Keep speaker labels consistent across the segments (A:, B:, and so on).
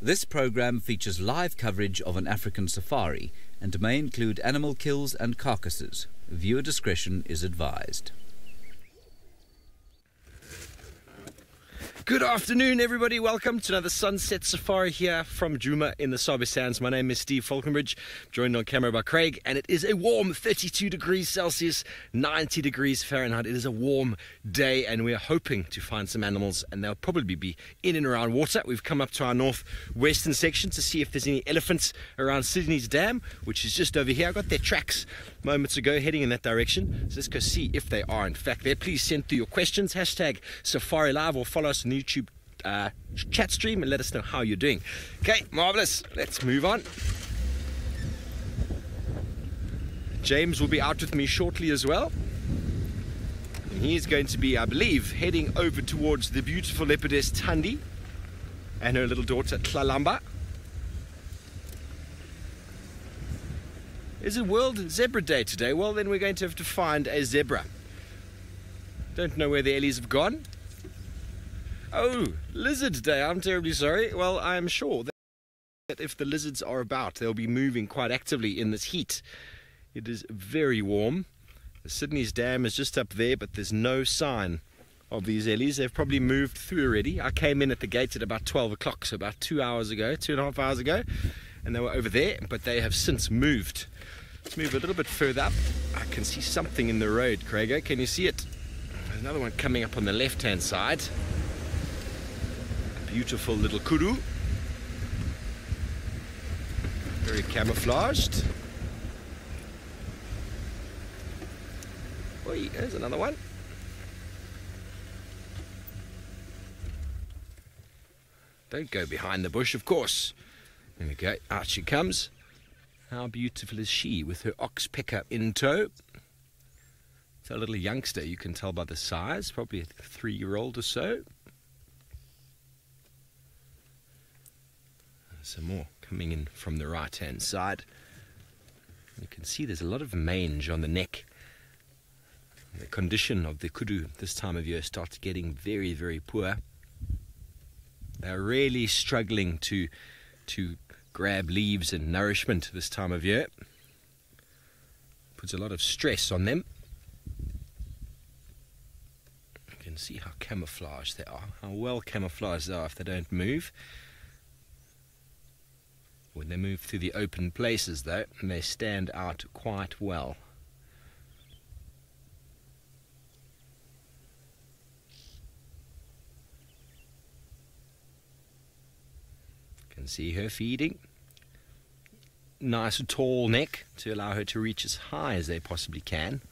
A: This program features live coverage of an African safari and may include animal kills and carcasses. Viewer discretion is advised.
B: Good afternoon, everybody. Welcome to another Sunset Safari here from Djuma in the Sabi Sands. My name is Steve Falconbridge, joined on camera by Craig, and it is a warm 32 degrees Celsius, 90 degrees Fahrenheit. It is a warm day, and we are hoping to find some animals, and they'll probably be in and around water. We've come up to our northwestern section to see if there's any elephants around Sydney's Dam, which is just over here. I got their tracks moments ago heading in that direction, so let's go see if they are in fact there. Please send through your questions, hashtag SafariLive, or follow us on the YouTube chat stream and let us know how you're doing. Okay, marvelous. Let's move on. James will be out with me shortly as well. And he is going to be, I believe, heading over towards the beautiful leopardess Thandi and her little daughter Tlalamba. Is it World Zebra Day today? Well, then we're going to have to find a zebra. Don't know where the Ellies have gone. Oh, Lizard Day. I'm terribly sorry. Well, I am sure that if the lizards are about, they'll be moving quite actively in this heat. It is very warm. The Sydney's Dam is just up there, but there's no sign of these Ellies. They've probably moved through already. I came in at the gate at about 12 o'clock, so about 2 hours ago, 2.5 hours ago, and they were over there, but they have since moved. Let's move a little bit further up. I can see something in the road, Craigo. Can you see it? There's another one coming up on the left-hand side. A beautiful little kudu. Very camouflaged. Oi, there's another one. Don't go behind the bush, of course. There we go. Out she comes. How beautiful is she with her oxpecker in tow? It's a little youngster, you can tell by the size, probably a 3-year-old or so. Some more coming in from the right-hand side. You can see there's a lot of mange on the neck. The condition of the kudu this time of year starts getting very, very poor. They're really struggling to grab leaves and nourishment this time of year. Puts a lot of stress on them. You can see how camouflaged they are, how well camouflaged they are if they don't move. When they move through the open places though, they stand out quite well. Can see her feeding. Nice tall neck to allow her to reach as high as they possibly can,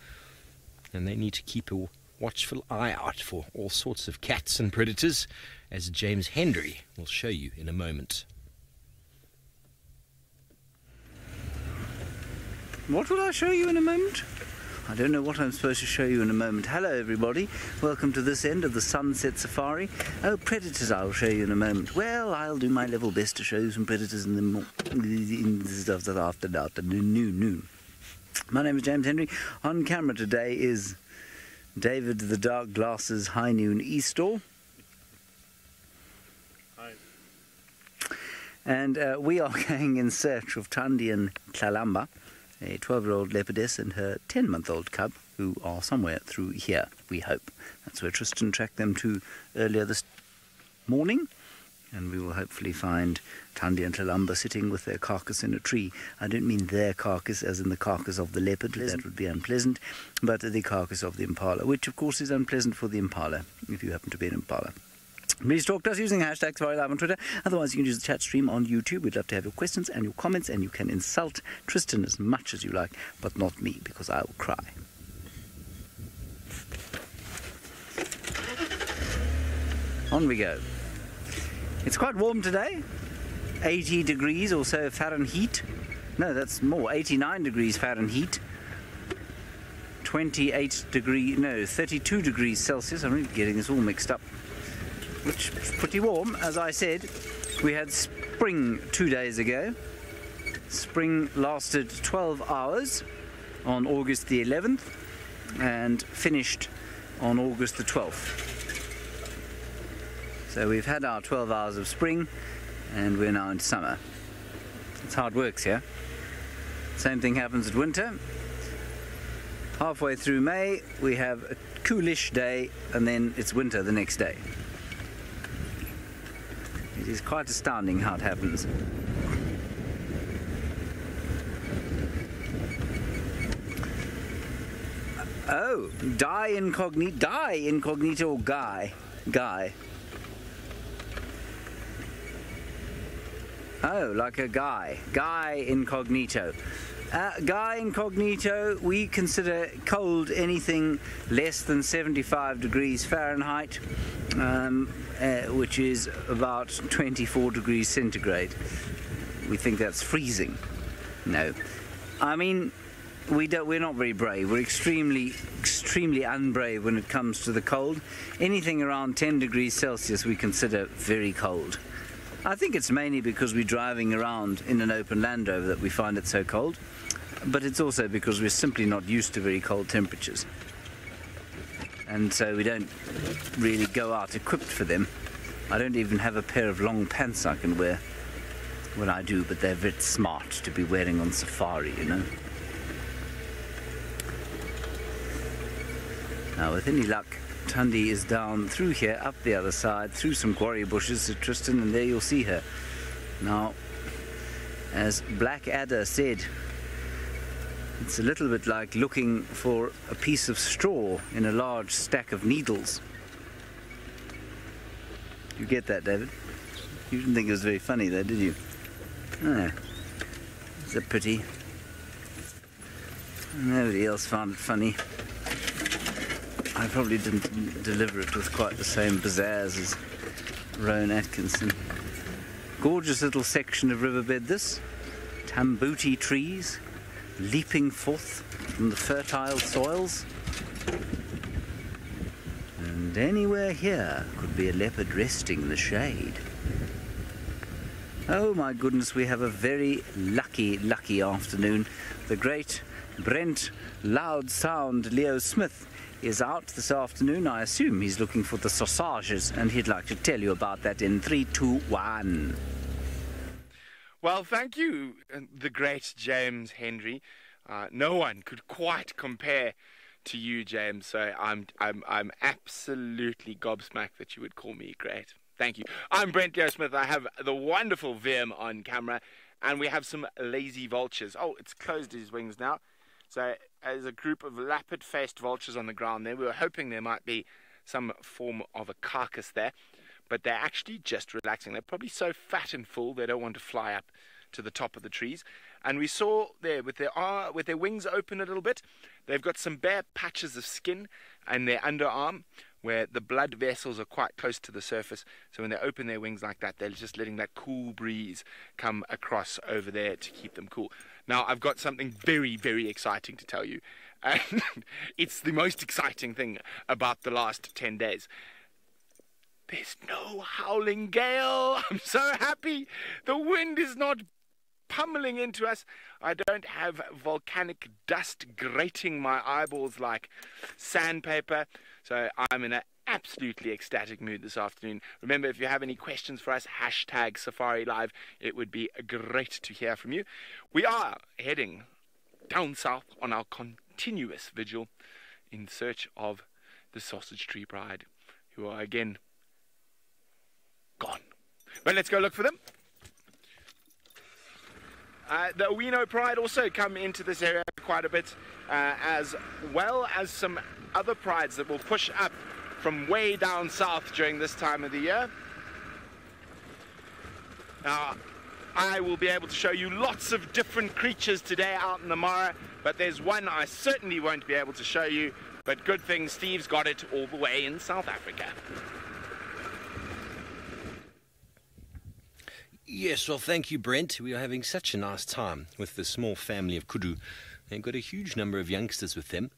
B: and they need to keep a watchful eye out for all sorts of cats and predators, as James Hendry will show you in a moment.
C: What will I show you in a moment? I don't know what I'm supposed to show you in a moment. Hello everybody, welcome to this end of the Sunset Safari. Oh, predators I'll show you in a moment. Well, I'll do my level best to show you some predators in the afternoon. My name is James Hendry. On camera today is David the Dark Glasses High Noon Eastall.
D: Hi.
C: And we are going in search of Thandi and Tlalamba, a 12-year-old leopardess and her 10-month-old cub, who are somewhere through here, we hope. That's where Tristan tracked them to earlier this morning, and we will hopefully find Thandi and Tlalamba sitting with their carcass in a tree. I don't mean their carcass as in the carcass of the leopard, that would be unpleasant, but the carcass of the impala, which of course is unpleasant for the impala, if you happen to be an impala. Please talk to us using hashtag SafariLive on Twitter. Otherwise, you can use the chat stream on YouTube. We'd love to have your questions and your comments, and you can insult Tristan as much as you like, but not me, because I will cry. On we go. It's quite warm today. 80 degrees or so Fahrenheit. No, that's more. 89 degrees Fahrenheit. 28 degrees, no, 32 degrees Celsius. I'm really getting this all mixed up. Which is pretty warm, as I said. We had spring 2 days ago. Spring lasted 12 hours on August the 11th and finished on August the 12th. So we've had our 12 hours of spring, and we're now in summer. That's how it works here. Same thing happens at winter. Halfway through May we have a coolish day, and then it's winter the next day. It is quite astounding how it happens. Oh, die incognito or guy? Guy. Oh, like a guy. Guy incognito. Guy incognito, we consider cold anything less than 75 degrees Fahrenheit, which is about 24 degrees centigrade. We think that's freezing. No. I mean, we're not very brave. We're extremely unbrave when it comes to the cold. Anything around 10 degrees Celsius we consider very cold. I think it's mainly because we're driving around in an open Land Rover that we find it so cold, but it's also because we're simply not used to very cold temperatures. And so we don't really go out equipped for them. I don't even have a pair of long pants I can wear. Well, I do, but they're very smart to be wearing on safari, you know. Now, with any luck, Tundi is down through here, up the other side, through some quarry bushes to Tristan, and there you'll see her. Now, as Blackadder said, it's a little bit like looking for a piece of straw in a large stack of needles. You get that, David? You didn't think it was very funny though, did you? Ah, it's a pity. Nobody else found it funny. I probably didn't deliver it with quite the same pizzazz as Rowan Atkinson. Gorgeous little section of riverbed this. Tambuti trees leaping forth from the fertile soils. And anywhere here could be a leopard resting in the shade. Oh my goodness, we have a very lucky afternoon. The great Brent Loud Sound Leo Smith is out this afternoon. I assume he's looking for the sausages, and he'd like to tell you about that in 3, 2, 1.
B: Well, thank you, the great James Henry. No one could quite compare to you, James. So I'm absolutely gobsmacked that you would call me great. Thank you. I'm Brent Leo Smith. I have the wonderful Vim on camera, and we have some lazy vultures. Oh, it's closed his wings now. So as a group of lappet-faced vultures on the ground there, we were hoping there might be some form of a carcass there, but they're actually just relaxing. They're probably so fat and full they don't want to fly up to the top of the trees. And we saw there with their wings open a little bit, they've got some bare patches of skin and their underarm where the blood vessels are quite close to the surface. So when they open their wings like that, they're just letting that cool breeze come across over there to keep them cool. Now, I've got something very, very exciting to tell you. And it's the most exciting thing about the last 10 days. There's no howling gale. I'm so happy. The wind is not pummeling into us. I don't have volcanic dust grating my eyeballs like sandpaper. So I'm in an absolutely ecstatic mood this afternoon. Remember, if you have any questions for us, hashtag SafariLive. It would be great to hear from you. We are heading down south on our continuous vigil in search of the Sausage Tree Bride, who are again gone. But let's go look for them. The Owino Pride also come into this area quite a bit, as well as some other prides that will push up from way down south during this time of the year. Now, I will be able to show you lots of different creatures today out in the Mara, but there's one I certainly won't be able to show you, but good thing Steve's got it all the way in South Africa.
D: Yes, well, thank you, Brent. We are having such a nice time with the small family of kudu. They've got a huge number of youngsters with them.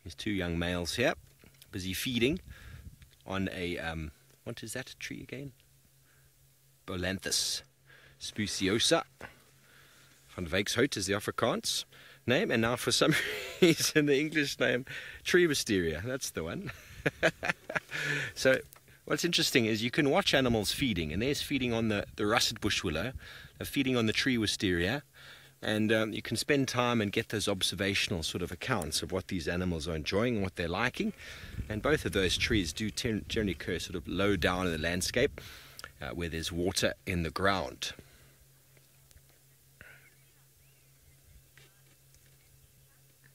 D: There's 2 young males here, busy feeding on a, what is that tree again? Bolanthus speciosa. Van Wykshout is the Afrikaans name, and now for some reason the English name, tree wisteria. That's the one. So What's interesting is you can watch animals feeding, and there's feeding on the russet bush willow, they're feeding on the tree wisteria, and you can spend time and get those observational sort of accounts of what these animals are enjoying and what they're liking. And both of those trees do generally occur sort of low down in the landscape where there's water in the ground.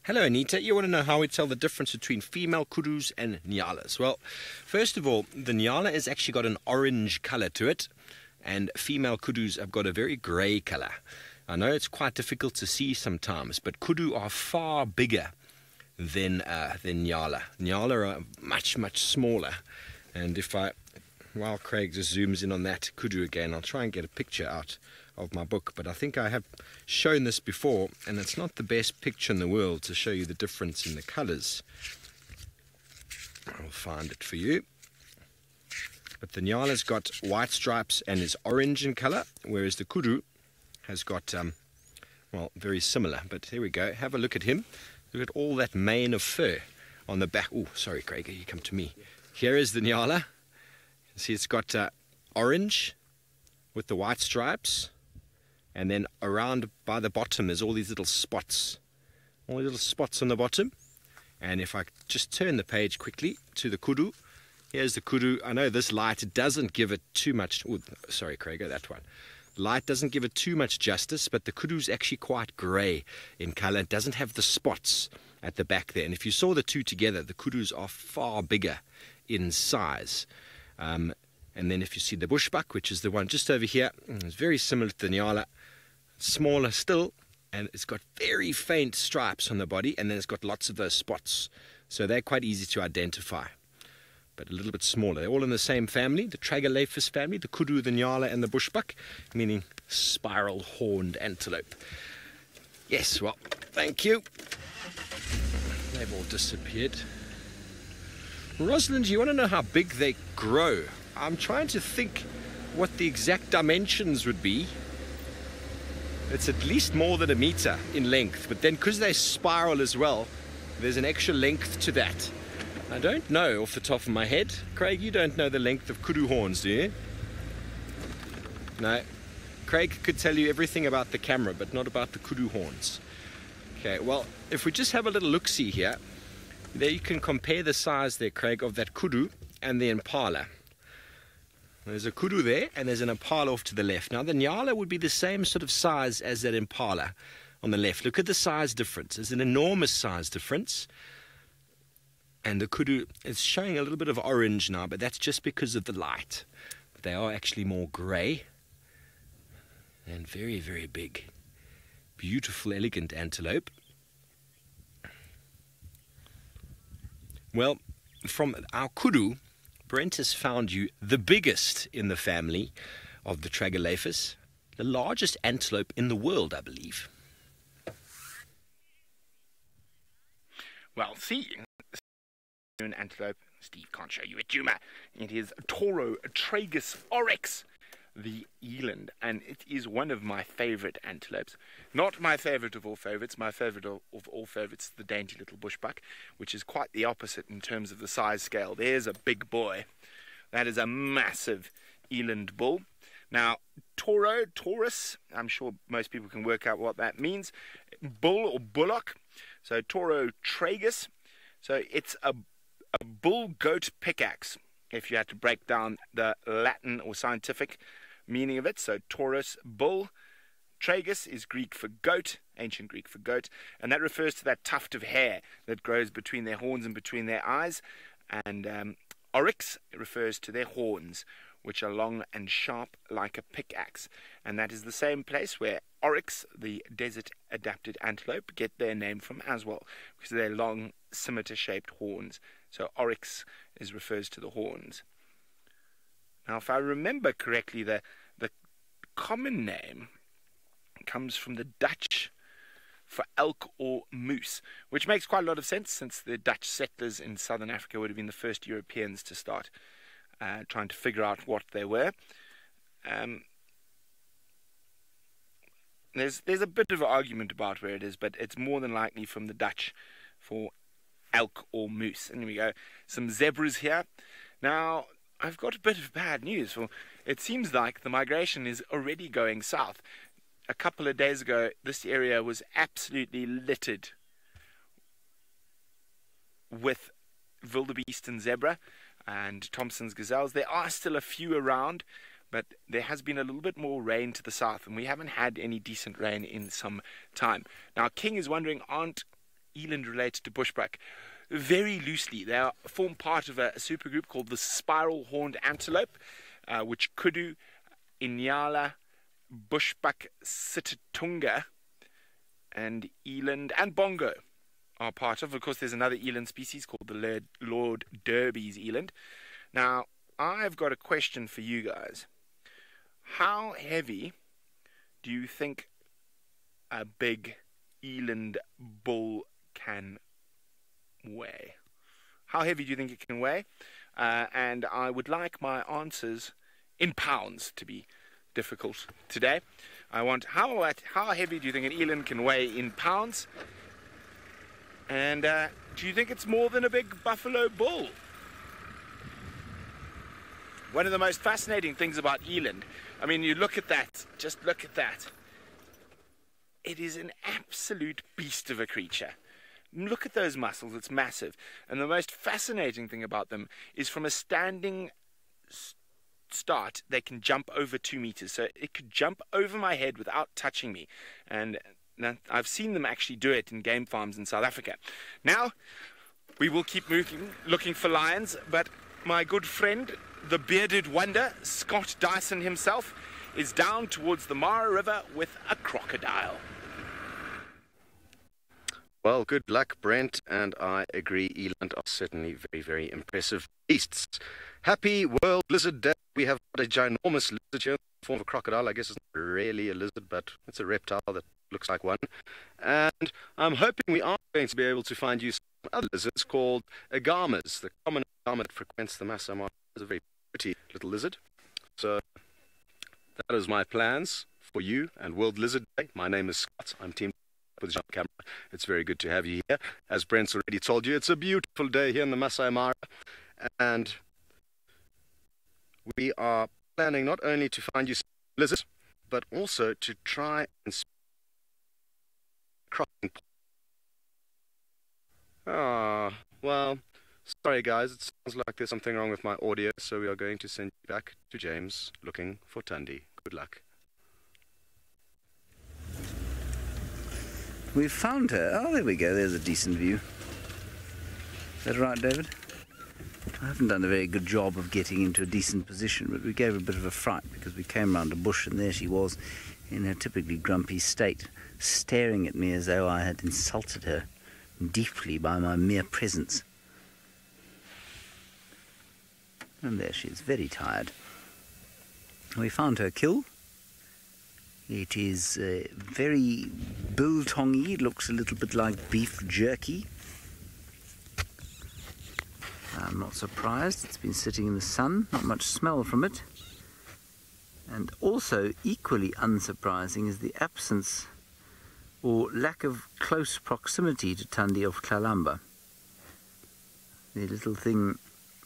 D: Hello Anita, you want to know how we tell the difference between female kudus and nyalas? Well, first of all, the nyala has actually got an orange colour to it, and female kudus have got a very grey colour. I know it's quite difficult to see sometimes, but kudu are far bigger than nyala. Nyala are much, much smaller. And while Craig just zooms in on that kudu again, I'll try and get a picture out of my book, but I think I have shown this before, and it's not the best picture in the world to show you the difference in the colours. I'll find it for you. But the nyala's got white stripes and is orange in colour, whereas the kudu has got, well, very similar. But here we go. Have a look at him. Look at all that mane of fur on the back. Oh, sorry, Craig, you come to me. Here is the nyala. See, it's got orange with the white stripes. And then around by the bottom there's all these little spots. All these little spots on the bottom. And if I just turn the page quickly to the kudu, here's the kudu. I know this light doesn't give it too much. Oh, sorry, Craig, that one. Light doesn't give it too much justice, but the kudu's actually quite grey in colour. It doesn't have the spots at the back there. And if you saw the two together, the kudus are far bigger in size. And then if you see the bushbuck, which is the one just over here, it's very similar to the nyala, smaller still, and it's got very faint stripes on the body, and then it's got lots of those spots. So they're quite easy to identify, but a little bit smaller. They're all in the same family, the Tragelaphus family, the kudu, the nyala, and the bushbuck, meaning spiral-horned antelope. Yes, well, thank you. They've all disappeared. Rosalind, you want to know how big they grow? I'm trying to think what the exact dimensions would be. It's at least more than 1 meter in length, but then because they spiral as well, there's an extra length to that. I don't know off the top of my head. Craig, you don't know the length of kudu horns, do you? No. Craig could tell you everything about the camera, but not about the kudu horns. Okay, well, if we just have a little look-see here, there you can compare the size there, Craig, of that kudu and the impala. There's a kudu there, and there's an impala off to the left. Now, the nyala would be the same sort of size as that impala on the left. Look at the size difference. There's an enormous size difference. And the kudu is showing a little bit of orange now, but that's just because of the light. But they are actually more grey and very, very big. Beautiful, elegant antelope. Well, from our kudu, Brent has found you the biggest in the family of the Tragelaphus, the largest antelope in the world, I believe.
E: Well, see, an antelope, Steve can't show you a tumor. It is Toro tragus oryx, the eland, and it is one of my favorite antelopes. Not my favorite of all favorites. My favorite of all favorites, the dainty little bushbuck, which is quite the opposite in terms of the size scale. There's a big boy. That is a massive eland bull. Now, Taurus, I'm sure most people can work out what that means. Bull or bullock. So Toro tragus. So it's a bull-goat pickaxe, if you had to break down the Latin or scientific meaning of it. So Taurus, bull. Tragus is Greek for goat, ancient Greek for goat, and that refers to that tuft of hair that grows between their horns and between their eyes. And oryx refers to their horns, which are long and sharp like a pickaxe. And that is the same place where oryx, the desert-adapted antelope, get their name from as well, because of their long, scimitar-shaped horns. So oryx refers to the horns. Now, if I remember correctly, the common name comes from the Dutch for elk or moose, which makes quite a lot of sense, since the Dutch settlers in southern Africa would have been the first Europeans to start trying to figure out what they were. There's a bit of an argument about where it is, but it's more than likely from the Dutch for elk or moose. And here we go, some zebras here. Now, I've got a bit of bad news. For it seems like the migration is already going south. A couple of days ago, this area was absolutely littered with wildebeest and zebra and Thompson's gazelles. There are still a few around, but there has been a little bit more rain to the south, and we haven't had any decent rain in some time. Now, King is wondering, aren't eland related to bushbuck? Very loosely. They form part of a supergroup called the spiral-horned antelope, which kudu, inyala, bushbuck, sitatunga, and eland and bongo are part of. Of course, there's another eland species called the Lord Derby's eland. Now, I've got a question for you guys. How heavy do you think a big eland bull can weigh? How heavy do you think it can weigh? And I would like my answers in pounds to be difficult today. I want how heavy do you think an eland can weigh in pounds? And do you think it's more than a big buffalo bull? One of the most fascinating things about eland, I mean, you look at that, just look at that. It is an absolute beast of a creature. Look at those muscles, it's massive. And the most fascinating thing about them is from a standing start, they can jump over 2 meters. So it could jump over my head without touching me. And now, I've seen them actually do it in game farms in South Africa. Now, we will keep looking for lions, but my good friend, the bearded wonder, Scott Dyson himself, is down towards the Mara River with a crocodile.
B: Well, good luck, Brent, and I agree, eland are certainly very, very impressive beasts. Happy World Lizard Day. We have got a ginormous lizard here in the form of a crocodile. I guess it's not really a lizard, but it's a reptile that looks like one. And I'm hoping we are going to be able to find you some other lizards called agamas. The common agama that frequents the Masai Mara is a very pretty little lizard. So that is my plans for you and World Lizard Day. My name is Scott. I'm teamed up with Jean Camera. It's very good to have you here. As Brent's already told you, it's a beautiful day here in the Masai Mara. And we are planning not only to find you some lizards, but also to try and cropping. Well, sorry guys, it sounds like there's something wrong with my audio, so we are going to send you back to James looking for Tundi. Good luck.
C: We've found her. Oh, there we go. There's a decent view. Is that right, David? I haven't done a very good job of getting into a decent position, but we gave her a bit of a fright because we came round a bush and there she was in her typically grumpy state, staring at me as though I had insulted her deeply by my mere presence. And there she is, very tired. We found her kill. It is very biltongy. It looks a little bit like beef jerky. I'm not surprised. It's been sitting in the sun. Not much smell from it. And also equally unsurprising is the absence or lack of close proximity to Tundi of Klalamba. The little thing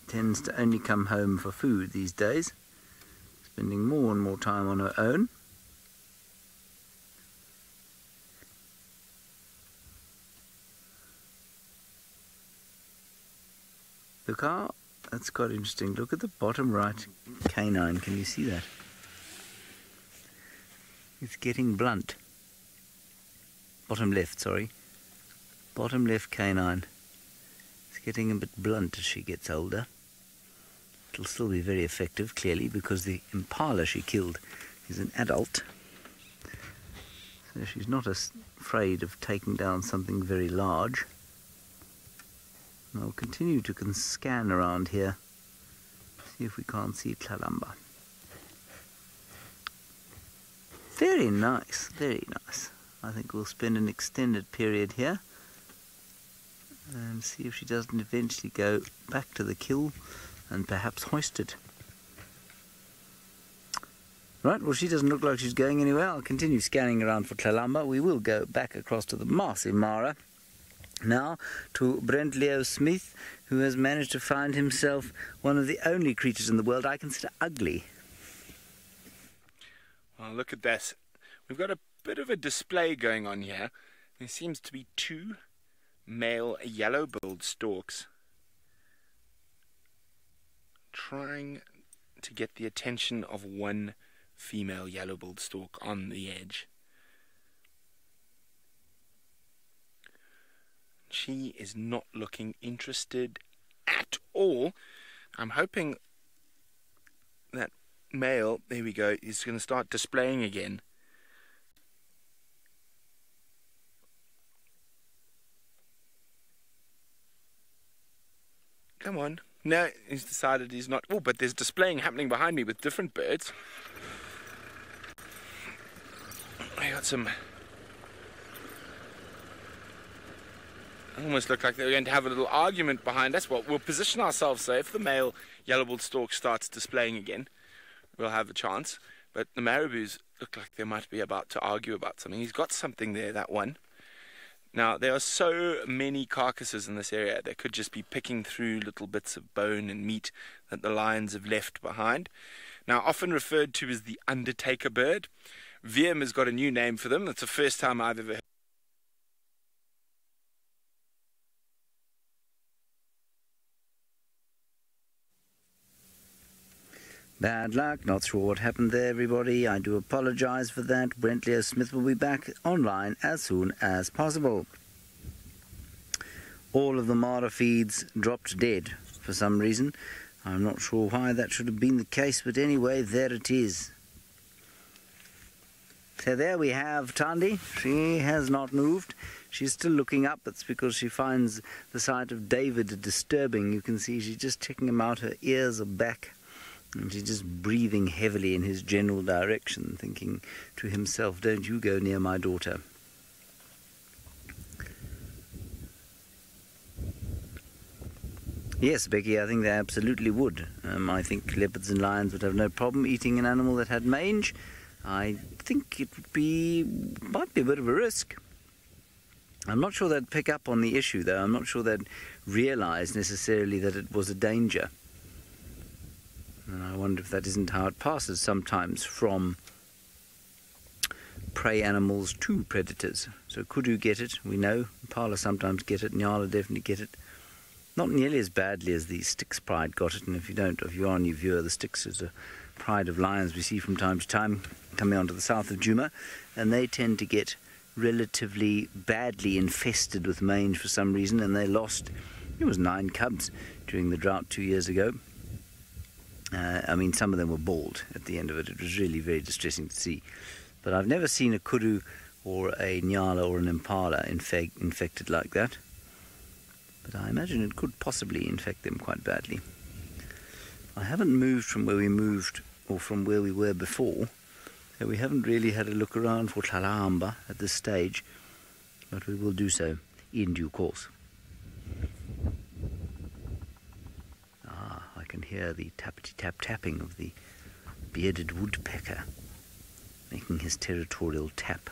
C: tends to only come home for food these days, spending more and more time on her own. Look, that's quite interesting. Look at the bottom right canine. Can you see that? It's getting blunt. Bottom left, sorry. Bottom left canine. It's getting a bit blunt as she gets older. It'll still be very effective, clearly, because the impala she killed is an adult. So she's not afraid of taking down something very large. And I'll continue to scan around here, see if we can't see Klalamba. Very nice, very nice. I think we'll spend an extended period here and see if she doesn't eventually go back to the kill and perhaps hoist it. Right, well, she doesn't look like she's going anywhere. I'll continue scanning around for Klalamba. We will go back across to the Masai Mara Now to Brent Leo Smith, who has managed to find himself one of the only creatures in the world I consider ugly.
E: Well, look at this. We've got a bit of a display going on here. There seems to be 2 male yellow-billed storks trying to get the attention of one female yellow-billed stork on the edge. She is not looking interested at all. I'm hoping that male, there we go, is going to start displaying again. Come on. No, he's decided he's not. Oh, but there's displaying happening behind me with different birds. I got some. Almost look like they're going to have a little argument behind us. Well, we'll position ourselves so if the male yellow-billed stork starts displaying again, we'll have a chance. But the marabous look like they might be about to argue about something. He's got something there, that one. Now, there are so many carcasses in this area. They could just be picking through little bits of bone and meat that the lions have left behind. Now, often referred to as the undertaker bird. VM has got a new name for them. That's the first time I've ever heard.
C: Bad luck, not sure what happened there, everybody. I do apologise for that. Brent Leo Smith will be back online as soon as possible. All of the Mara feeds dropped dead for some reason. I'm not sure why that should have been the case, but anyway, there it is. So there we have Thandi. She has not moved. She's still looking up. That's because she finds the sight of David disturbing. You can see she's just checking him out. Her ears are back. And she's just breathing heavily in his general direction, thinking to himself, don't you go near my daughter. Yes, Becky, I think they absolutely would. I think leopards and lions would have no problem eating an animal that had mange. I think it might be a bit of a risk. I'm not sure they'd pick up on the issue, though. I'm not sure they'd realise necessarily that it was a danger. And I wonder if that isn't how it passes sometimes from prey animals to predators. So kudu get it, we know. Impala sometimes get it, Nyala definitely get it. Not nearly as badly as the Styx pride got it, and if you are a new viewer, the Styx is a pride of lions we see from time to time coming onto the south of Djuma, and they tend to get relatively badly infested with mange for some reason, and they lost, it was 9 cubs during the drought 2 years ago. I mean, some of them were bald at the end of it. It was really very distressing to see. But I've never seen a kudu or a nyala or an impala infected like that. But I imagine it could possibly infect them quite badly. I haven't moved from where we moved or from where we were before. So we haven't really had a look around for Tlalamba at this stage. But we will do so in due course. I can hear the tappity-tap-tapping of the bearded woodpecker making his territorial tap.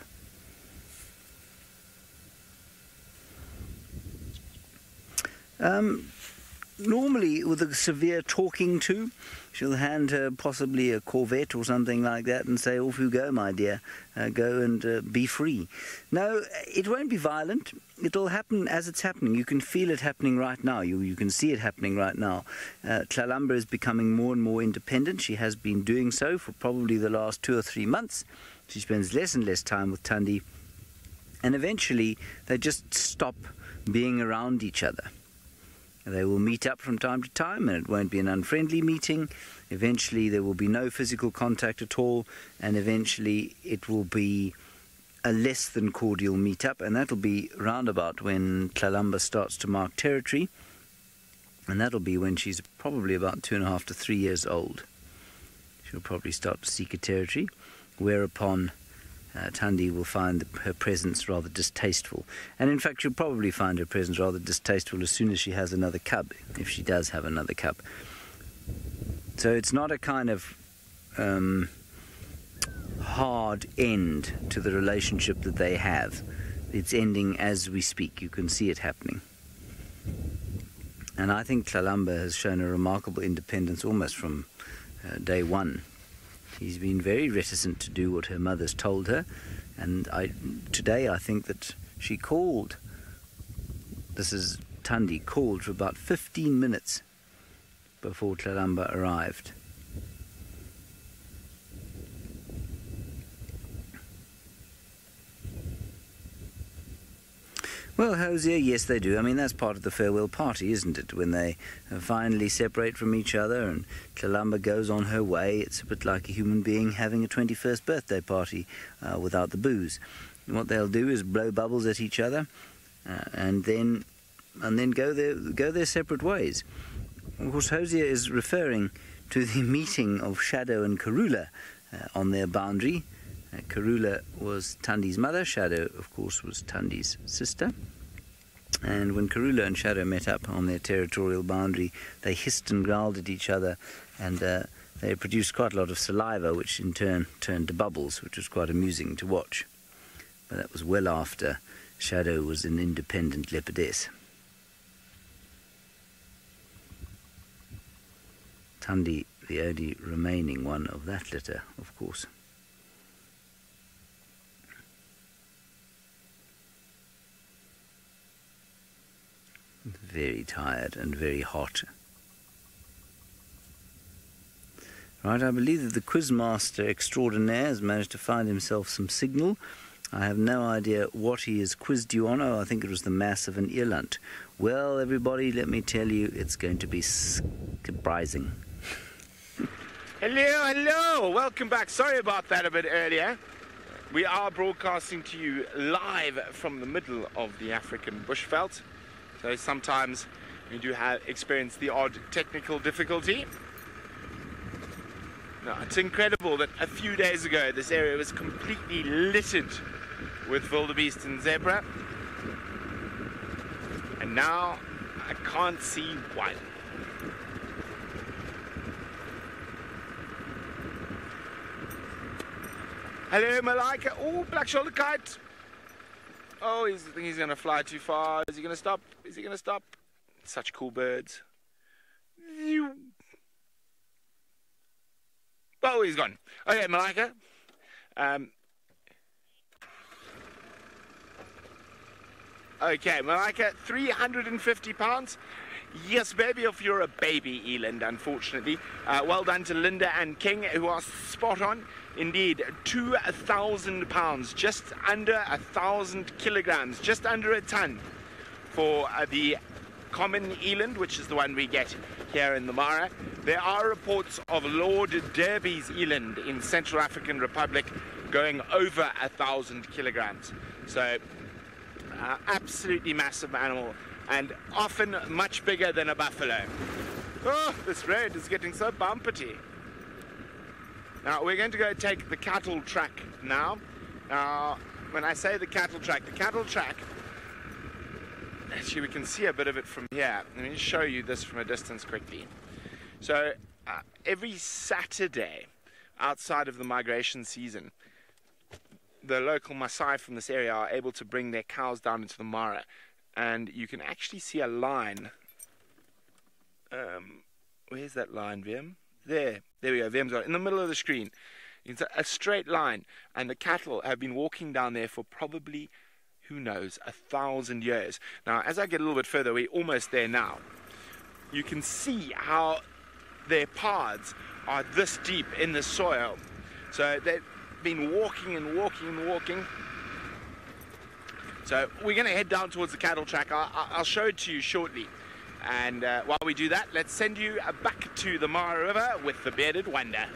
C: Normally, with a severe talking to, she'll hand her possibly a Corvette or something like that and say, off you go, my dear, go and be free. No, it won't be violent. It'll happen as it's happening. You can feel it happening right now. You can see it happening right now. Tlalamba is becoming more and more independent. She has been doing so for probably the last 2 or 3 months. She spends less and less time with Thandi. And eventually, they just stop being around each other. They will meet up from time to time, and it won't be an unfriendly meeting. Eventually, there will be no physical contact at all, and eventually it will be a less than cordial meet-up, and that'll be roundabout when Tlalamba starts to mark territory, and that'll be when she's probably about 2.5 to 3 years old. She'll probably start to seek a territory, whereupon Thandi will find her presence rather distasteful. And in fact, she'll probably find her presence rather distasteful as soon as she has another cub, if she does have another cub. So it's not a kind of hard end to the relationship that they have. it's ending as we speak. You can see it happening. And I think Tlalamba has shown a remarkable independence almost from day one. She's been very reticent to do what her mother's told her, and today I think that she called, this is Thandi, called for about 15 minutes before Tlalamba arrived. Well, Hosier, yes they do. I mean, that's part of the farewell party, isn't it? When they finally separate from each other and Tlalamba goes on her way, it's a bit like a human being having a 21st birthday party without the booze. And what they'll do is blow bubbles at each other and then go their separate ways. Of course, Hosier is referring to the meeting of Shadow and Karula on their boundary. Karula was Thandi's mother, Shadow, of course, was Thandi's sister. And when Karula and Shadow met up on their territorial boundary, they hissed and growled at each other, and they produced quite a lot of saliva, which in turn turned to bubbles, which was quite amusing to watch. But that was well after Shadow was an independent leopardess. Thandi, the only remaining one of that litter, of course. Very tired and very hot. Right, I believe that the quizmaster extraordinaire has managed to find himself some signal. I have no idea what he has quizzed you on. Oh, I think it was the mass of an eland. Well, everybody, let me tell you, it's going to be surprising.
E: Hello, welcome back. Sorry about that a bit earlier. We are broadcasting to you live from the middle of the African bushveld. So sometimes we do experience the odd technical difficulty. Now, it's incredible that a few days ago this area was completely littered with wildebeest and zebra. And now I can't see one. Hello, Malika. Oh, black-shouldered kite. Oh, I think he's going to fly too far. Is he going to stop? Is he going to stop? Such cool birds. Oh, he's gone. Okay, Malika. Okay, Malika, 350 pounds. Yes, baby, if you're a baby eland, unfortunately. Well done to Linda and King, who are spot on. Indeed, 2,000 pounds, just under 1,000 kilograms, just under a ton for the common eland, which is the one we get here in the Mara. There are reports of Lord Derby's eland in Central African Republic going over 1,000 kilograms. So, absolutely massive animal, and often much bigger than a buffalo. Oh, this road is getting so bumpety. Now, we're going to go take the cattle track now. Now, when I say the cattle track, actually we can see a bit of it from here. Let me just show you this from a distance quickly. So, every Saturday, outside of the migration season, the local Maasai from this area are able to bring their cows down into the Mara. And you can actually see a line. Where's that line, Vim? There we go, Vim's got it, in the middle of the screen. It's a straight line, and the cattle have been walking down there for probably, who knows, 1,000 years. Now, as I get a little bit further, we're almost there now. You can see how their paths are this deep in the soil. So they've been walking and walking and walking. So we're going to head down towards the cattle track. I'll show it to you shortly. And while we do that, let's send you back to the Mara River with the Bearded Wonder.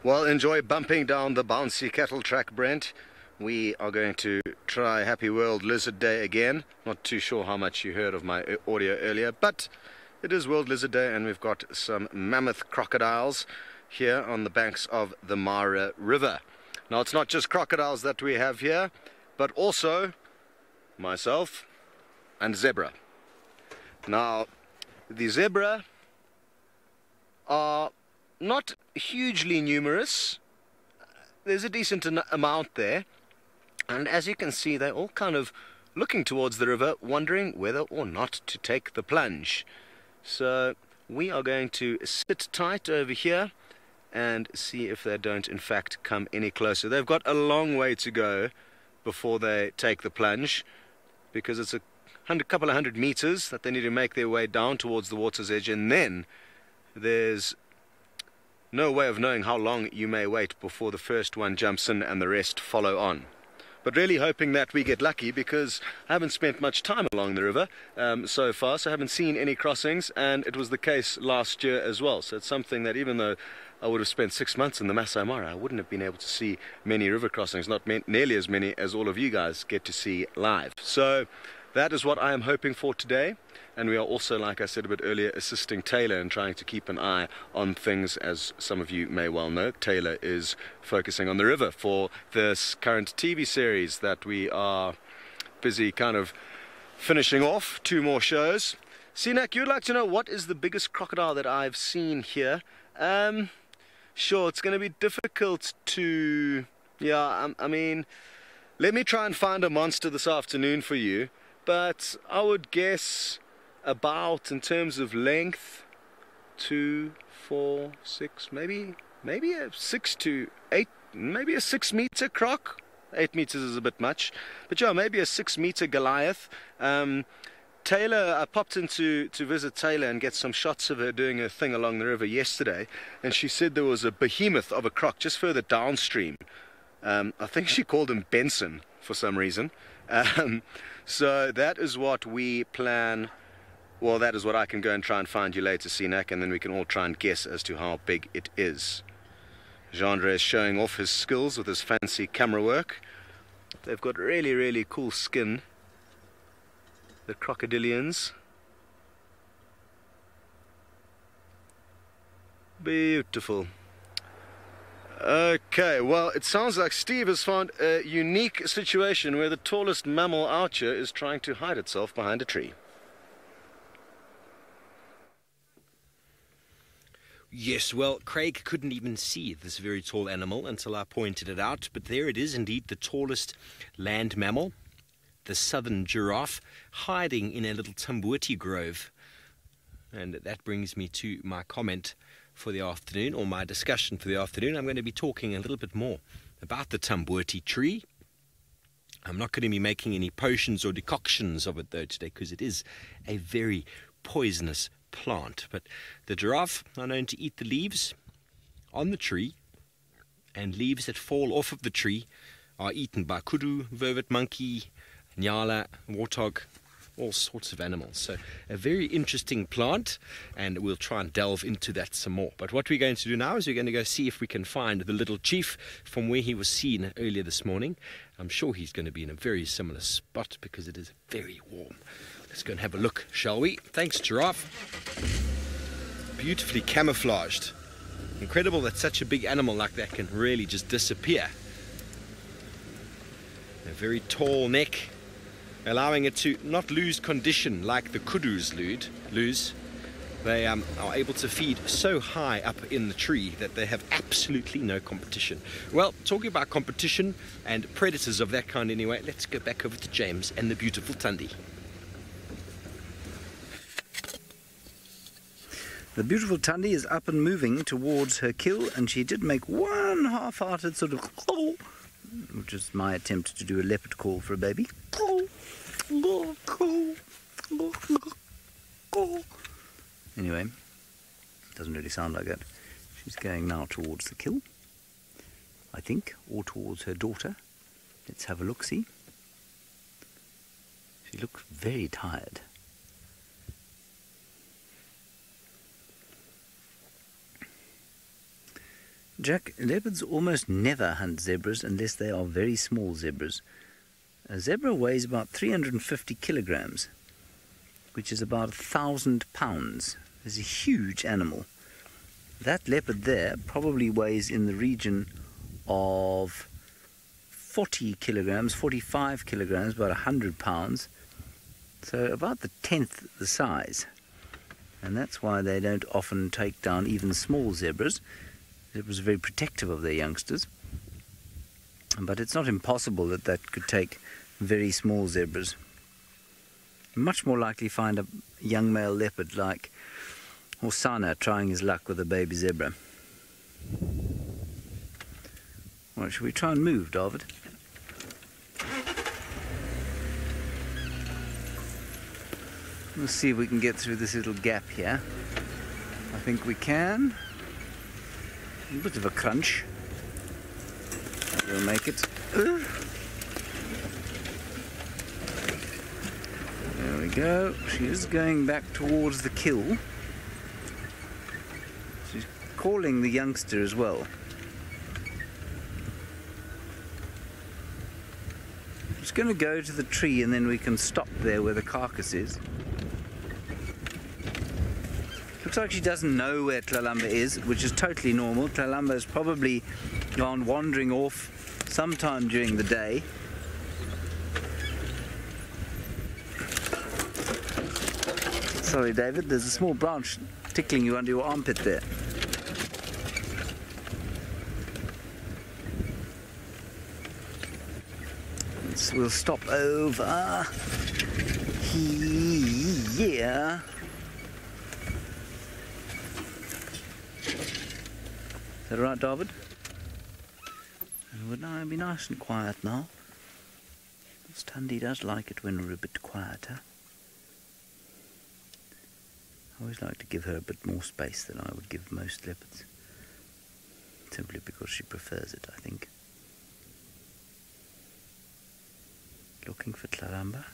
F: Well, enjoy bumping down the bouncy cattle track, Brent. We are going to try Happy World Lizard Day again. Not too sure how much you heard of my audio earlier, but it is World Lizard Day, and we've got some mammoth crocodiles here on the banks of the Mara River. Now, it's not just crocodiles that we have here, but also myself and zebra. Now, the zebra are not hugely numerous. There's a decent amount there. And as you can see, they're all kind of looking towards the river, wondering whether or not to take the plunge. So we are going to sit tight over here and see if they don't in fact come any closer. They've got a long way to go before they take the plunge, because it's a couple of hundred meters that they need to make their way down towards the water's edge, and then there's no way of knowing how long you may wait before the first one jumps in and the rest follow on. But really hoping that we get lucky, because I haven't spent much time along the river so far, so I haven't seen any crossings, and it was the case last year as well. So it's something that, even though I would have spent 6 months in the Masai Mara, I wouldn't have been able to see many river crossings, not nearly as many as all of you guys get to see live. So that is what I am hoping for today. And we are also, like I said a bit earlier, assisting Taylor and trying to keep an eye on things. As some of you may well know, Taylor is focusing on the river for this current TV series that we are busy kind of finishing off. 2 more shows. Sinak, you'd like to know what is the biggest crocodile that I've seen here? Sure, it's going to be difficult to... Yeah, I mean, let me try and find a monster this afternoon for you. But I would guess about, in terms of length, 2, 4, 6, maybe a 6 to 8, maybe a 6 meter croc. 8 meters is a bit much, but yeah, maybe a 6 meter Goliath. Taylor, I popped in to visit Taylor and get some shots of her doing her thing along the river yesterday, and she said there was a behemoth of a croc just further downstream. I think she called him Benson for some reason. So that is what we plan. Well, that is what I can go and try and find you later, Sinak, and then we can all try and guess as to how big it is. Jean-Andre is showing off his skills with his fancy camera work. They've got really, really cool skin, the crocodilians. Beautiful. Okay, well, it sounds like Steve has found a unique situation where the tallest mammal out here is trying to hide itself behind a tree.
D: Yes, well, Craig couldn't even see this very tall animal until I pointed it out, but there it is, indeed, the tallest land mammal, the southern giraffe, hiding in a little tambuti grove. And that brings me to my comment for the afternoon, or my discussion for the afternoon. I'm going to be talking a little bit more about the tambuti tree. I'm not going to be making any potions or decoctions of it, though, today, because it is a very poisonous plant. But the giraffe are known to eat the leaves on the tree, and leaves that fall off of the tree are eaten by kudu, vervet monkey, nyala, warthog, all sorts of animals. So a very interesting plant, and we'll try and delve into that some more. But what we're going to do now is we're going to go see if we can find the little chief from where he was seen earlier this morning. I'm sure he's going to be in a very similar spot because it is very warm. Let's go and have a look, shall we? Thanks, giraffe. Beautifully camouflaged. Incredible that such a big animal like that can really just disappear. A very tall neck, allowing it to not lose condition like the kudus lose. They are able to feed so high up in the tree that they have absolutely no competition. Well, talking about competition and predators of that kind anyway, let's go back over to James and the beautiful Tundi.
C: The beautiful Tundi is up and moving towards her kill, and she did make one half-hearted sort of call, which is my attempt to do a leopard call for a baby. Anyway, doesn't really sound like that. She's going now towards the kill, I think, or towards her daughter. Let's have a look-see. She looks very tired. Jack, leopards almost never hunt zebras unless they are very small zebras. A zebra weighs about 350 kilograms, which is about 1,000 pounds. It's a huge animal. That leopard there probably weighs in the region of 40 kilograms, 45 kilograms, about 100 pounds. So about the 10th the size. And that's why they don't often take down even small zebras. Zebras are very protective of their youngsters, but it's not impossible that that could take very small zebras. Much more likely find a young male leopard like Hosanna trying his luck with a baby zebra. Well, shall we try and move, David? Let's see if we can get through this little gap here. I think we can. A bit of a crunch. We'll make it. There we go. She is going back towards the kill. She's calling the youngster as well. Just going to go to the tree and then we can stop there where the carcass is. Looks like she doesn't know where Tlalamba is, which is totally normal. Tlalamba has probably gone wandering off sometime during the day. Sorry, David, there's a small branch tickling you under your armpit there. So we'll stop over here. Is that all right, David? Would I be nice and quiet now? Tandy does like it when we're a bit quieter. I always like to give her a bit more space than I would give most leopards. Simply because she prefers it, I think. Looking for Tlalamba.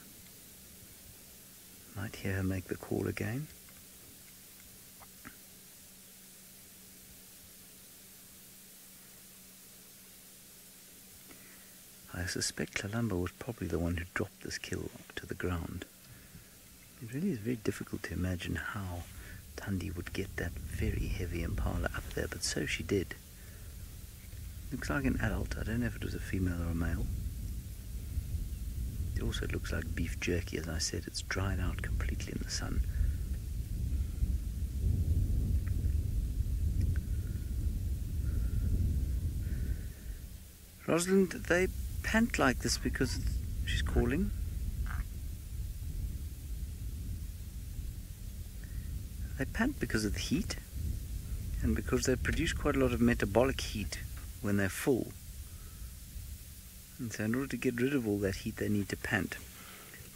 C: Might hear her make the call again. I suspect Tlalamba was probably the one who dropped this kill to the ground. It really is very difficult to imagine how Tandy would get that very heavy impala up there, but so she did. Looks like an adult. I don't know if it was a female or a male. It also looks like beef jerky. As I said, it's dried out completely in the sun. Rosalind, they pant like this because she's calling. They pant because of the heat and because they produce quite a lot of metabolic heat when they're full. And so in order to get rid of all that heat, they need to pant.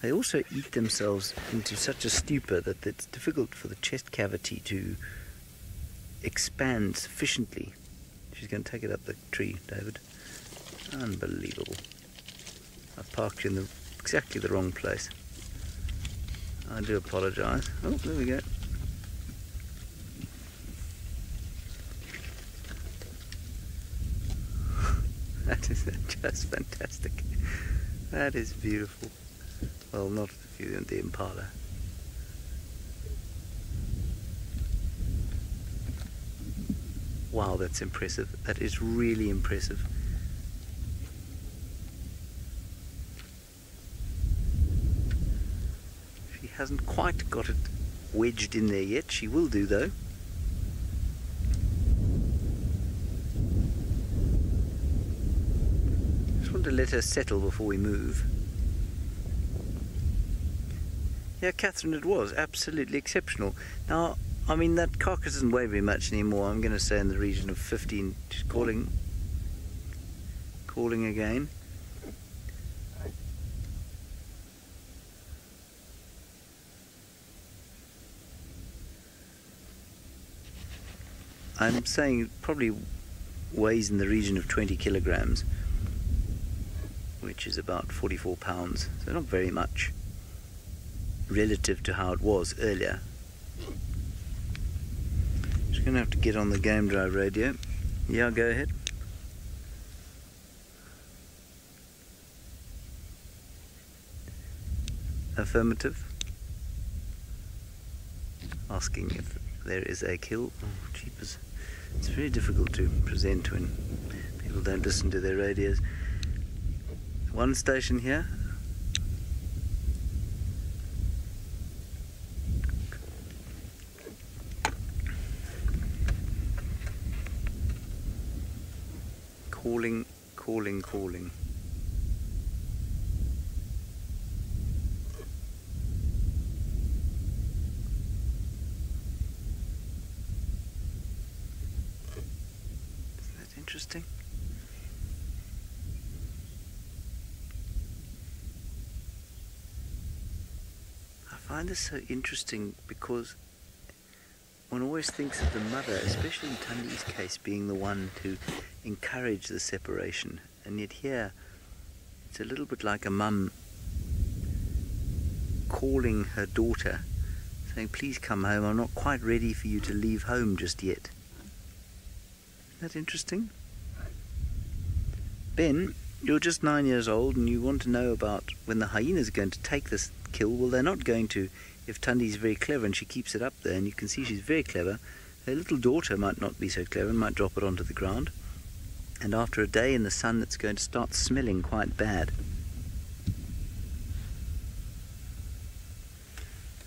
C: They also eat themselves into such a stupor that it's difficult for the chest cavity to expand sufficiently. She's going to take it up the tree, David. Unbelievable. I parked you in exactly the wrong place. I do apologise. Oh, there we go. That is just fantastic. That is beautiful. Well, not the impala. Wow, that's impressive. That is really impressive. She hasn't quite got it wedged in there yet. She will do, though. Just want to let her settle before we move. Yeah, Catherine, it was absolutely exceptional. Now, I mean, that carcass doesn't weigh very much anymore. I'm going to say in the region of 15. She's calling again. I'm saying it probably weighs in the region of 20 kilograms, which is about 44 pounds, so not very much relative to how it was earlier. Just going to have to get on the game drive radio. Yeah, go ahead. Affirmative. Asking if there is a kill. Oh, jeepers. It's very difficult to present when people don't listen to their radios. One station here. calling, calling, calling. Isn't that interesting? I find this so interesting because one always thinks of the mother, especially in Tandi's case, being the one to encourage the separation, and yet here it's a little bit like a mum calling her daughter, saying, please come home, I'm not quite ready for you to leave home just yet. Isn't that interesting? Ben, you're just 9 years old and you want to know about when the hyenas are going to take this kill. Well, they're not going to. If Tandi's very clever and she keeps it up there, and you can see she's very clever, her little daughter might not be so clever and might drop it onto the ground. And after a day in the sun, it's going to start smelling quite bad.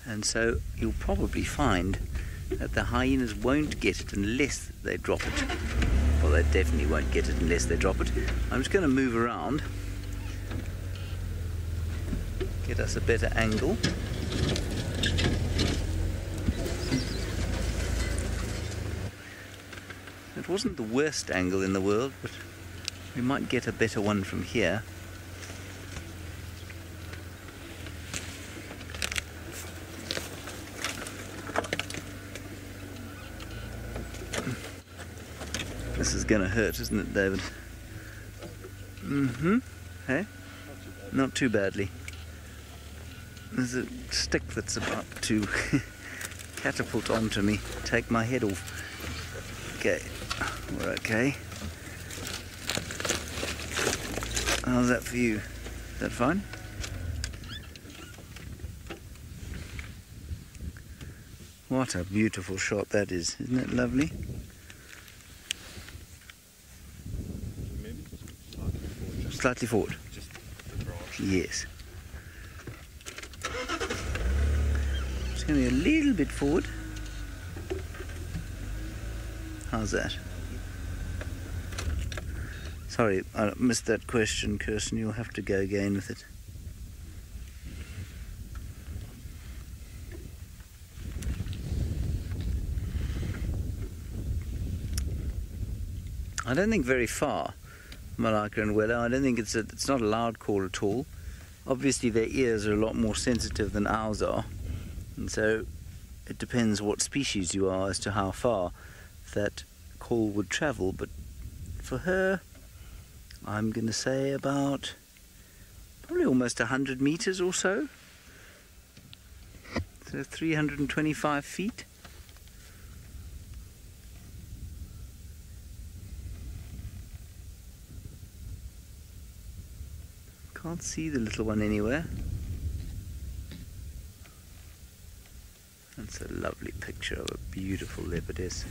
C: And so you'll probably find that the hyenas won't get it unless they drop it. Well, they definitely won't get it unless they drop it. I'm just going to move around, get us a better angle. It wasn't the worst angle in the world, but we might get a better one from here. This is gonna hurt, isn't it, David? Mm-hmm. Hey? Not too badly. There's a stick that's about to catapult onto me, take my head off. Okay, we're okay. How's that for you? Is that fine? What a beautiful shot that is. Isn't it lovely? Slightly forward. Yes. Just going to be a little bit forward. How's that? Sorry, I missed that question, Kirsten. You'll have to go again with it. I don't think very far, Malika and Willow. I don't think it's not a loud call at all. Obviously their ears are a lot more sensitive than ours are, and so it depends what species you are as to how far that call would travel. But for her, I'm going to say about probably almost 100 meters or so. So 325 feet. Can't see the little one anywhere. That's a lovely picture of a beautiful leopardess.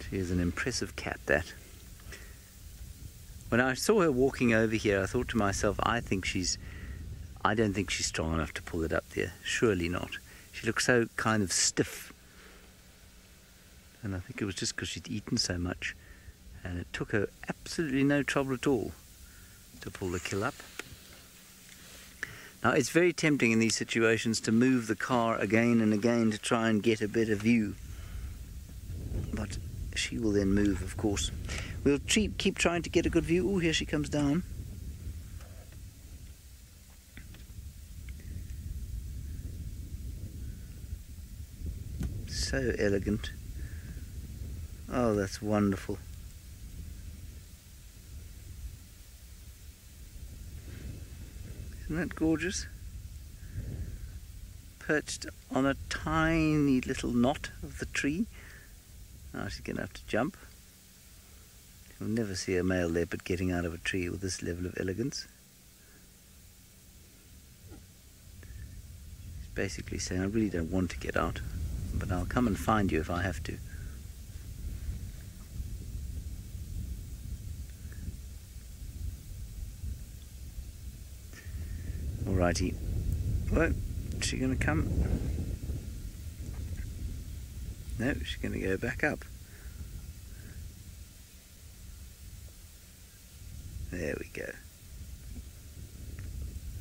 C: She is an impressive cat, that. When I saw her walking over here, I thought to myself, I don't think she's strong enough to pull it up there. Surely not. She looks so kind of stiff. And I think it was just because she'd eaten so much. And it took her absolutely no trouble at all to pull the kill up. Now, it's very tempting in these situations to move the car again and again to try and get a better view. But she will then move, of course. We'll keep trying to get a good view. Oh, here she comes down. So elegant. Oh, that's wonderful. Isn't that gorgeous? Perched on a tiny little knot of the tree. Now she's going to have to jump. You'll never see a male leopard getting out of a tree with this level of elegance. He's basically saying, I really don't want to get out, but I'll come and find you if I have to. Alrighty. Well, is she going to come? No, she's going to go back up. There we go.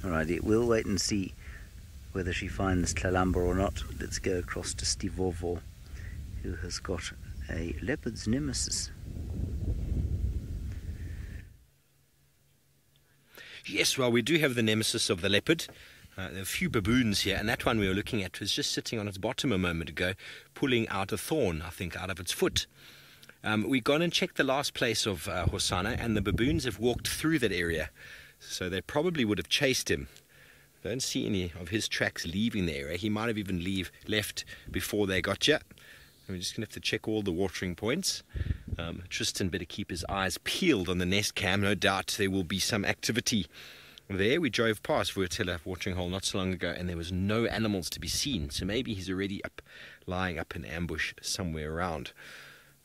C: Alrighty, we'll wait and see whether she finds Tlalamba or not. Let's go across to Stivovo, who has got a leopard's nemesis.
D: Yes, well, we do have the nemesis of the leopard. There are a few baboons here, and that one we were looking at was just sitting on its bottom a moment ago, pulling out a thorn, I think, out of its foot. We've gone and checked the last place of Hosana, and the baboons have walked through that area, so they probably would have chased him. Don't see any of his tracks leaving the area. He might have even left before they got you. We're just going to have to check all the watering points. Tristan better keep his eyes peeled on the nest cam. No doubt there will be some activity there. We drove past Vuatila watering hole not so long ago, and there was no animals to be seen. So maybe he's already lying up in ambush somewhere around.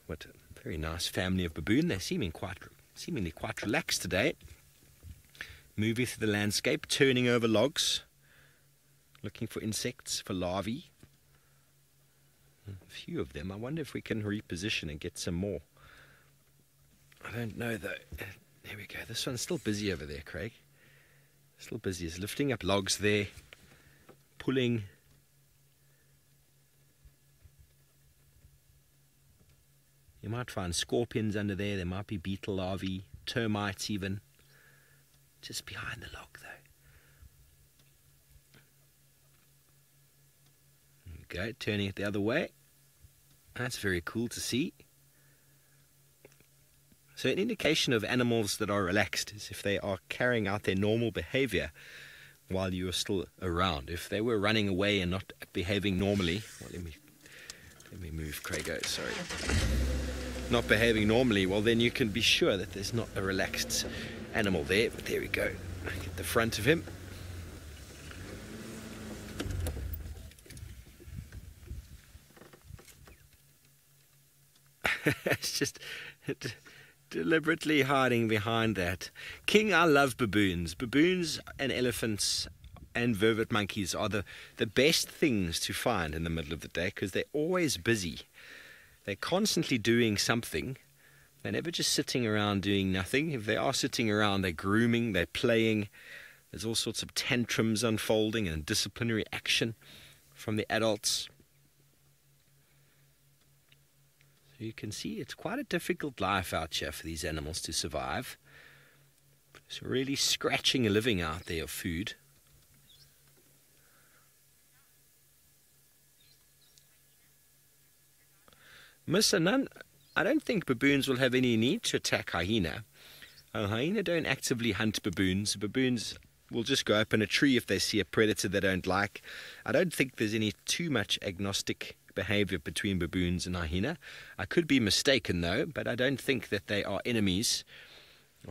D: What a very nice family of baboon. They're seemingly quite relaxed today. Moving through the landscape, turning over logs, looking for insects, for larvae. A few of them. I wonder if we can reposition and get some more. I don't know though. There we go. This one's still busy over there, Craig. Still busy. He's lifting up logs there, pulling. You might find scorpions under there. There might be beetle larvae, termites even. Just behind the log though. There we go. Turning it the other way. That's very cool to see. So an indication of animals that are relaxed is if they are carrying out their normal behavior while you are still around. If they were running away and not behaving normally, well, let me move, Craigo, sorry. Not behaving normally, well then you can be sure that there's not a relaxed animal there. But there we go. Get the front of him. It's just deliberately hiding behind that. King, I love baboons. Baboons and elephants and vervet monkeys are the best things to find in the middle of the day because they're always busy. They're constantly doing something. They're never just sitting around doing nothing. If they are sitting around, they're grooming, they're playing. There's all sorts of tantrums unfolding and disciplinary action from the adults. You can see it's quite a difficult life out here for these animals to survive. It's really scratching a living out there of food. Miss Anand, I don't think baboons will have any need to attack hyena. Hyena don't actively hunt baboons. Baboons will just go up in a tree if they see a predator they don't like. I don't think there's any too much agnostic behavior between baboons and hyena. I could be mistaken though, but I don't think that they are enemies.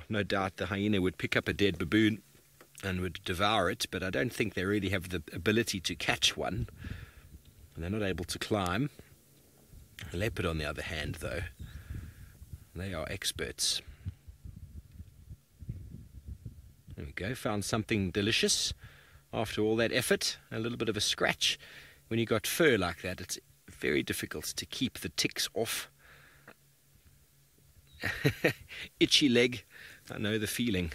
D: No doubt the hyena would pick up a dead baboon and would devour it, but I don't think they really have the ability to catch one. And they're not able to climb. A leopard on the other hand though, they are experts. There we go, found something delicious after all that effort. A little bit of a scratch. When you got fur like that, it's very difficult to keep the ticks off. Itchy leg, I know the feeling.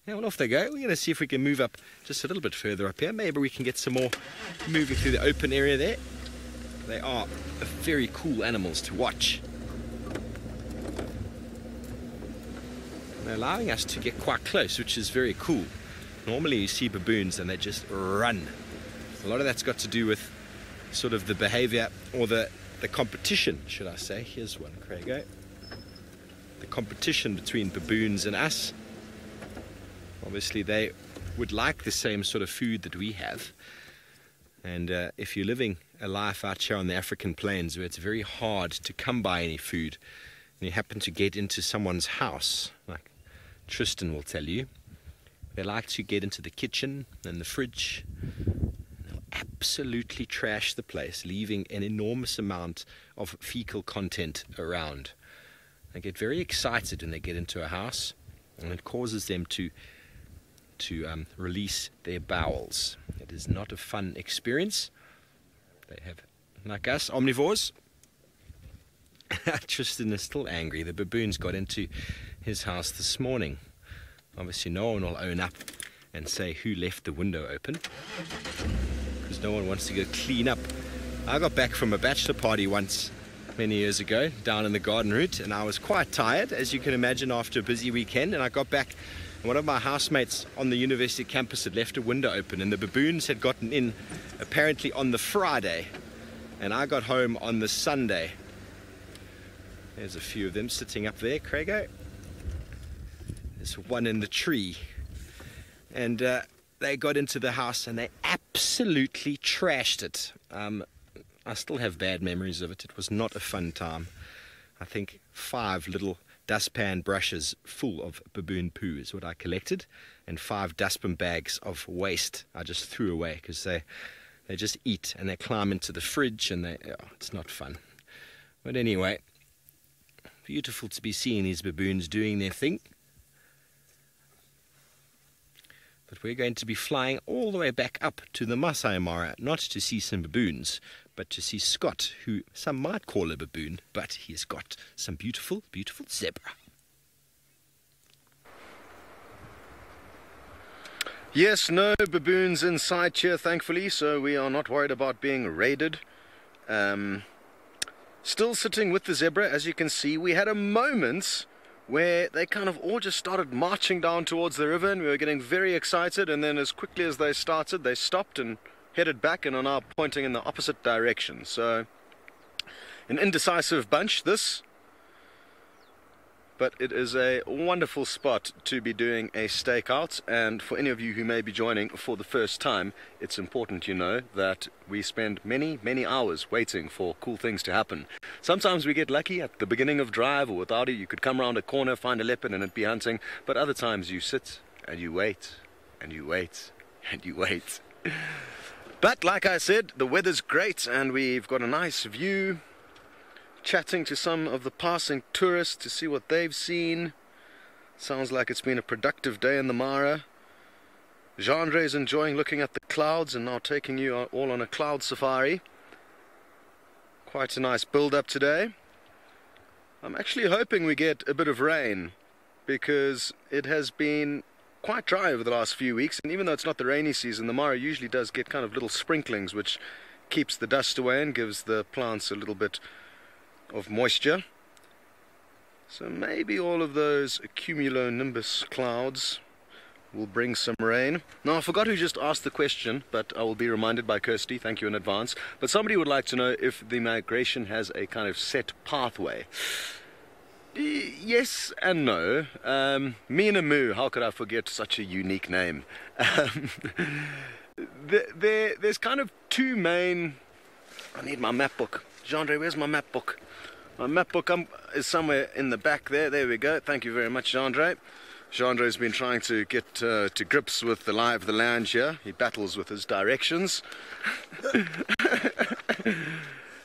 D: Yeah, well, off they go. We're going to see if we can move up just a little bit further up here. Maybe we can get some more moving through the open area there. They are very cool animals to watch. They're allowing us to get quite close, which is very cool. Normally you see baboons and they just run. A lot of that's got to do with sort of the behavior or the competition, should I say. Here's one, Craigo. The competition between baboons and us. Obviously they would like the same sort of food that we have. And if you're living a life out here on the African plains where it's very hard to come by any food, and you happen to get into someone's house, like Tristan will tell you, they like to get into the kitchen and the fridge. They'll absolutely trash the place, leaving an enormous amount of fecal content around. They get very excited when they get into a house, and it causes them to to release their bowels. It is not a fun experience. They have, like us, omnivores. Tristan is still angry. The baboons got into his house this morning. Obviously no one will own up and say who left the window open, because no one wants to go clean up. I got back from a bachelor party once many years ago down in the garden route, and I was quite tired, as you can imagine, after a busy weekend. And I got back, and one of my housemates on the university campus had left a window open, and the baboons had gotten in apparently on the Friday, and I got home on the Sunday. There's a few of them sitting up there, Craigo. There's one in the tree. And they got into the house and they absolutely trashed it. I still have bad memories of it. It was not a fun time. I think 5 little dustpan brushes full of baboon poo is what I collected, and 5 dustbin bags of waste I just threw away, because they just eat and they climb into the fridge, and it's not fun. But anyway, beautiful to be seeing these baboons doing their thing. But we're going to be flying all the way back up to the Masai Mara, not to see some baboons, but to see Scott, who some might call a baboon, but he's got some beautiful, beautiful zebra.
F: Yes, no baboons in sight here, thankfully, so we are not worried about being raided. Still sitting with the zebra, as you can see. We had a moment where they kind of all just started marching down towards the river, and we were getting very excited, and then as quickly as they started, they stopped and headed back and are now pointing in the opposite direction. So an indecisive bunch, this, but it is a wonderful spot to be doing a stakeout. And for any of you who may be joining for the first time, it's important you know that we spend many hours waiting for cool things to happen. Sometimes we get lucky at the beginning of drive, or without it you could come around a corner, find a leopard and it'd be hunting, but other times you sit and you wait and you wait and you wait. But like I said, the weather's great and we've got a nice view. Chatting to some of the passing tourists to see what they've seen. Sounds like it's been a productive day in the Mara. Jean-Andre is enjoying looking at the clouds and now taking you all on a cloud safari. Quite a nice build-up today. I'm actually hoping we get a bit of rain, because it has been quite dry over the last few weeks, and even though it's not the rainy season, the Mara usually does get kind of little sprinklings, which keeps the dust away and gives the plants a little bit of moisture. So maybe all of those cumulonimbus clouds will bring some rain. Now, I forgot who just asked the question, but I will be reminded by Kirsty. Thank you in advance. But somebody would like to know if the migration has a kind of set pathway. Yes and no. Mina Moo, how could I forget such a unique name? There's kind of 2 main... I need my map book. Jean-Andre, where's my map book? My map book is somewhere in the back there. There we go. Thank you very much, Jean-Andre. Jean-Andre's been trying to get to grips with the lie of the land here. He battles with his directions.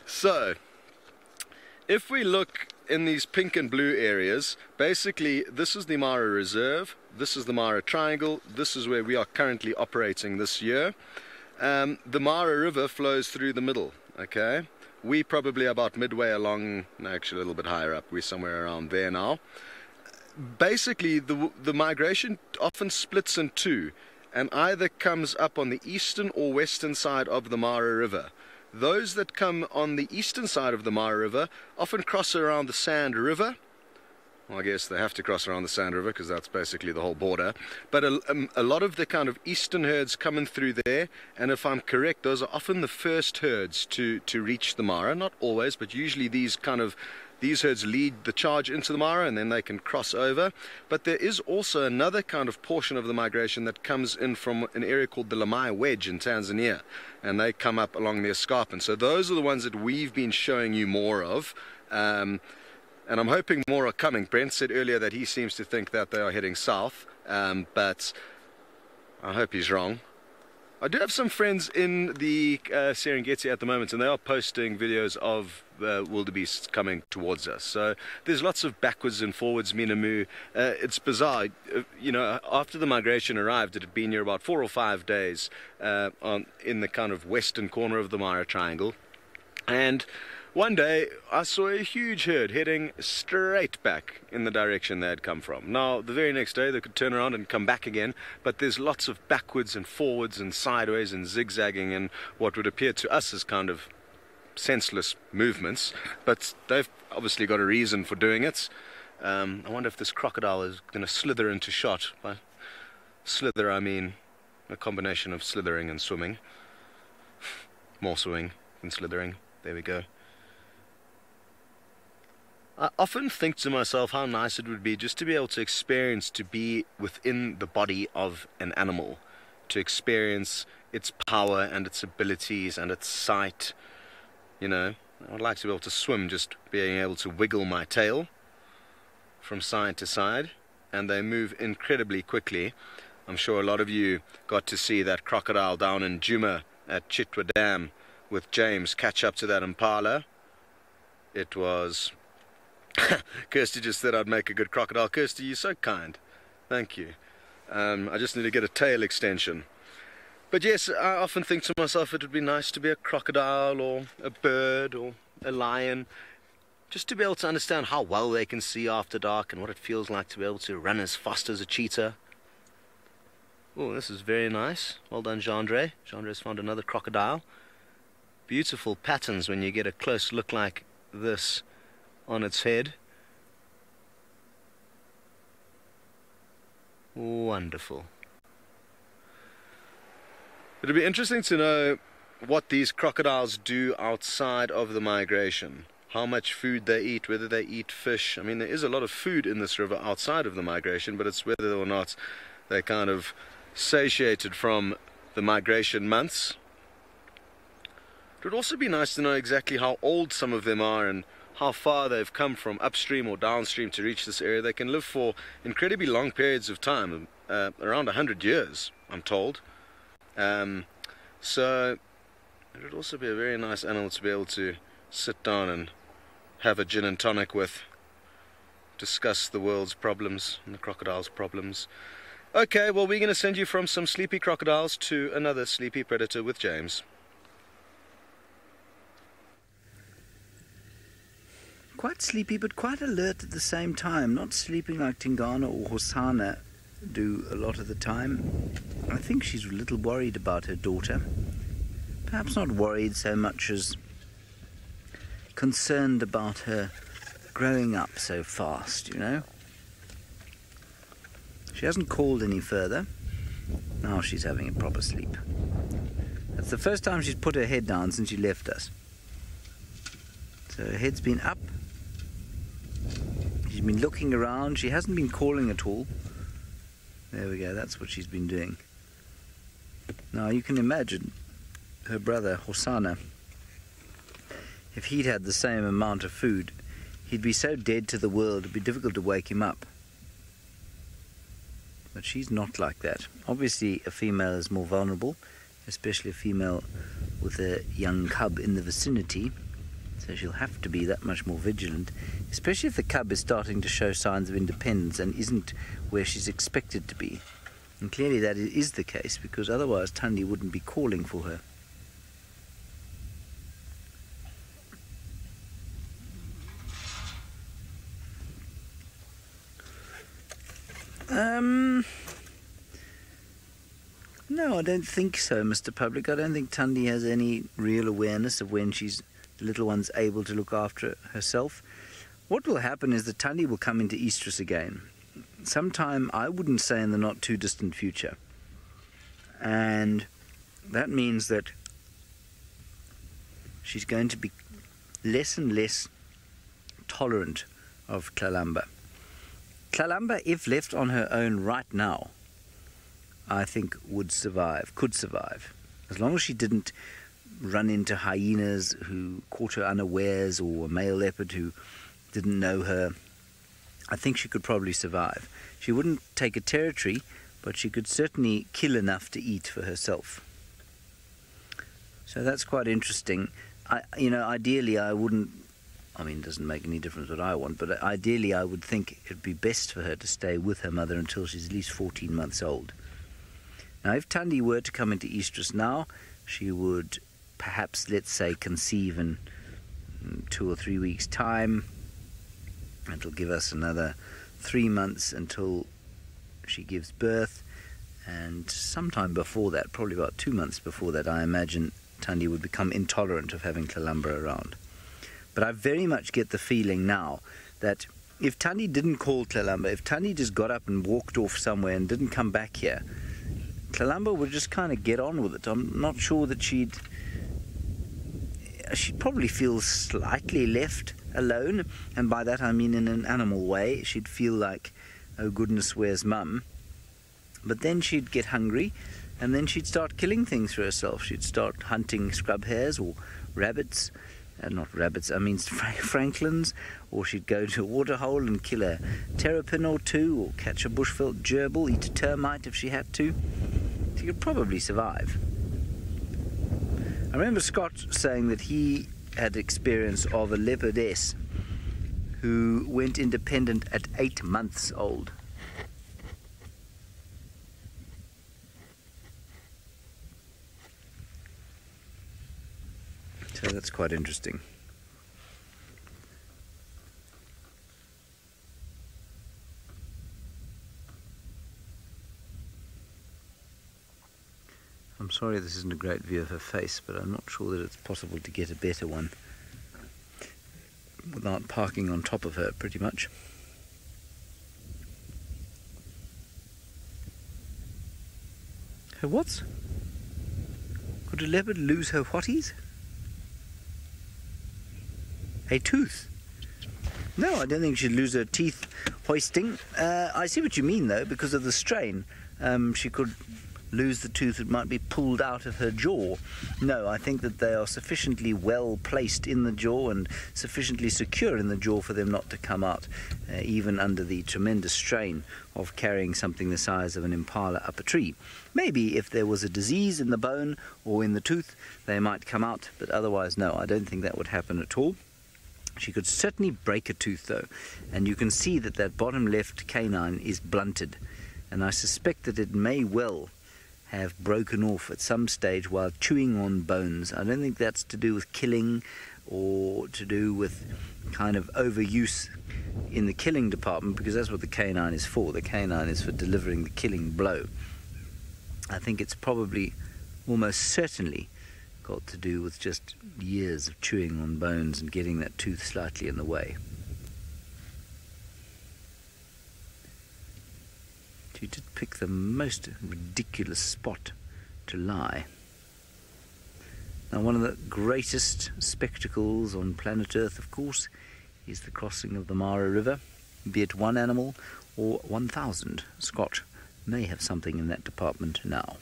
F: So, if we look in these pink and blue areas, basically this is the Mara Reserve, this is the Mara Triangle, this is where we are currently operating this year. The Mara River flows through the middle, okay? We probably about midway along, no, actually a little bit higher up, we're somewhere around there now. Basically, the migration often splits in 2 and either comes up on the eastern or western side of the Mara River. Those that come on the eastern side of the Mara River often cross around the Sand River. Well, I guess they have to cross around the Sand River because that's basically the whole border. But a lot of the kind of eastern herds coming through there, and if I'm correct, those are often the first herds to reach the Mara. Not always, but usually these herds lead the charge into the Mara and then they can cross over. But there is also another kind of portion of the migration that comes in from an area called the Lamai Wedge in Tanzania, and they come up along the escarpment. So those are the ones that we've been showing you more of. And I'm hoping more are coming. Brent said earlier that he seems to think that they are heading south, but I hope he's wrong. I do have some friends in the Serengeti at the moment, and they are posting videos of wildebeests coming towards us. So there's lots of backwards and forwards, minamu. It's bizarre. You know, after the migration arrived, it had been here about 4 or 5 days in the kind of western corner of the Mara Triangle. And one day I saw a huge herd heading straight back in the direction they had come from. Now, the very next day they could turn around and come back again, but there's lots of backwards and forwards and sideways and zigzagging and what would appear to us as kind of senseless movements, but they've obviously got a reason for doing it. I wonder if this crocodile is going to slither into shot. By slither I mean a combination of slithering and swimming. More swimming than slithering. There we go. I often think to myself how nice it would be just to be able to experience, to be within the body of an animal, to experience its power and its abilities and its sight. You know, I would like to be able to swim, just being able to wiggle my tail from side to side, and they move incredibly quickly. I'm sure a lot of you got to see that crocodile down in Djuma at Chitwa Dam with James catch up to that impala. It was... Kirsty just said I'd make a good crocodile. Kirsty, you're so kind. Thank you. I just need to get a tail extension. But yes, I often think to myself it would be nice to be a crocodile or a bird or a lion, just to be able to understand how well they can see after dark and what it feels like to be able to run as fast as a cheetah. Oh, this is very nice. Well done, Gendre. Gendre's found another crocodile. Beautiful patterns when you get a close look like this on its head. Wonderful. It'll be interesting to know what these crocodiles do outside of the migration. How much food they eat, whether they eat fish. I mean, there is a lot of food in this river outside of the migration, but it's whether or not they're kind of satiated from the migration months. It would also be nice to know exactly how old some of them are and how far they've come from upstream or downstream to reach this area. They can live for incredibly long periods of time, around 100 years, I'm told. So it would also be a very nice animal to be able to sit down and have a gin and tonic with, discuss the world's problems and the crocodile's problems. Okay, well, we're going to send you from some sleepy crocodiles to another sleepy predator with James.
C: Quite sleepy, but quite alert at the same time. Not sleeping like Tingana or Hosana do a lot of the time. I think she's a little worried about her daughter. Perhaps not worried so much as concerned about her growing up so fast, you know. She hasn't called any further. Now she's having a proper sleep. That's the first time she's put her head down since she left us. So her head's been up. She's been looking around. She hasn't been calling at all. There we go, that's what she's been doing. Now you can imagine her brother Hosana, if he'd had the same amount of food, he'd be so dead to the world it'd be difficult to wake him up. But she's not like that. Obviously a female is more vulnerable, especially a female with a young cub in the vicinity. So she'll have to be that much more vigilant, especially if the cub is starting to show signs of independence and isn't where she's expected to be. And clearly that is the case, because otherwise Tundi wouldn't be calling for her. No, I don't think so, Mr. Public. I don't think Tundi has any real awareness of when the little one's able to look after herself. What will happen is that Tundi will come into estrus again. Sometime, I wouldn't say in the not too distant future. And that means that she's going to be less and less tolerant of Tlalamba. Tlalamba, if left on her own right now, I think could survive. As long as she didn't run into hyenas who caught her unawares or a male leopard who didn't know her, I think she could probably survive. She wouldn't take a territory, but she could certainly kill enough to eat for herself. So that's quite interesting. Ideally I wouldn't, I mean, it doesn't make any difference what I want, but ideally I would think it'd be best for her to stay with her mother until she's at least 14 months old. Now, if Thandi were to come into estrus now, she would perhaps, let's say, conceive in 2 or 3 weeks' time. It'll give us another 3 months until she gives birth, and sometime before that, probably about 2 months before that, I imagine Thandi would become intolerant of having Tlalamba around. But I very much get the feeling now that if Thandi didn't call Tlalamba, if Thandi just got up and walked off somewhere and didn't come back here, Tlalamba would just kind of get on with it. I'm not sure that she'd probably feel slightly left alone, and by that I mean in an animal way. She'd feel like, oh goodness, where's mum? But then she'd get hungry, and then she'd start killing things for herself. She'd start hunting scrub hares or rabbits, not rabbits, I mean franklins, or she'd go to a waterhole and kill a terrapin or two, or catch a bushveld gerbil, eat a termite if she had to. She could probably survive. I remember Scott saying that he had experience of a leopardess who went independent at 8 months old. So that's quite interesting. I'm sorry this isn't a great view of her face, but I'm not sure that it's possible to get a better one without parking on top of her, pretty much. Her what? Could a leopard lose her whatties? A tooth? No, I don't think she'd lose her teeth hoisting. I see what you mean, though, because of the strain. She could lose the tooth, it might be pulled out of her jaw. No, I think that they are sufficiently well placed in the jaw and sufficiently secure in the jaw for them not to come out, even under the tremendous strain of carrying something the size of an impala up a tree. Maybe if there was a disease in the bone or in the tooth, they might come out, but otherwise, no, I don't think that would happen at all. She could certainly break a tooth, though, and you can see that that bottom left canine is blunted, and I suspect that it may well have broken off at some stage while chewing on bones. I don't think that's to do with killing or to do with kind of overuse in the killing department, because that's what the canine is for. The canine is for delivering the killing blow. I think it's probably almost certainly got to do with just years of chewing on bones and getting that tooth slightly in the way. She did pick the most ridiculous spot to lie. Now, one of the greatest spectacles on planet Earth, of course, is the crossing of the Mara River, be it one animal or 1,000. Scott may have something in that department now.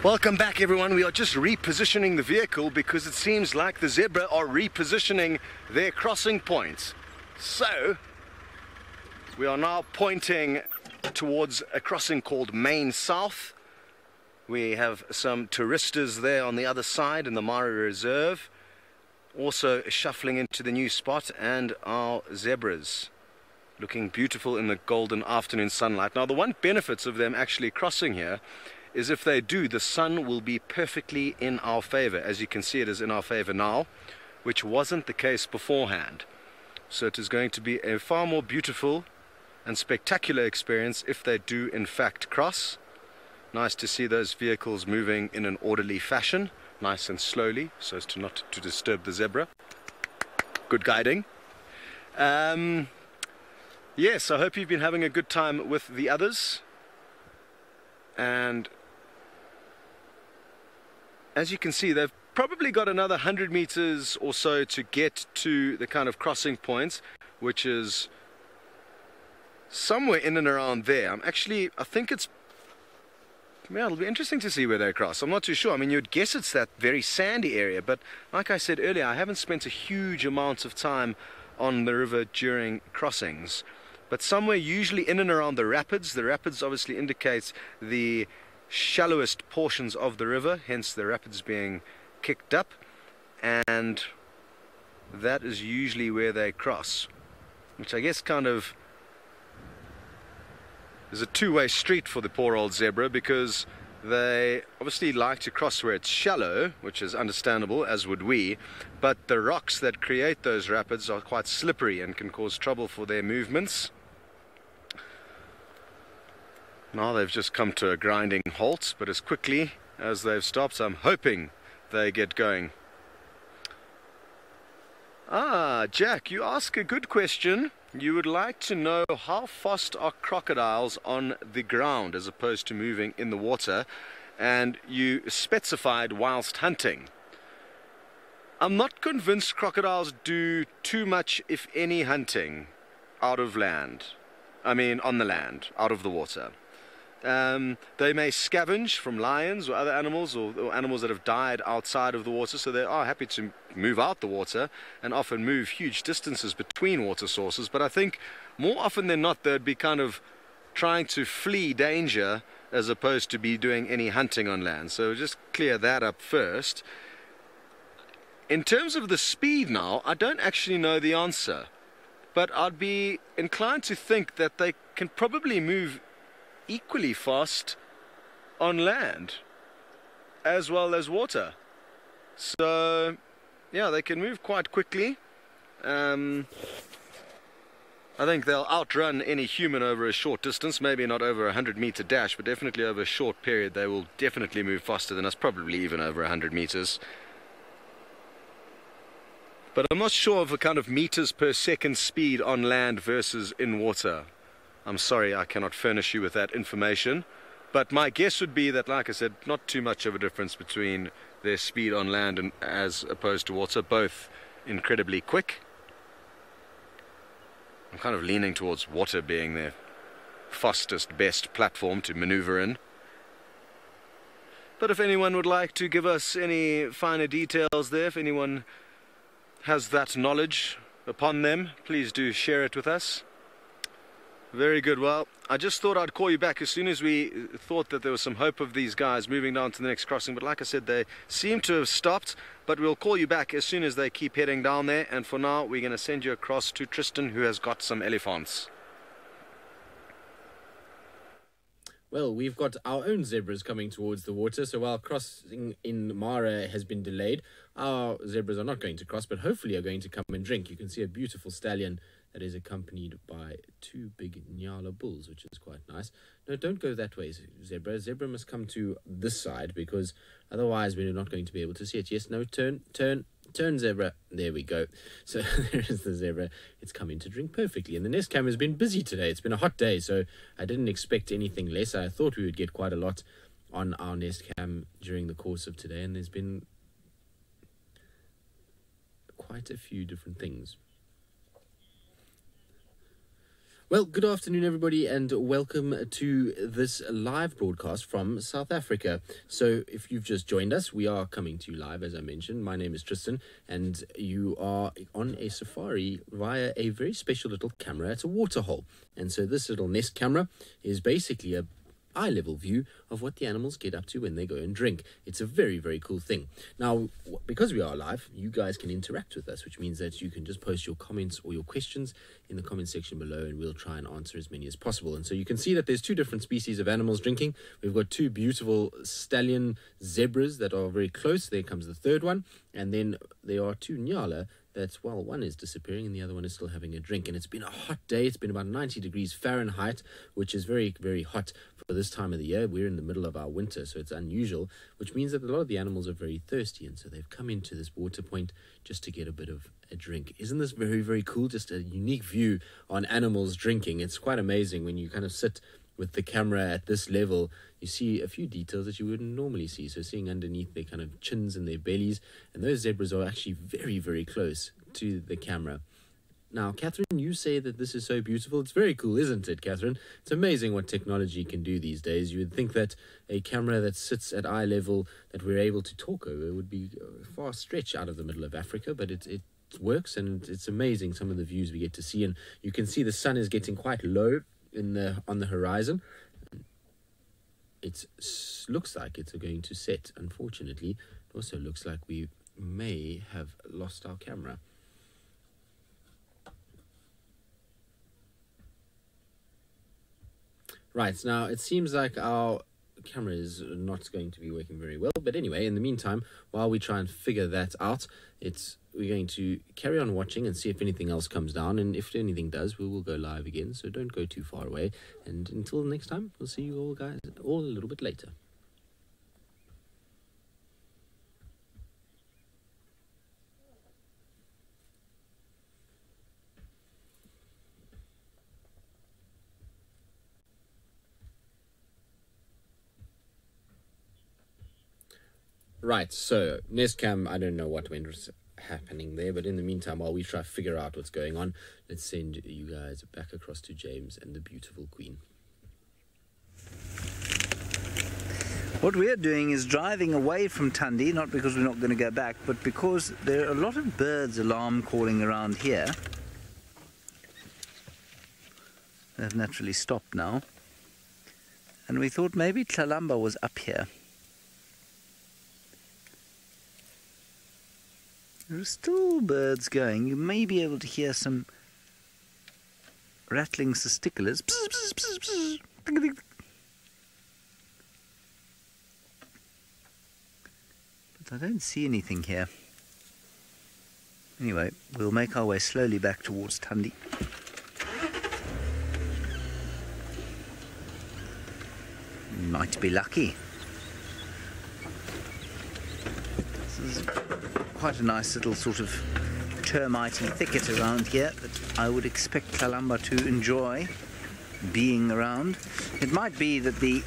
F: Welcome back, everyone. We are just repositioning the vehicle because it seems like the zebra are repositioning their crossing points. So we are now pointing towards a crossing called Main South. We have some touristas there on the other side in the Mara Reserve, also shuffling into the new spot, and our zebras looking beautiful in the golden afternoon sunlight. Now, the one benefit of them actually crossing here is if they do, the sun will be perfectly in our favor. As you can see, it is in our favor now, which wasn't the case beforehand. So it is going to be a far more beautiful and spectacular experience if they do in fact cross. Nice to see those vehicles moving in an orderly fashion, nice and slowly, so as to not to disturb the zebra. Good guiding. Yes, I hope you've been having a good time with the others. And as you can see, they've probably got another 100 meters or so to get to the kind of crossing points, which is somewhere in and around there. I think it's, yeah, it'll be interesting to see where they cross. I'm not too sure. I mean, you'd guess it's that very sandy area, but like I said earlier, I haven't spent a huge amount of time on the river during crossings. But somewhere usually in and around the rapids. The rapids obviously indicates the shallowest portions of the river, hence the rapids being kicked up, and that is usually where they cross, which I guess kind of is a two-way street for the poor old zebra, because they obviously like to cross where it's shallow, which is understandable, as would we, but the rocks that create those rapids are quite slippery and can cause trouble for their movements. Now they've just come to a grinding halt, but as quickly as they've stopped, I'm hoping they get going. Ah, Jack, you ask a good question. You would like to know how fast are crocodiles on the ground as opposed to moving in the water, and you specified whilst hunting. I'm not convinced crocodiles do too much, if any, hunting out of land. I mean, on the land, out of the water. They may scavenge from lions or other animals, or animals that have died outside of the water, so they are happy to move out the water and often move huge distances between water sources. But I think more often than not they'd be kind of trying to flee danger as opposed to be doing any hunting on land. So just clear that up first. In terms of the speed now, I don't actually know the answer, but I'd be inclined to think that they can probably move equally fast on land as well as water. So yeah, they can move quite quickly. I think they'll outrun any human over a short distance, maybe not over a 100-meter dash, but definitely over a short period they will definitely move faster than us, probably even over 100 meters. But I'm not sure of a kind of meters per second speed on land versus in water. I'm sorry, I cannot furnish you with that information, but my guess would be that, like I said, not too much of a difference between their speed on land and as opposed to water, both incredibly quick. I'm kind of leaning towards water being their fastest, best platform to maneuver in. But if anyone would like to give us any finer details there, if anyone has that knowledge upon them, please do share it with us. Very good. Well, I just thought I'd call you back as soon as we thought that there was some hope of these guys moving down to the next crossing. But like I said, they seem to have stopped. But we'll call you back as soon as they keep heading down there. And for now, we're going to send you across to Tristan, who has got some elephants.
B: Well, we've got our own zebras coming towards the water, so while crossing in Mara has been delayed, our zebras are not going to cross, but hopefully are going to come and drink. You can see a beautiful stallion that is accompanied by two big Nyala bulls, which is quite nice. No, don't go that way, zebra. Zebra must come to this side, because otherwise we're not going to be able to see it. Yes, no, turn, zebra. There we go. So there is the zebra. It's coming to drink perfectly. And the nest cam has been busy today. It's been a hot day, so I didn't expect anything less. I thought we would get quite a lot on our nest cam during the course of today, and there's been quite a few different things. Well, good afternoon, everybody, and welcome to this live broadcast from South Africa. So if you've just joined us, we are coming to you live, as I mentioned. My name is Tristan, and you are on a safari via a very special little camera. It's a waterhole. And so this little nest camera is basically a eye-level view of what the animals get up to when they go and drink. It's a very, very cool thing. Now, because we are live, you guys can interact with us, which means that you can just post your comments or your questions in the comment section below, and we'll try and answer as many as possible. And so you can see that there's two different species of animals drinking. We've got two beautiful stallion zebras that are very close. There comes the third one. And then there are two Nyala that's, well, one is disappearing and the other one is still having a drink. And it's been a hot day. It's been about 90 degrees Fahrenheit, which is very, very hot for this time of the year. We're in the middle of our winter, so it's unusual, which means that a lot of the animals are very thirsty, and so they've come into this water point just to get a bit of a drink. Isn't this very, very cool? Just a unique view on animals drinking. It's quite amazing when you kind of sit with the camera at this level. You see a few details that you wouldn't normally see. So seeing underneath their kind of chins and their bellies, and those zebras are actually very, very close to the camera. Now, Catherine, you say that this is so beautiful. It's very cool, isn't it, Catherine? It's amazing what technology can do these days. You would think that a camera that sits at eye level that we're able to talk over would be a far stretch out of the middle of Africa, but it works, and it's amazing some of the views we get to see. And you can see the sun is getting quite low on the horizon.
D: it looks like it's going to set. Unfortunately, it also looks like we may have lost our camera. Right, now it seems like our camera is not going to be working very well, but anyway, in the meantime, while we try and figure that out, we're going to carry on watching and see if anything else comes down, and if anything does, we will go live again, so don't go too far away, and until next time, we'll see you all guys all a little bit later. Right, so Nest Cam, I don't know what went happening there, but in the meantime, while we try to figure out what's going on, let's send you guys back across to James and the beautiful Queen.
C: What we're doing is driving away from Tundi, not because we're not going to go back, but because there are a lot of birds alarm calling around here. They've naturally stopped now. And we thought maybe Tlalamba was up here. There are still birds going. You may be able to hear some rattling testiculars. Bzz, bzz, bzz, bzz. Ding, ding. But I don't see anything here. Anyway, we'll make our way slowly back towards Tundi. Might be lucky. This is quite a nice little sort of termitey thicket around here that I would expect Tlalamba to enjoy being around. It might be that the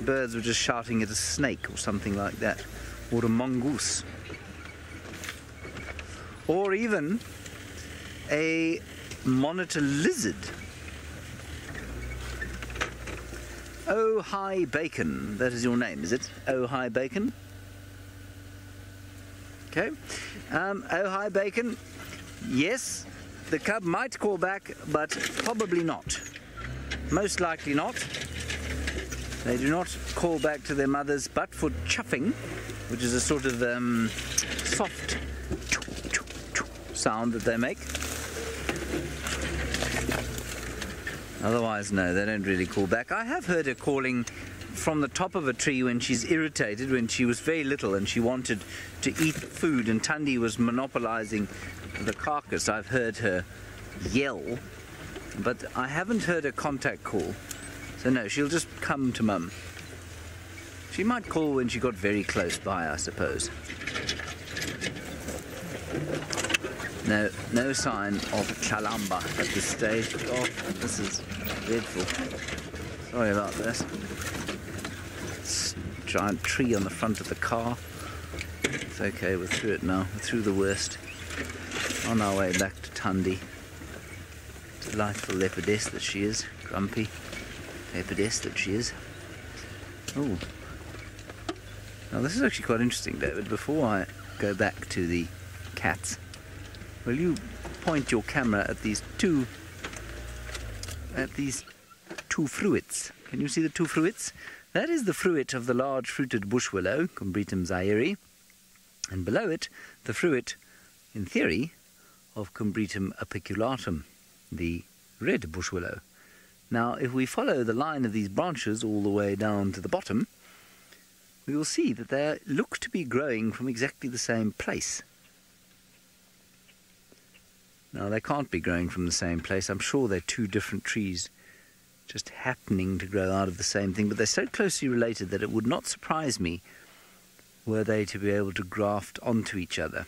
C: birds were just shouting at a snake or something like that, or a mongoose, or even a monitor lizard. Oh Hi Bacon, that is your name, is it? Oh Hi Bacon? Okay. Oh Hi Bacon, yes, the cub might call back, but probably not. Most likely not. They do not call back to their mothers, but for chuffing, which is a sort of soft sound that they make. Otherwise, no, they don't really call back. I have heard her calling from the top of a tree when she's irritated, when she was very little and she wanted to eat food and Tundi was monopolizing the carcass. I've heard her yell, but I haven't heard her contact call. So no, she'll just come to Mum. She might call when she got very close by, I suppose. No, no sign of Tlalamba at this stage. Oh, this is dreadful. Sorry about this. Giant tree on the front of the car. It's okay, we're through it now. We're through the worst. On our way back to Tundi. Delightful leopardess that she is. Grumpy leopardess that she is. Oh. Now this is actually quite interesting, David. Before I go back to the cats, will you point your camera at these two fruits? Can you see the two fruits? That is the fruit of the large fruited bush willow, Combretum zairi, and below it, the fruit, in theory, of Combretum apiculatum, the red bush willow. Now, if we follow the line of these branches all the way down to the bottom, we will see that they look to be growing from exactly the same place. Now, they can't be growing from the same place. I'm sure they're two different trees just happening to grow out of the same thing, but they're so closely related that it would not surprise me were they to be able to graft onto each other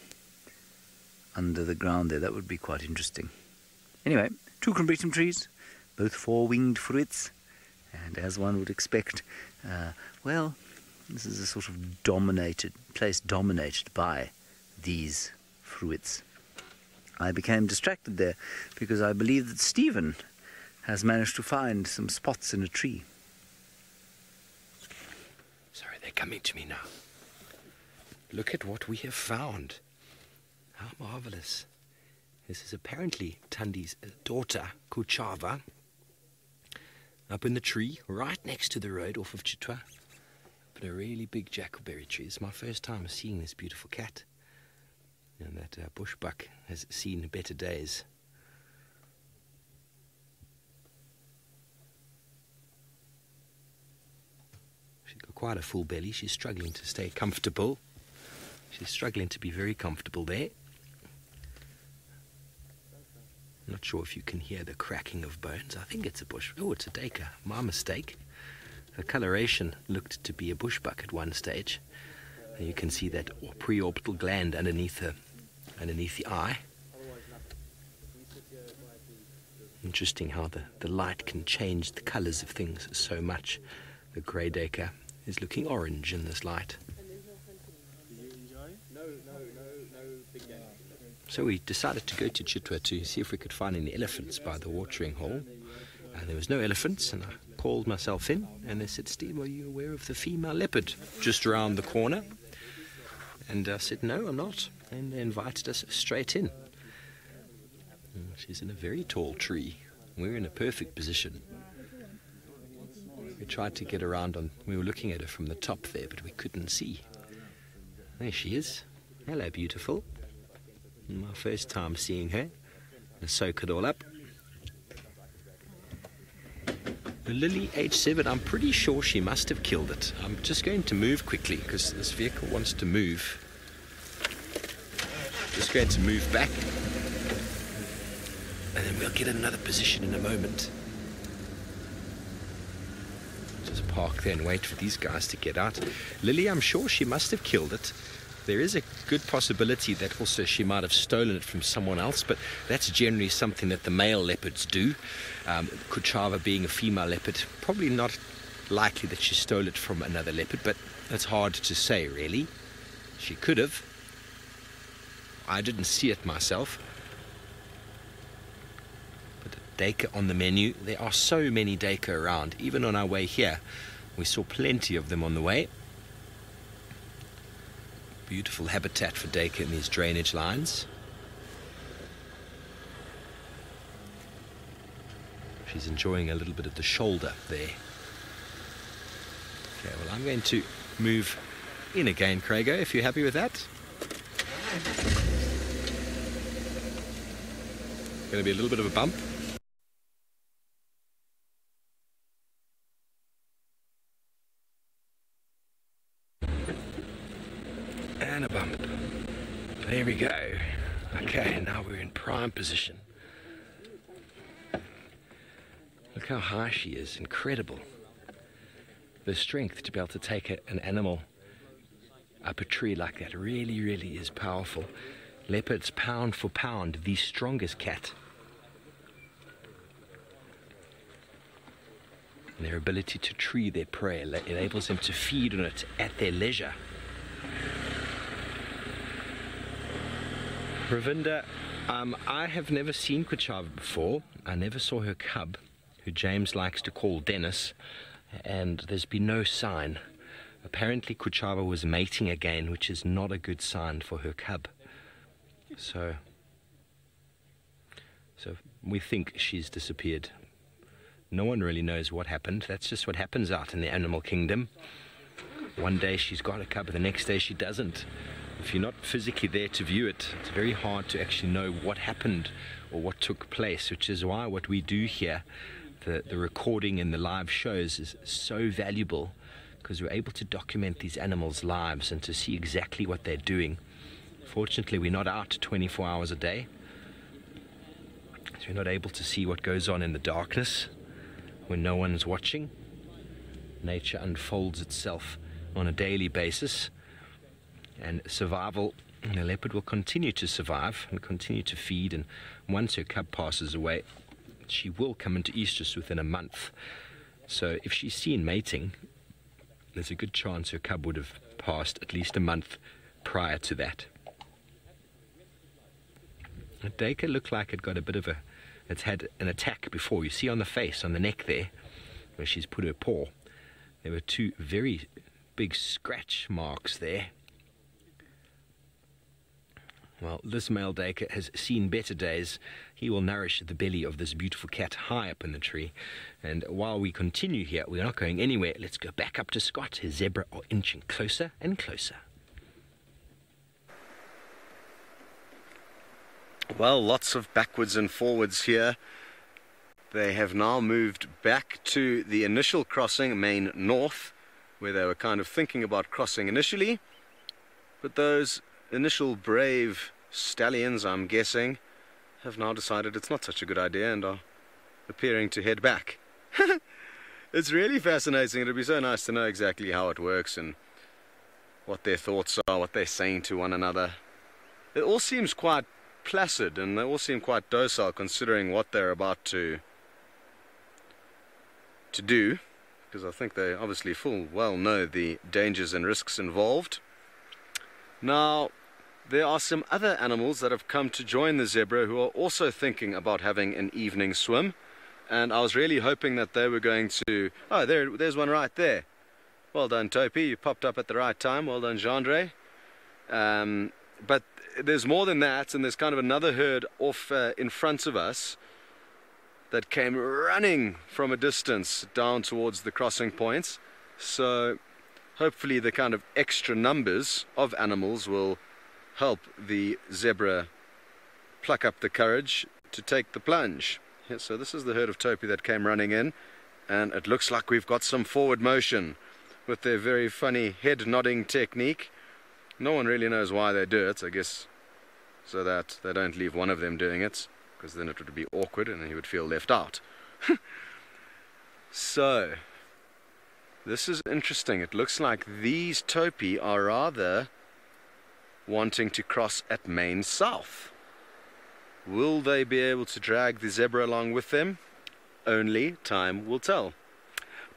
C: under the ground there. That would be quite interesting. Anyway, two Combretum trees, both four-winged fruits, and as one would expect, well, this is a sort of place dominated by these fruits. I became distracted there because I believe that Stephen has managed to find some spots in a tree.
D: Sorry, they're coming to me now. Look at what we have found. How marvelous. This is apparently Tundi's daughter, Kuchava. up in the tree right next to the road off of Chitwa. But a really big jackberry tree. It's my first time seeing this beautiful cat. And that bushbuck has seen better days. She's got quite a full belly. She's struggling to stay comfortable. She's struggling to be very comfortable there. I'm not sure if you can hear the cracking of bones. I think it's a bush. Oh, it's a duiker. My mistake. The coloration looked to be a bushbuck at one stage. And you can see that preorbital gland underneath the eye. Interesting how the light can change the colors of things so much. The grey duiker is looking orange in this light. So we decided to go to Chitwa to see if we could find any elephants by the watering hole. And there was no elephants, and I called myself in, and they said, "Steve, are you aware of the female leopard just around the corner?" And I said, "No, I'm not." And they invited us straight in. And she's in a very tall tree. We're in a perfect position. We tried to get around we were looking at her from the top there, but we couldn't see. There she is. Hello, beautiful. My first time seeing her. Let's soak it all up. The Lily H7, I'm pretty sure she must have killed it. I'm just going to move quickly because this vehicle wants to move. Just going to move back. And then we'll get another position in a moment. Just park there and wait for these guys to get out. Lily, I'm sure she must have killed it. There is a good possibility that also she might have stolen it from someone else, but that's generally something that the male leopards do. Kuchava being a female leopard, probably not likely that she stole it from another leopard, but that's hard to say, really. She could have. I didn't see it myself. But a duiker on the menu. There are so many duiker around. Even on our way here, we saw plenty of them on the way. Beautiful habitat for duiker in these drainage lines. She's enjoying a little bit of the shoulder there. Okay, well, I'm going to move in again, Craigo, if you're happy with that. Going to be a little bit of a bump. And a bump. There we go. Okay, now we're in prime position. Look how high she is. Incredible. The strength to be able to take an animal up a tree like that really, really is powerful. Leopards, pound for pound, the strongest cat. And their ability to tree their prey enables them to feed on it at their leisure. Ravinda, I have never seen Kuchava before. I never saw her cub, who James likes to call Dennis, and there's been no sign. Apparently Kuchava was mating again, which is not a good sign for her cub. So we think she's disappeared. No one really knows what happened. That's just what happens out in the animal kingdom. One day she's got a cub, the next day she doesn't. If you're not physically there to view it, it's very hard to actually know what happened or what took place, which is why what we do here, the recording and the live shows, is so valuable, because we're able to document these animals' lives and to see exactly what they're doing. Fortunately, we're not out 24 hours a day, so we're not able to see what goes on in the darkness when no one's watching. Nature unfolds itself on a daily basis. And survival, the leopard will continue to survive and continue to feed, and once her cub passes away, she will come into estrus within a month. So if she's seen mating, there's a good chance her cub would have passed at least a month prior to that. The duiker looked like it got a bit of it's had an attack before. You see on the face, on the neck there, where she's put her paw, there were two very big scratch marks there. Well, this male duiker has seen better days. He will nourish the belly of this beautiful cat high up in the tree. And while we continue here, we're not going anywhere. Let's go back up to Scott. His zebra are inching closer and closer.
F: Well, lots of backwards and forwards here. They have now moved back to the initial crossing, main north, where they were kind of thinking about crossing initially. But those initial brave stallions, I'm guessing, have now decided it's not such a good idea and are appearing to head back. It's really fascinating. It'd be so nice to know exactly how it works and what their thoughts are, what they're saying to one another. It all seems quite placid and they all seem quite docile considering what they're about to do, because I think they obviously full well know the dangers and risks involved. Now, there are some other animals that have come to join the zebra who are also thinking about having an evening swim, and I was really hoping that they were going to... Oh, there's one right there. Well done, Topi, you popped up at the right time. Well done, Gendre. But there's more than that, and there's kind of another herd off in front of us that came running from a distance down towards the crossing points. So hopefully the kind of extra numbers of animals will help the zebra pluck up the courage to take the plunge. Yeah, so this is the herd of Topi that came running in, and it looks like we've got some forward motion with their very funny head nodding technique. No one really knows why they do it, I guess so that they don't leave one of them doing it, because then it would be awkward and he would feel left out. So this is interesting. It looks like these Topi are rather wanting to cross at main south. Will they be able to drag the zebra along with them? Only time will tell.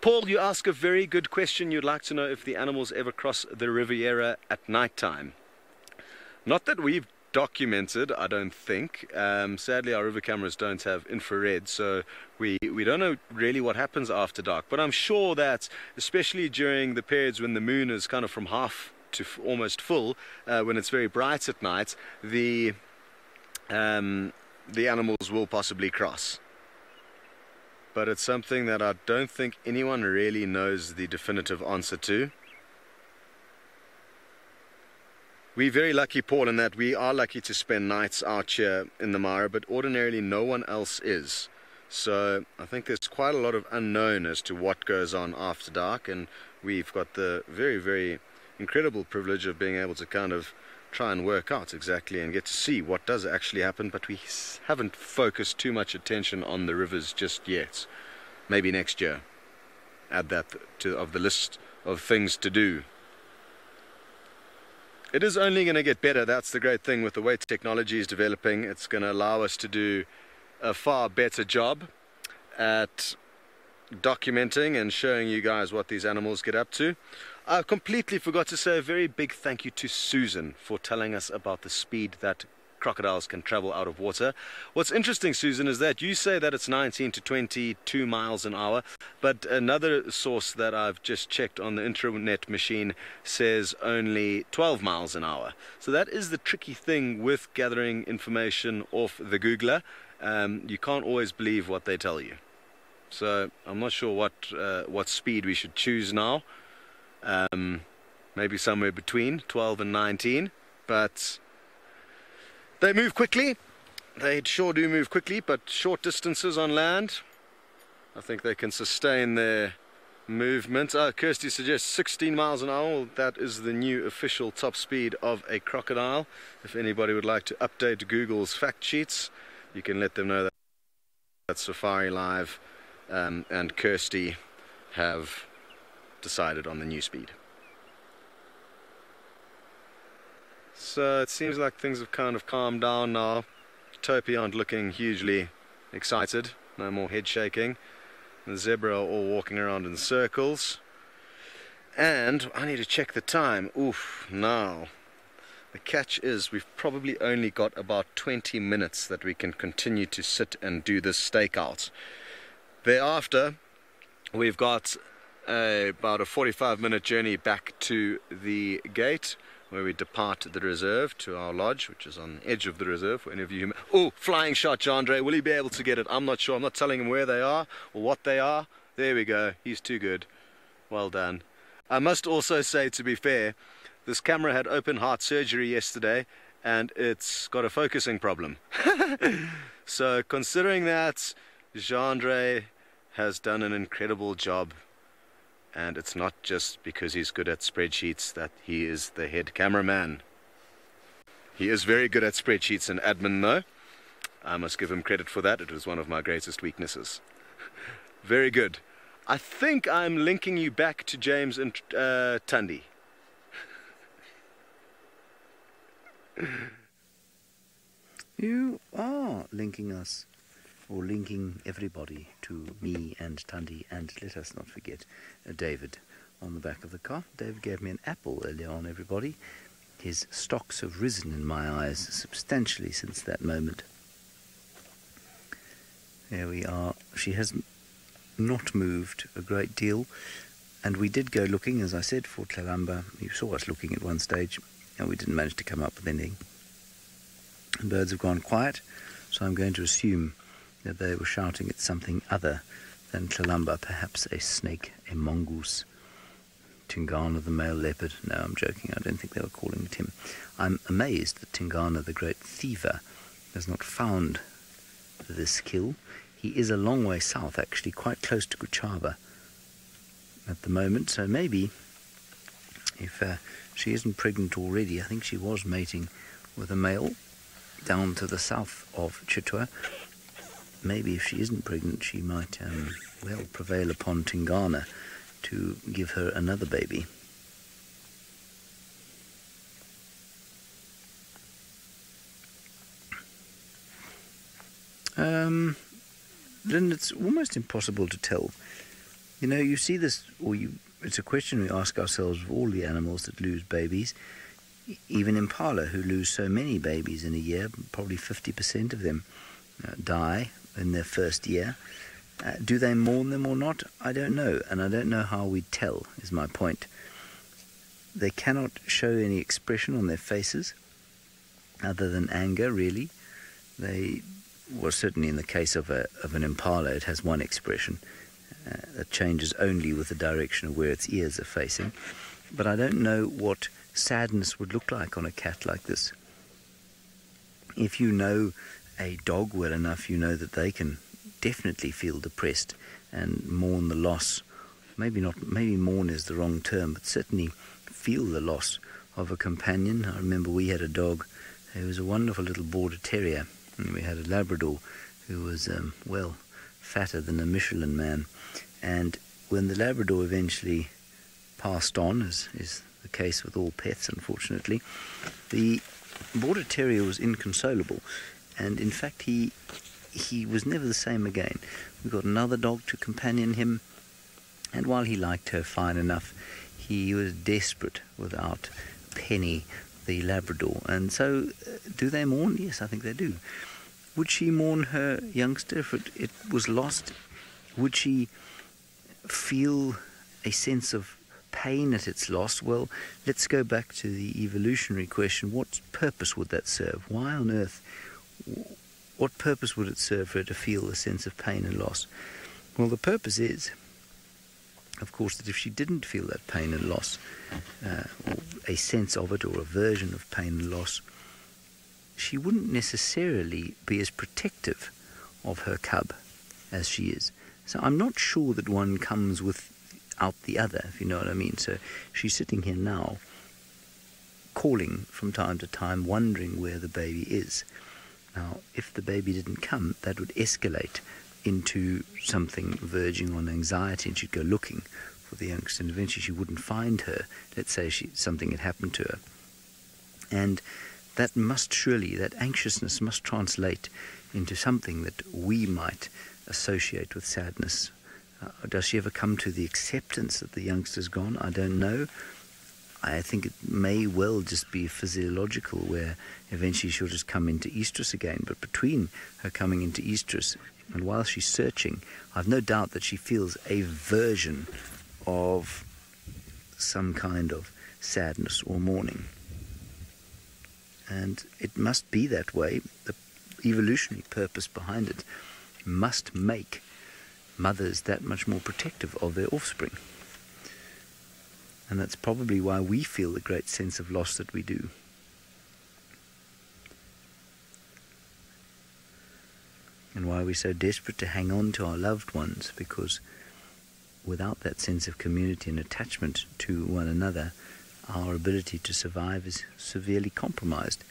F: Paul, you ask a very good question. You'd like to know if the animals ever cross the Riviera at night time. Not that we've documented, I don't think. Sadly, our river cameras don't have infrared, so we don't know really what happens after dark. But I'm sure that, especially during the periods when the moon is kind of from half to almost full, when it's very bright at night, the animals will possibly cross. But it's something that I don't think anyone really knows the definitive answer to. We're very lucky, Paul, in that we are lucky to spend nights out here in the Mara, but ordinarily no one else is. So I think there's quite a lot of unknown as to what goes on after dark, and we've got the very, very incredible privilege of being able to kind of try and work out exactly and get to see what does actually happen, but we haven't focused too much attention on the rivers just yet. Maybe next year. Add that to the list of things to do. It is only going to get better. That's the great thing with the way technology is developing. It's going to allow us to do a far better job at documenting and showing you guys what these animals get up to. I completely forgot to say a very big thank you to Susan for telling us about the speed that crocodiles can travel out of water. What's interesting, Susan, is that you say that it's 19 to 22 miles an hour, but another source that I've just checked on the intranet machine says only 12 miles an hour. So that is the tricky thing with gathering information off the Googler. You can't always believe what they tell you. So I'm not sure what speed we should choose now. Maybe somewhere between 12 and 19, but they move quickly. They sure do move quickly, but short distances on land, I think they can sustain their movement. Kirsty suggests 16 miles an hour. Well, that is the new official top speed of a crocodile. If anybody would like to update Google's fact sheets, you can let them know that SafariLive and Kirsty have decided on the new speed. So it seems like things have kind of calmed down now. Topi aren't looking hugely excited. No more head shaking. The zebra are all walking around in circles. And I need to check the time. Oof, now. The catch is we've probably only got about 20 minutes that we can continue to sit and do this stakeout. Thereafter, we've got about a 45-minute journey back to the gate, where we depart the reserve to our lodge, which is on the edge of the reserve for any of you. Oh, flying shot, Jandre. Will he be able to get it? I'm not sure. I'm not telling him where they are or what they are. There we go. He's too good. Well done. I must also say, to be fair, this camera had open heart surgery yesterday, and it's got a focusing problem. So considering that, Jandre has done an incredible job, and it's not just because he's good at spreadsheets that he is the head cameraman. He is very good at spreadsheets and admin though. I must give him credit for that. It was one of my greatest weaknesses. Very good. I think I'm linking you back to James and Tundi.
C: You are linking us, or linking everybody to me and Tundi, and let us not forget David on the back of the car. David gave me an apple earlier on, everybody. His stocks have risen in my eyes substantially since that moment. There we are. She has not moved a great deal, and we did go looking, as I said, for Tlalamba. You saw us looking at one stage, and we didn't manage to come up with anything. The birds have gone quiet, so I'm going to assume that they were shouting at something other than Tlalamba, perhaps a snake, a mongoose, Tingana the male leopard. No, I'm joking, I don't think they were calling it him. I'm amazed that Tingana the great thiever has not found this kill. He is a long way south, actually, quite close to Kuchava at the moment, so maybe if she isn't pregnant already, I think she was mating with a male down to the south of Chitwa. Maybe if she isn't pregnant, she might well prevail upon Tingana to give her another baby. Then it's almost impossible to tell. You know, you see this, or it's a question we ask ourselves of all the animals that lose babies. Even impala, who lose so many babies in a year, probably 50% of them die in their first year. Do they mourn them or not? I don't know, and I don't know how we'd tell, is my point. They cannot show any expression on their faces, other than anger, really. Well, certainly in the case of an impala, it has one expression that changes only with the direction of where its ears are facing. But I don't know what sadness would look like on a cat like this. If you know a dog well enough, you know that they can definitely feel depressed and mourn the loss. Maybe mourn is the wrong term, but certainly feel the loss of a companion. I remember we had a dog who was a wonderful little border terrier, and we had a Labrador who was, well, fatter than a Michelin man. And when the Labrador eventually passed on, as is the case with all pets, unfortunately, the border terrier was inconsolable, and in fact he was never the same again. We got another dog to companion him, and while he liked her fine enough, he was desperate without Penny, the Labrador. And so, do they mourn? Yes, I think they do. Would she mourn her youngster if it was lost? Would she feel a sense of pain at its loss? Well, let's go back to the evolutionary question. What purpose would that serve? Why on earth? What purpose would it serve for her to feel a sense of pain and loss? Well, the purpose is, of course, that if she didn't feel that pain and loss, or a sense of it, or a version of pain and loss, she wouldn't necessarily be as protective of her cub as she is. So I'm not sure that one comes without the other, if you know what I mean. So she's sitting here now, calling from time to time, wondering where the baby is. Now, if the baby didn't come, that would escalate into something verging on anxiety, and she'd go looking for the youngster, and eventually she wouldn't find her. Let's say something had happened to her. And that anxiousness must translate into something that we might associate with sadness. Does she ever come to the acceptance that the youngster's gone? I don't know. I think it may well just be physiological, where eventually she'll just come into estrus again. But between her coming into estrus and while she's searching, I've no doubt that she feels a version of some kind of sadness or mourning. and it must be that way. The evolutionary purpose behind it must make mothers that much more protective of their offspring. And that's probably why we feel the great sense of loss that we do. And why we're so desperate to hang on to our loved ones, because without that sense of community and attachment to one another, our ability to survive is severely compromised.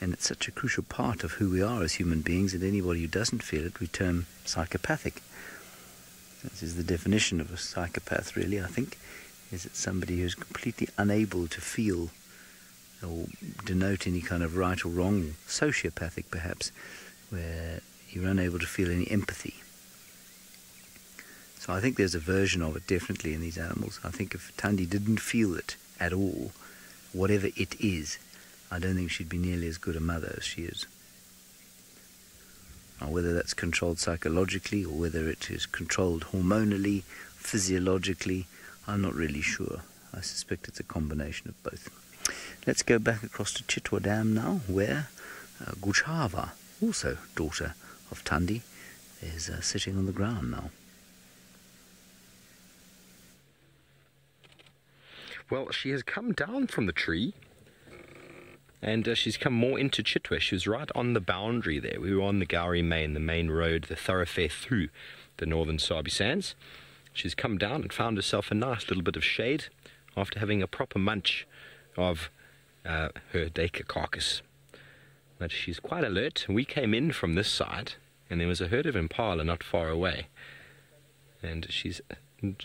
C: And it's such a crucial part of who we are as human beings that anybody who doesn't feel it we term psychopathic. This is the definition of a psychopath, really, I think, is it somebody who's completely unable to feel or denote any kind of right or wrong, sociopathic perhaps, where you're unable to feel any empathy. So I think there's a version of it definitely in these animals. I think if Thandi didn't feel it at all, whatever it is, I don't think she'd be nearly as good a mother as she is. Now, whether that's controlled psychologically or whether it is controlled hormonally, physiologically, I'm not really sure. I suspect it's a combination of both. Let's go back across to Chitwa Dam now, where Guchava, also daughter of Thandi, is sitting on the ground now.
D: Well, she has come down from the tree, and she's come more into Chitwa. She was right on the boundary there. We were on the Gowrie Main, the main road, the thoroughfare through the northern Sabi Sands. She's come down and found herself a nice little bit of shade after having a proper munch of her duiker carcass. But she's quite alert. We came in from this side, and there was a herd of impala not far away. And she's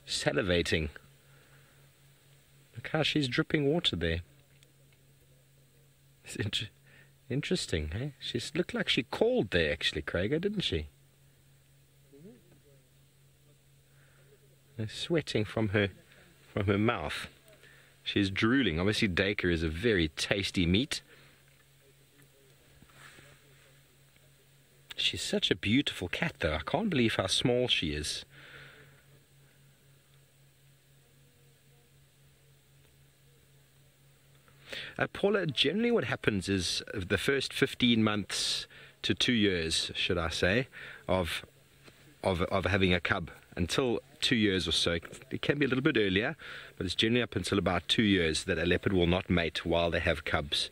D: salivating. Look how she's dripping water there. It's interesting, eh? She looked like she called there, actually, Craiger, didn't she? Sweating from her mouth. She's drooling. Obviously, duiker is a very tasty meat. She's such a beautiful cat, though. I can't believe how small she is. Paula, generally what happens is the first 15 months to 2 years, should I say, of having a cub, until 2 years or so. It can be a little bit earlier, but it's generally up until about 2 years that a leopard will not mate while they have cubs.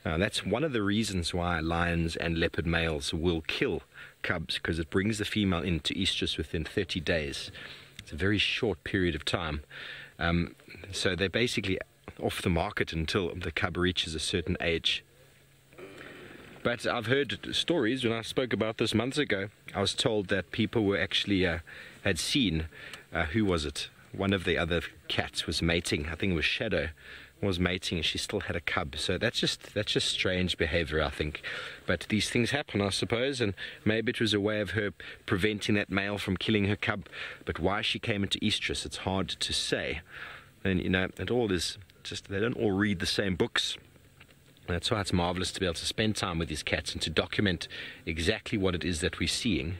D: That's one of the reasons why lions and leopard males will kill cubs, because it brings the female into estrus within 30 days. It's a very short period of time. So they're basically off the market until the cub reaches a certain age. But I've heard stories, when I spoke about this months ago, I was told that people were actually had seen, who was it? One of the other cats was mating. I think it was Shadow was mating, and she still had a cub. So that's just strange behavior, I think. But these things happen, I suppose, and maybe it was a way of her preventing that male from killing her cub. But why she came into estrus, it's hard to say. And you know, it all is just, they don't all read the same books. That's why it's marvelous to be able to spend time with these cats and to document exactly what it is that we're seeing.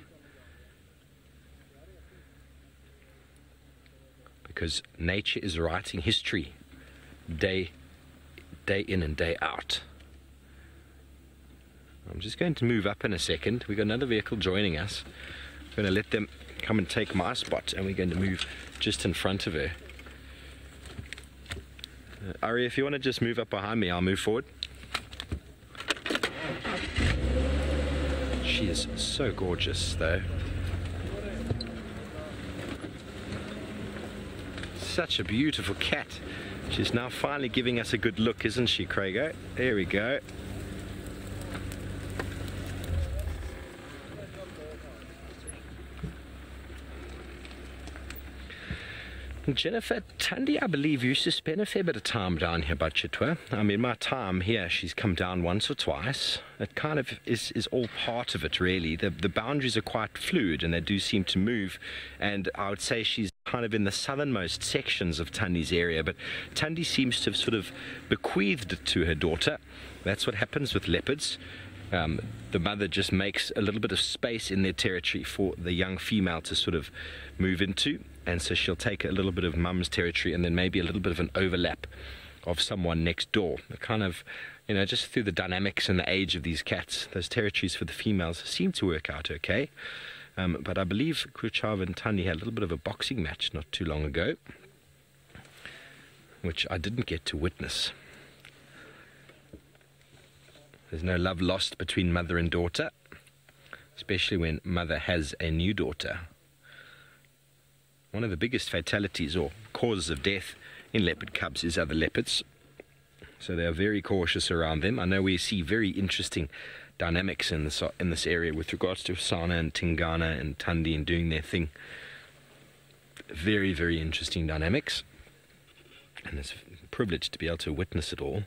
D: Because nature is writing history day in and day out. I'm just going to move up in a second. We've got another vehicle joining us. I'm going to let them come and take my spot, and we're going to move just in front of her. Ari, if you want to just move up behind me, I'll move forward. She is so gorgeous, though. Such a beautiful cat. She's now finally giving us a good look, isn't she, Craigo? There we go. Jennifer, Thandi, I believe, used to spend a fair bit of time down here by Chitwa. I mean, my time here, she's come down once or twice. It kind of is all part of it, really. The boundaries are quite fluid, and they do seem to move. And I would say she's kind of in the southernmost sections of Thandi's area, but Thandi seems to have sort of bequeathed it to her daughter. That's what happens with leopards. The mother just makes a little bit of space in their territory for the young female to sort of move into, and so she'll take a little bit of mum's territory and then maybe a little bit of an overlap of someone next door. It kind of You know, just through the dynamics and the age of these cats, those territories for the females seem to work out okay. But I believe Khrushchev and Tandi had a little bit of a boxing match not too long ago, which I didn't get to witness. There's no love lost between mother and daughter, especially when mother has a new daughter. One of the biggest fatalities or causes of death in leopard cubs is other leopards, so they are very cautious around them. I know we see very interesting dynamics in this area with regards to Sana and Tingana and Tandi and doing their thing. Very, very interesting dynamics, and it's a privilege to be able to witness it all.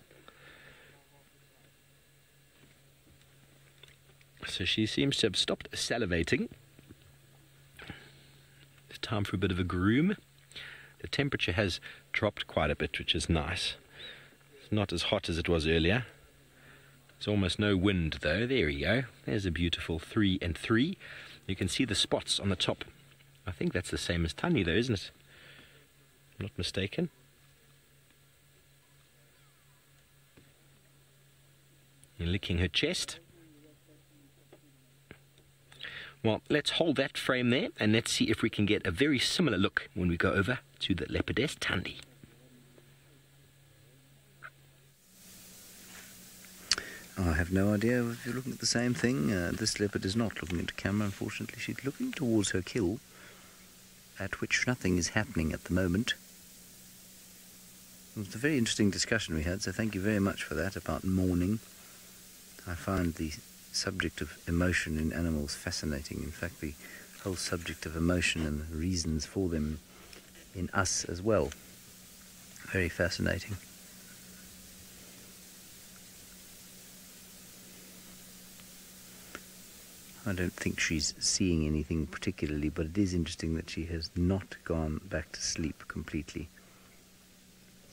D: So she seems to have stopped salivating. It's time for a bit of a groom. The temperature has dropped quite a bit, which is nice. It's not as hot as it was earlier. There's almost no wind though. There we go. There's a beautiful 3 and 3. You can see the spots on the top. I think that's the same as Tandi though, isn't it? I'm not mistaken. You're licking her chest. Well, let's hold that frame there and let's see if we can get a very similar look when we go over to the leopardess Tandi.
C: I have no idea if you're looking at the same thing. This leopard is not looking into camera, unfortunately. She's looking towards her kill, at which nothing is happening at the moment. It was a very interesting discussion we had, so thank you very much for that, about mourning. I find the subject of emotion in animals fascinating. In fact, the whole subject of emotion and the reasons for them in us as well. Very fascinating. I don't think she's seeing anything particularly, but it is interesting that she has not gone back to sleep completely.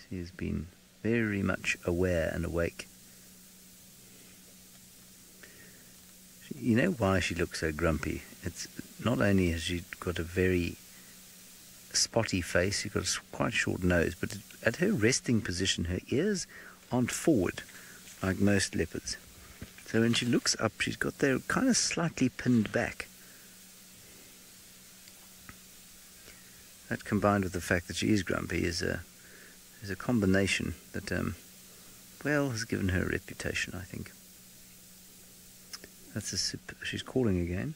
C: She has been very much aware and awake. You know why she looks so grumpy? It's not only has she got a very spotty face, she's got a quite short nose, but at her resting position, her ears aren't forward like most leopards. So when she looks up, she's got their kind of slightly pinned back. That, combined with the fact that she is grumpy, is a combination that, well, has given her a reputation, I think. That's a sip. She's calling again.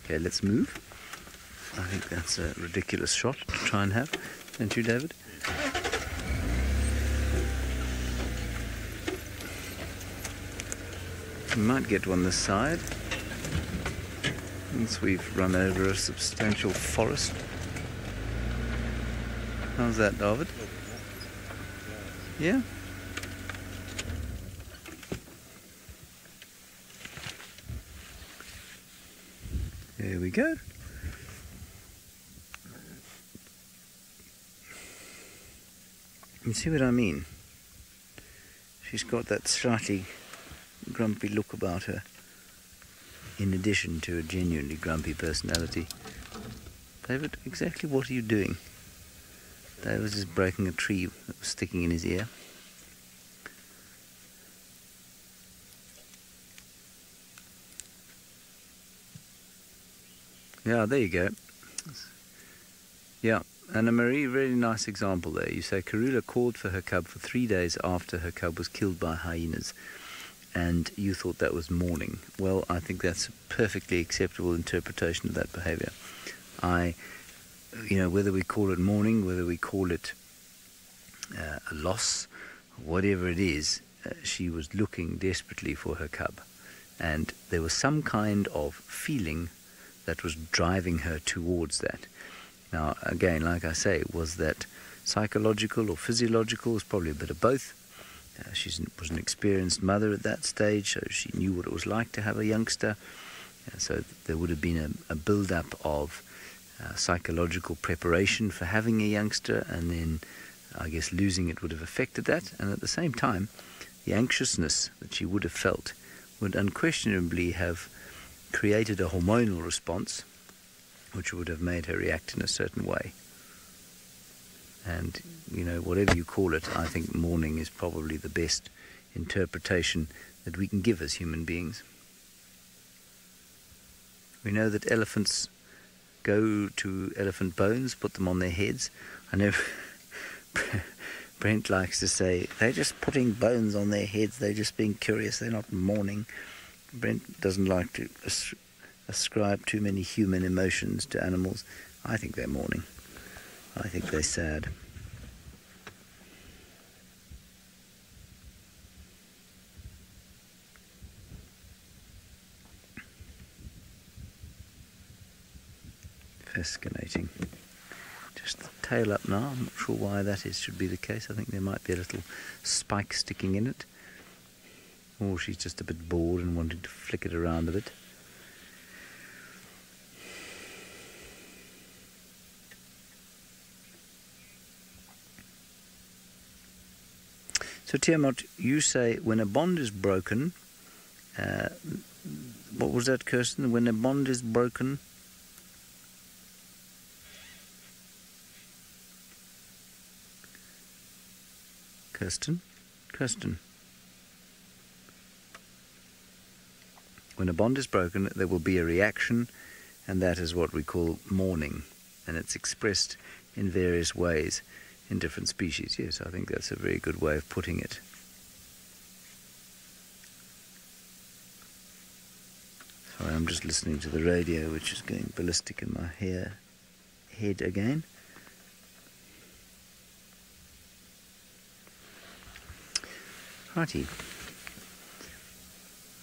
C: Okay, let's move. I think that's a ridiculous shot to try and have, don't you, David? We might get one this side, once we've run over a substantial forest. How's that, David? Yeah? There we go. You see what I mean? She's got that slightly grumpy look about her, in addition to a genuinely grumpy personality. David, exactly what are you doing? David was just breaking a tree that was sticking in his ear. Yeah, there you go. Yeah, Anna Marie, really nice example there. You say Karula called for her cub for 3 days after her cub was killed by hyenas, and you thought that was mourning. Well, I think that's a perfectly acceptable interpretation of that behavior. You know, whether we call it mourning, whether we call it a loss, whatever it is, she was looking desperately for her cub, and there was some kind of feeling that was driving her towards that. Now, again, like I say, was that psychological or physiological? It's probably a bit of both. She was an experienced mother at that stage, so she knew what it was like to have a youngster. So there would have been a build-up of psychological preparation for having a youngster, and then I guess losing it would have affected that. And at the same time, the anxiousness that she would have felt would unquestionably have created a hormonal response which would have made her react in a certain way. And, you know, whatever you call it, I think mourning is probably the best interpretation that we can give as human beings. We know that elephants go to elephant bones, put them on their heads. I know Brent likes to say, they're just putting bones on their heads, they're just being curious, they're not mourning. Brent doesn't like to ascribe too many human emotions to animals. I think they're mourning. I think they're sad. Fascinating. Just the tail up now. I'm not sure why that should be the case. I think there might be a little spike sticking in it. Or she's just a bit bored and wanting to flick it around a bit. So Tiamat, you say when a bond is broken, what was that, Kirsten? When a bond is broken, Kirsten? When a bond is broken, there will be a reaction, and that is what we call mourning, and it's expressed in various ways in different species. Yes, I think that's a very good way of putting it. Sorry, I'm just listening to the radio, which is going ballistic in my head again. Righty.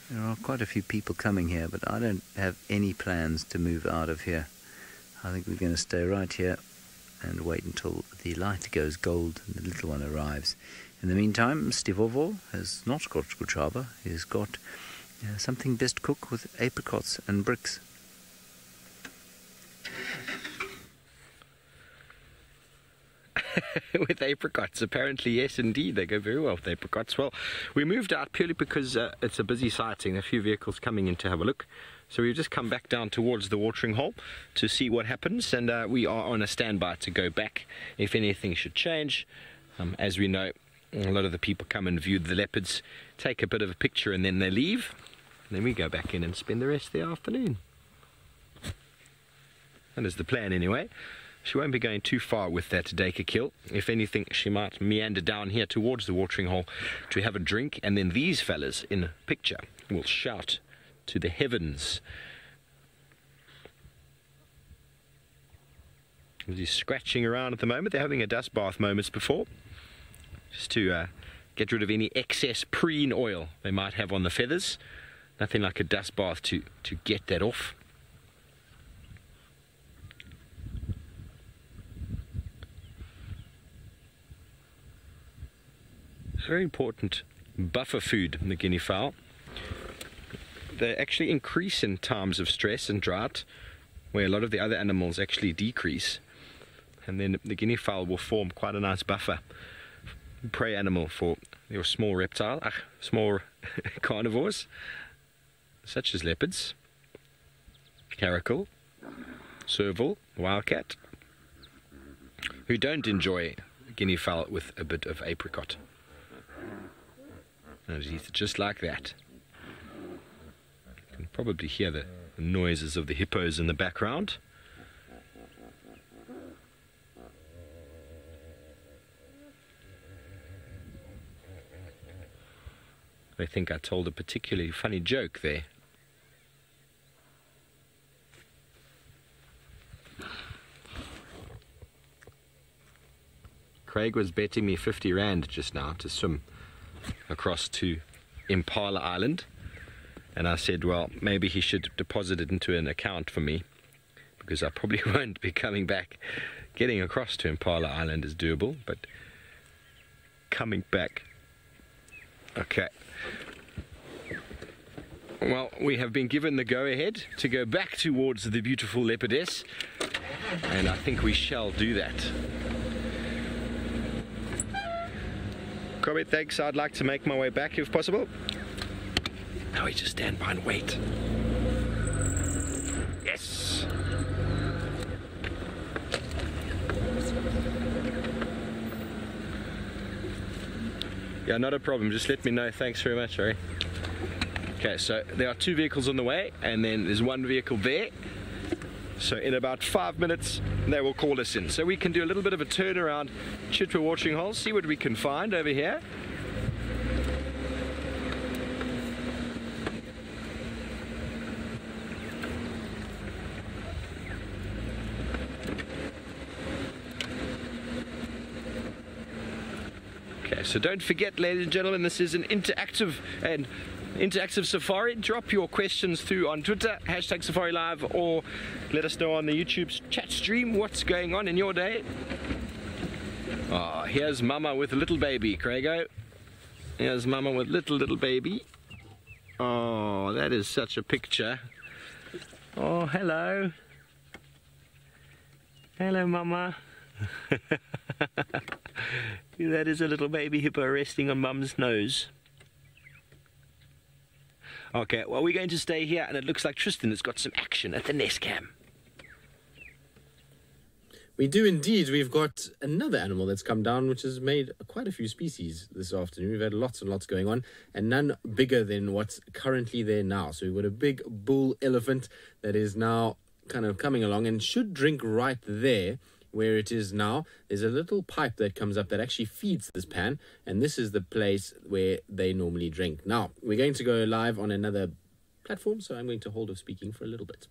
C: There are quite a few people coming here, but I don't have any plans to move out of here. I think we're going to stay right here and wait until the light goes gold and the little one arrives. In the meantime, Stivovo has not got Kuchaba. He's got something best cook with apricots and bricks.
B: With apricots, apparently, yes, indeed, they go very well with apricots. Well, we moved out purely because it's a busy sighting, a few vehicles coming in to have a look. So we've just come back down towards the watering hole to see what happens, and we are on a standby to go back if anything should change. As we know, a lot of the people come and view the leopards, take a bit of a picture, and then they leave. And then we go back in and spend the rest of the afternoon. That is the plan anyway. She won't be going too far with that Dacre kill. If anything, she might meander down here towards the watering hole to have a drink, and then these fellas in the picture will shout to the heavens. He's scratching around at the moment. They're having a dust bath moments before, just to get rid of any excess preen oil they might have on the feathers. Nothing like a dust bath to get that off. Very important buffer food in the guinea fowl. They actually increase in times of stress and drought, where a lot of the other animals actually decrease, and then the guinea fowl will form quite a nice buffer prey animal for your small reptile, small carnivores such as leopards, caracal, serval, wildcat, who don't enjoy guinea fowl with a bit of apricot. And it's just like that. You can probably hear the noises of the hippos in the background. They think I told a particularly funny joke there. Craig was betting me 50 Rand just now to swim across to Impala Island, and I said, well, maybe he should deposit it into an account for me, because I probably won't be coming back. Getting across to Impala Island is doable, but coming back, okay. Well, we have been given the go-ahead to go back towards the beautiful leopardess, and I think we shall do that. Kobe, thanks. I'd like to make my way back if possible. Now we just stand by and wait. Yes! Yeah, not a problem. Just let me know. Thanks very much, Harry. Okay, so there are 2 vehicles on the way, and then there's 1 vehicle there. So in about 5 minutes, they will call us in. So we can do a little bit of a turnaround, chitwa watering holes, see what we can find over here. Okay, so don't forget, ladies and gentlemen, this is an interactive safari. Drop your questions through on Twitter, #SafariLive, or let us know on the YouTube chat stream what's going on in your day. Oh, here's Mama with little baby, Craigo. Here's Mama with little baby. Oh, that is such a picture. Oh, hello. Hello, Mama. That is a little baby hippo resting on Mum's nose. Okay, well, we're going to stay here, and it looks like Tristan has got some action at the nest cam.
G: We do indeed. We've got another animal that's come down, which has made quite a few species this afternoon. We've had lots and lots going on, and none bigger than what's currently there now. So we've got a big bull elephant that is now kind of coming along and should drink right there where it is now. There's a little pipe that comes up that actually feeds this pan, and this is the place where they normally drink. Now, we're going to go live on another platform, so I'm going to hold off speaking for a little bit.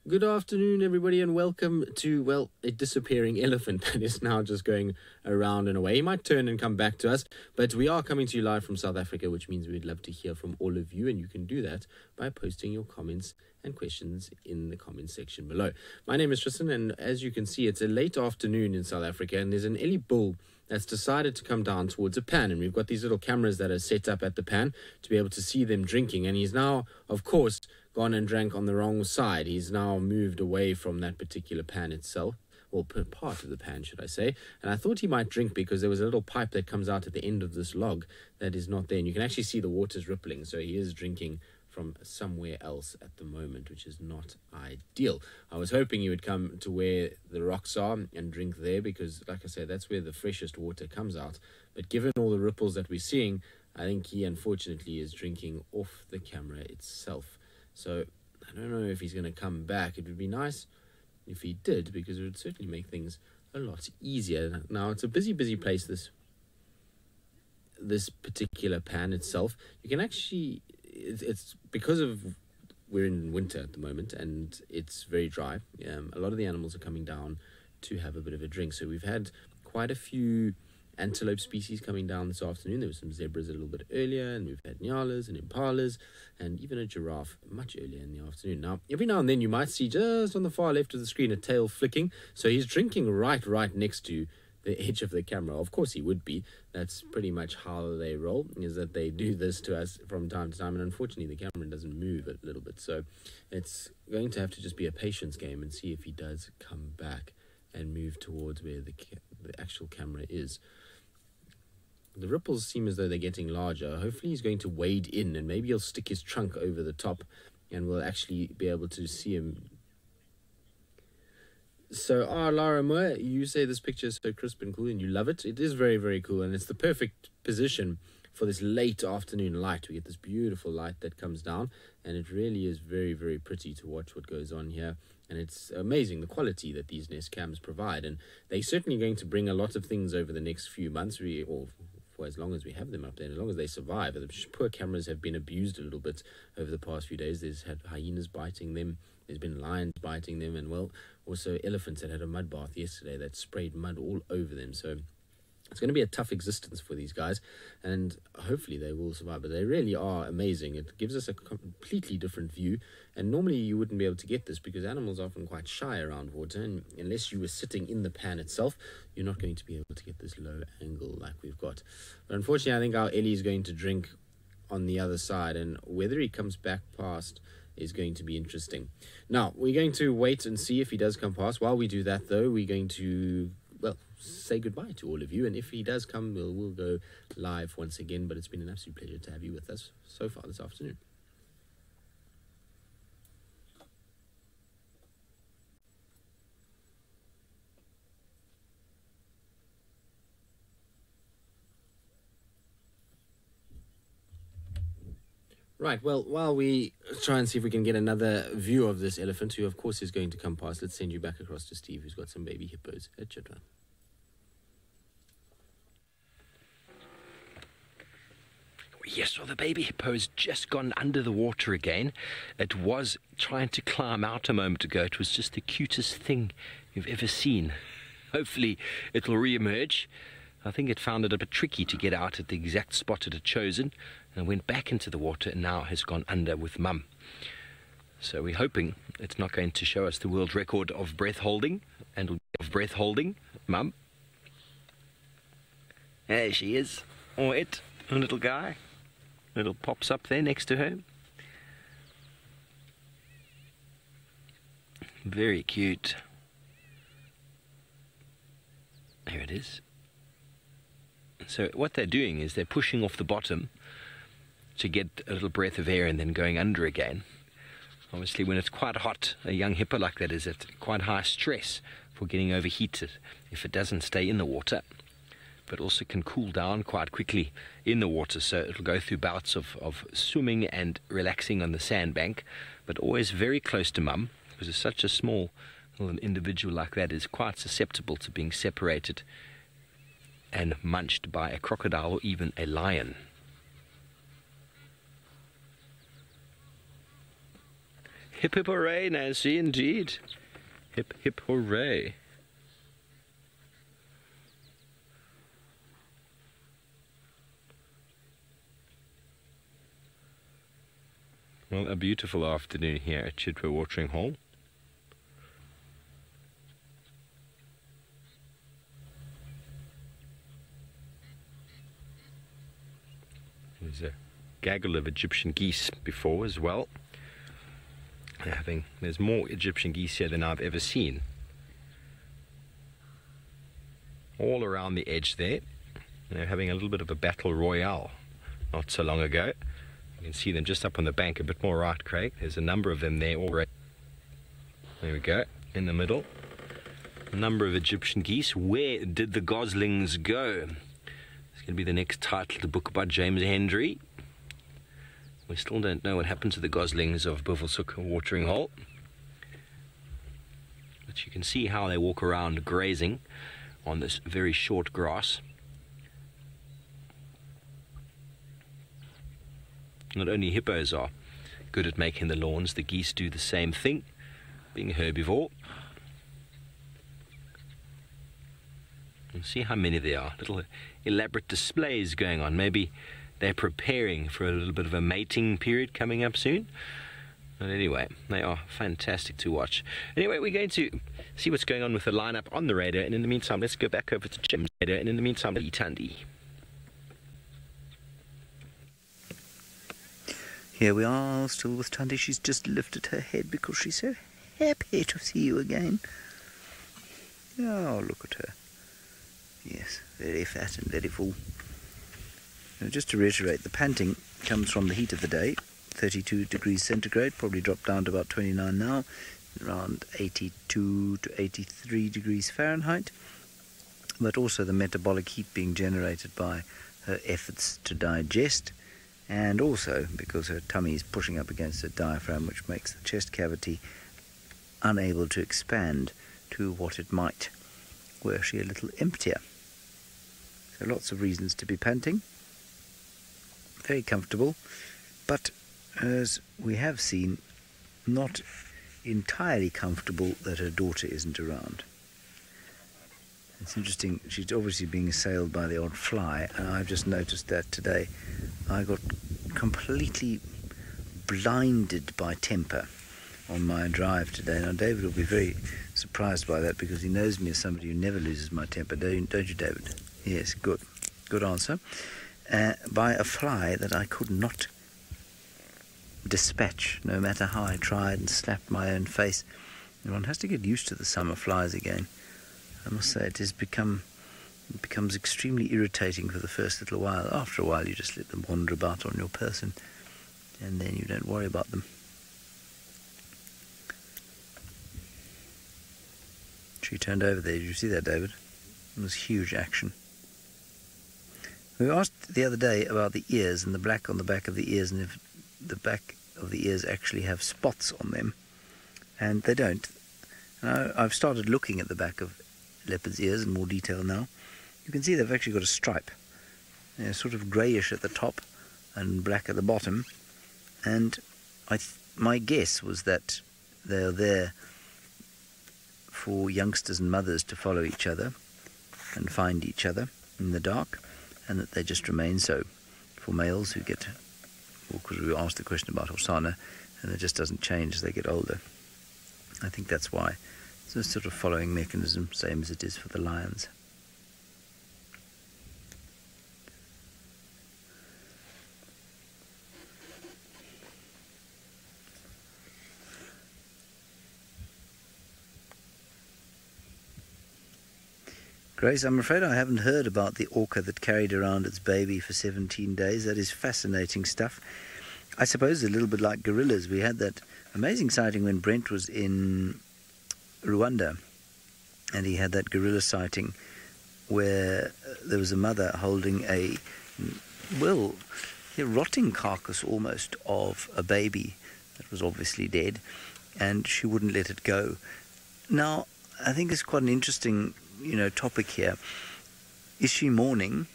G: Good afternoon, everybody, and welcome to, well, a disappearing elephant that is now just going around and away. He might turn and come back to us, but we are coming to you live from South Africa, which means we'd love to hear from all of you, and you can do that by posting your comments and questions in the comments section below. My name is Tristan, and as you can see, it's a late afternoon in South Africa, and there's an Ellie bull that's decided to come down towards a pan, and we've got these little cameras that are set up at the pan to be able to see them drinking, and he's now, of course, gone and drank on the wrong side. He's now moved away from that particular pan itself, or part of the pan, should I say. And I thought he might drink because there was a little pipe that comes out at the end of this log that is not there. And you can actually see the water's rippling. So he is drinking from somewhere else at the moment, which is not ideal. I was hoping he would come to where the rocks are and drink there because, like I said, that's where the freshest water comes out. But given all the ripples that we're seeing, I think he unfortunately is drinking off the camera itself. So I don't know if he's going to come back. It would be nice if he did, because it would certainly make things a lot easier. Now, it's a busy place, this particular pan itself. You can actually, it's because of we're in winter at the moment and it's very dry. A lot of the animals are coming down to have a bit of a drink. So we've had quite a few antelope species coming down this afternoon. There were some zebras a little bit earlier, and we've had nyalas and impalas, and even a giraffe much earlier in the afternoon. Now, every now and then you might see just on the far left of the screen a tail flicking, so he's drinking right next to the edge of the camera. Of course he would be. That's pretty much how they roll, is that they do this to us from time to time, and unfortunately the camera doesn't move a little bit, so it's going to have to just be a patience game and see if he does come back and move towards where the actual camera is. The ripples seem as though they're getting larger. Hopefully he's going to wade in, and maybe he'll stick his trunk over the top and we'll actually be able to see him. So, Lara Moore, you say this picture is so crisp and cool and you love it. It is very, very cool, and it's the perfect position for this late afternoon light. We get this beautiful light that comes down, and it really is very, very pretty to watch what goes on here. And it's amazing the quality that these nest cams provide, and they're certainly going to bring a lot of things over the next few months, or for as long as we have them up there, and as long as they survive. The poor cameras have been abused a little bit over the past few days. There's had hyenas biting them, there's been lions biting them, and well, also elephants that had a mud bath yesterday that sprayed mud all over them. So it's going to be a tough existence for these guys, and hopefully they will survive. But they really are amazing. It gives us a completely different view, and normally you wouldn't be able to get this because animals are often quite shy around water, and unless you were sitting in the pan itself, you're not going to be able to get this low angle like we've got. But unfortunately, I think our Ellie is going to drink on the other side, and whether he comes back past is going to be interesting. Now, we're going to wait and see if he does come past. While we do that, though, we're going to, well, say goodbye to all of you, and if he does come, we'll go live once again. But it's been an absolute pleasure to have you with us so far this afternoon. Right, well, while we try and see if we can get another view of this elephant, who of course is going to come past, let's send you back across to Steve, who's got some baby hippos at Chitwa.
D: Yes, well, the baby hippo's just gone under the water again. It was trying to climb out a moment ago. It was just the cutest thing you've ever seen. Hopefully it'll re-emerge. I think it found it a bit tricky to get out at the exact spot it had chosen, and went back into the water and now has gone under with Mum. So we're hoping it's not going to show us the world record of breath holding, and of breath holding. Mum. There she is. Or it, a little guy. Little pops up there next to her. Very cute. There it is. So what they're doing is they're pushing off the bottom to get a little breath of air and then going under again. Obviously, when it's quite hot, a young hippo like that is at quite high stress for getting overheated if it doesn't stay in the water, but also can cool down quite quickly in the water, so it'll go through bouts of swimming and relaxing on the sandbank, but always very close to Mum, because it's such a small little individual like that is quite susceptible to being separated and munched by a crocodile or even a lion. Hip hip hooray, Nancy, indeed. Hip hip hooray. Well, a beautiful afternoon here at Chitwa Watering Hole. There's a gaggle of Egyptian geese before as well. There's more Egyptian geese here than I've ever seen. All around the edge there. They're having a little bit of a battle royale not so long ago. You can see them just up on the bank a bit more right, Craig. There's a number of them there already. There we go, in the middle. A number of Egyptian geese. Where did the goslings go? It's going to be the next title of the book by James Hendry. We still don't know what happened to the goslings of Buffelshoek Watering Hole. But you can see how they walk around grazing on this very short grass. Not only hippos are good at making the lawns, the geese do the same thing, being herbivore. And see how many there are. Little elaborate displays going on. Maybe they're preparing for a little bit of a mating period coming up soon. But anyway, they are fantastic to watch. Anyway, we're going to see what's going on with the lineup on the radar, and in the meantime, let's go back over to Jim's radar, and in the meantime, Itandi.
C: Here we are, still with Tundi. She's just lifted her head because she's so happy to see you again. Oh, look at her. Yes, very fat and very full. Now, just to reiterate, the panting comes from the heat of the day, 32 degrees centigrade, probably dropped down to about 29 now, around 82 to 83 degrees Fahrenheit, but also the metabolic heat being generated by her efforts to digest, and also because her tummy is pushing up against her diaphragm, which makes the chest cavity unable to expand to what it might were she a little emptier. So lots of reasons to be panting. Very comfortable, but as we have seen, not entirely comfortable that her daughter isn't around. It's interesting, she's obviously being assailed by the odd fly, and I've just noticed that today I got completely blinded by temper on my drive today. Now David will be very surprised by that because he knows me as somebody who never loses my temper, don't you, David? Yes, good answer. By a fly that I could not dispatch, no matter how I tried and slapped my own face. And one has to get used to the summer flies again. I must say it becomes extremely irritating for the first little while. After a while you just let them wander about on your person and then you don't worry about them. She turned over there. Did you see that, David? It was huge action. We asked the other day about the ears and the black on the back of the ears, and if the back of the ears actually have spots on them, and they don't. And I've started looking at the back of leopard's ears in more detail now. You can see they've actually got a stripe. They're sort of greyish at the top and black at the bottom, and my guess was that they're there for youngsters and mothers to follow each other and find each other in the dark, and that they just remain so for males who get, well, because we asked the question about Hosanna, and it just doesn't change as they get older. I think that's why. It's a sort of following mechanism, same as it is for the lions. Grace, I'm afraid I haven't heard about the orca that carried around its baby for 17 days. That is fascinating stuff. I suppose a little bit like gorillas. We had that amazing sighting when Brent was in Rwanda, and he had that gorilla sighting where there was a mother holding a, well, a rotting carcass almost of a baby that was obviously dead, and she wouldn't let it go. Now, I think it's quite an interesting topic here. Is she mourning?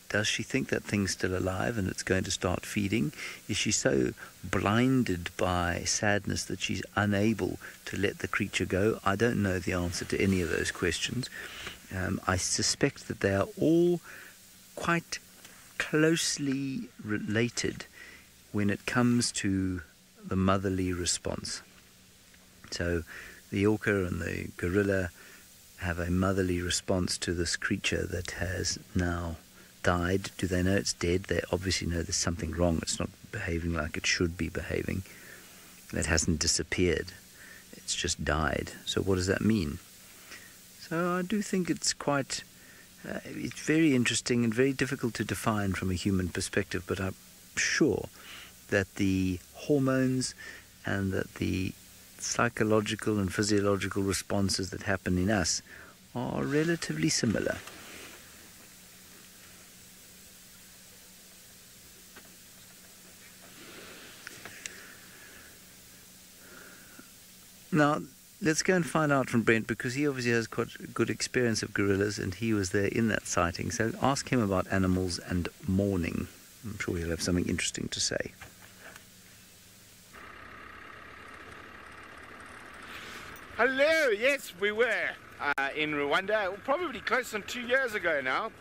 C: Does she think that thing's still alive and it's going to start feeding? Is she so blinded by sadness that she's unable to let the creature go? I don't know the answer to any of those questions. I suspect that they are all quite closely related when it comes to the motherly response. So the orca and the gorilla have a motherly response to this creature that has now died. Do they know it's dead? They obviously know there's something wrong. It's not behaving like it should be behaving. It hasn't disappeared. It's just died. So what does that mean? So I do think it's quite, it's very interesting and very difficult to define from a human perspective, but I'm sure that the hormones and that the psychological and physiological responses that happen in us are relatively similar. Now, let's go and find out from Brent, because he obviously has quite a good experience of gorillas and he was there in that sighting. So ask him about animals and mourning. I'm sure he'll have something interesting to say.
E: Hello, yes, we were in Rwanda, probably close on 2 years ago now,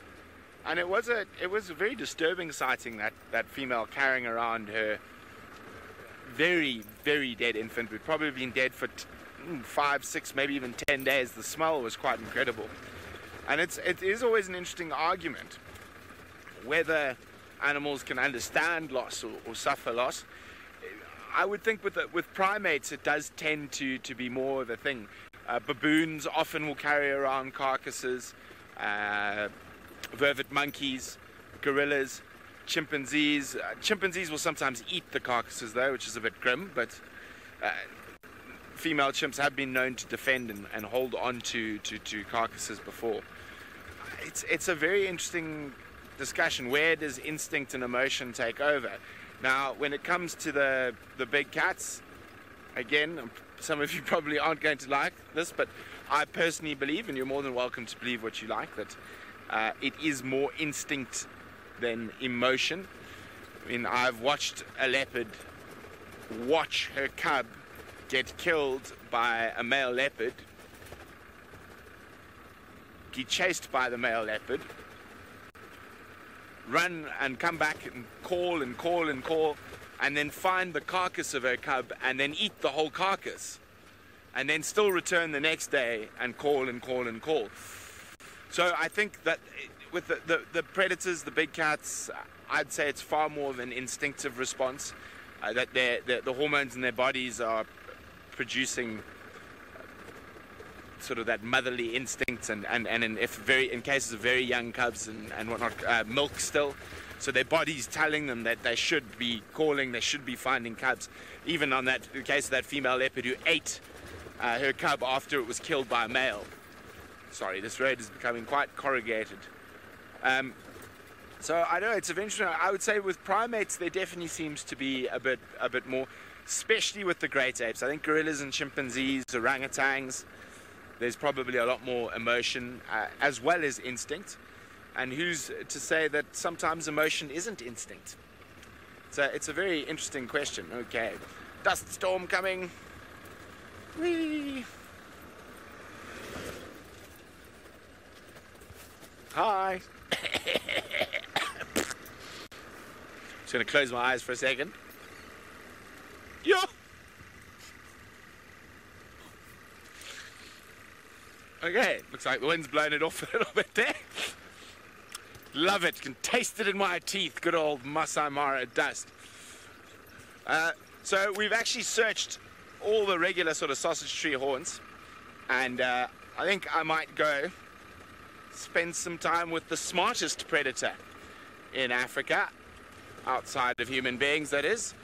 E: and it was a very disturbing sighting, that female carrying around her very, very dead infant, who'd probably been dead for 5, 6, maybe even 10 days. The smell was quite incredible, and it is always an interesting argument whether animals can understand loss or suffer loss. I would think with primates it does tend to be more of a thing. Baboons often will carry around carcasses, vervet monkeys, gorillas, chimpanzees. Chimpanzees will sometimes eat the carcasses though, which is a bit grim, but female chimps have been known to defend and hold on to carcasses before. It's a very interesting discussion. Where does instinct and emotion take over? Now, when it comes to the big cats, again, some of you probably aren't going to like this, but I personally believe, and you're more than welcome to believe what you like, that it is more instinct than emotion. I mean, I've watched a leopard watch her cub get killed by a male leopard, get chased by the male leopard, run and come back and call and call and call, and then find the carcass of her cub and then eat the whole carcass, and then still return the next day and call and call and call. So I think that with the predators, the big cats, I'd say it's far more of an instinctive response, that the hormones in their bodies are producing sort of that motherly instinct, and in cases of very young cubs and whatnot, milk still. So their body's telling them that they should be calling, they should be finding cubs. Even on the case of that female leopard who ate her cub after it was killed by a male. Sorry, this road is becoming quite corrugated. So I know it's eventually, I would say with primates there definitely seems to be a bit more, especially with the great apes. I think gorillas and chimpanzees, orangutans, there's probably a lot more emotion as well as instinct. And who's to say that sometimes emotion isn't instinct? So it's a very interesting question. Okay, dust storm coming. Whee! Hi. Just going to close my eyes for a second. Yeah. Okay, looks like the wind's blown it off a little bit there. Love it, can taste it in my teeth, good old Masai Mara dust. So we've actually searched all the regular sort of sausage tree haunts, and I think I might go spend some time with the smartest predator in Africa, outside of human beings that is,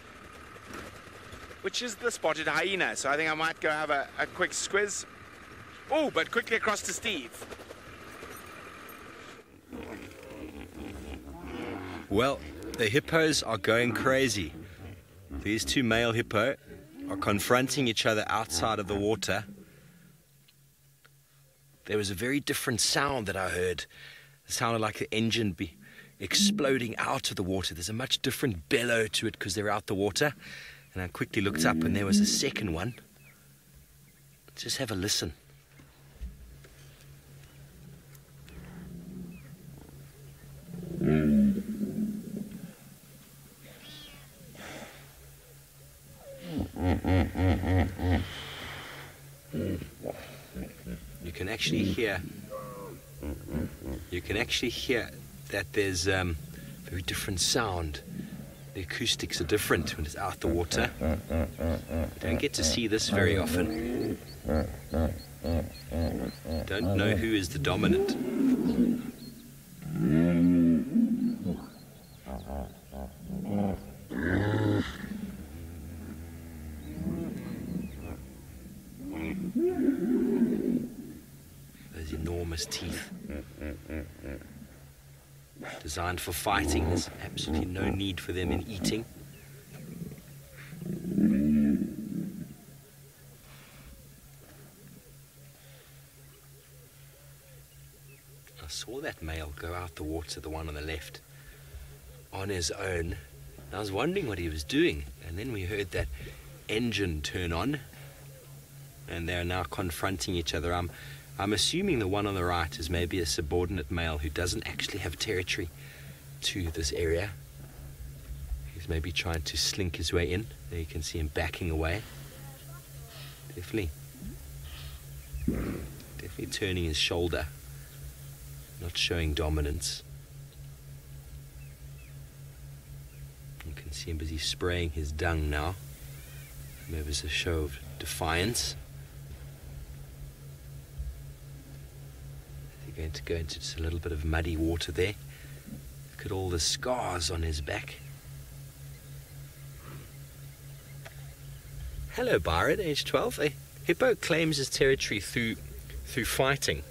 E: which is the spotted hyena. So I think I might go have a quick squiz. Oh, but quickly across to Steve.
D: Well, the hippos are going crazy. These two male hippo are confronting each other outside of the water. There was a very different sound that I heard. It sounded like the engine be exploding out of the water. There's a much different bellow to it because they're out the water. And I quickly looked up and there was a second one. Just have a listen. You can actually hear that there's a very different sound. The acoustics are different when it's out the water. You don't get to see this very often. Don't know who is the dominant. Those enormous teeth. Designed for fighting. There's absolutely no need for them in eating. I saw that male go out the water, the one on the left, on his own. I was wondering what he was doing, and then we heard that engine turn on, and they're now confronting each other. I'm assuming the one on the right is maybe a subordinate male who doesn't actually have territory to this area. He's maybe trying to slink his way in. There you can see him backing away. Definitely turning his shoulder, not showing dominance. You can see him busy spraying his dung now. Maybe it's a show of defiance. They're going to go into just a little bit of muddy water there. Look at all the scars on his back. Hello, Byron, age 12. A hippo claims his territory through fighting.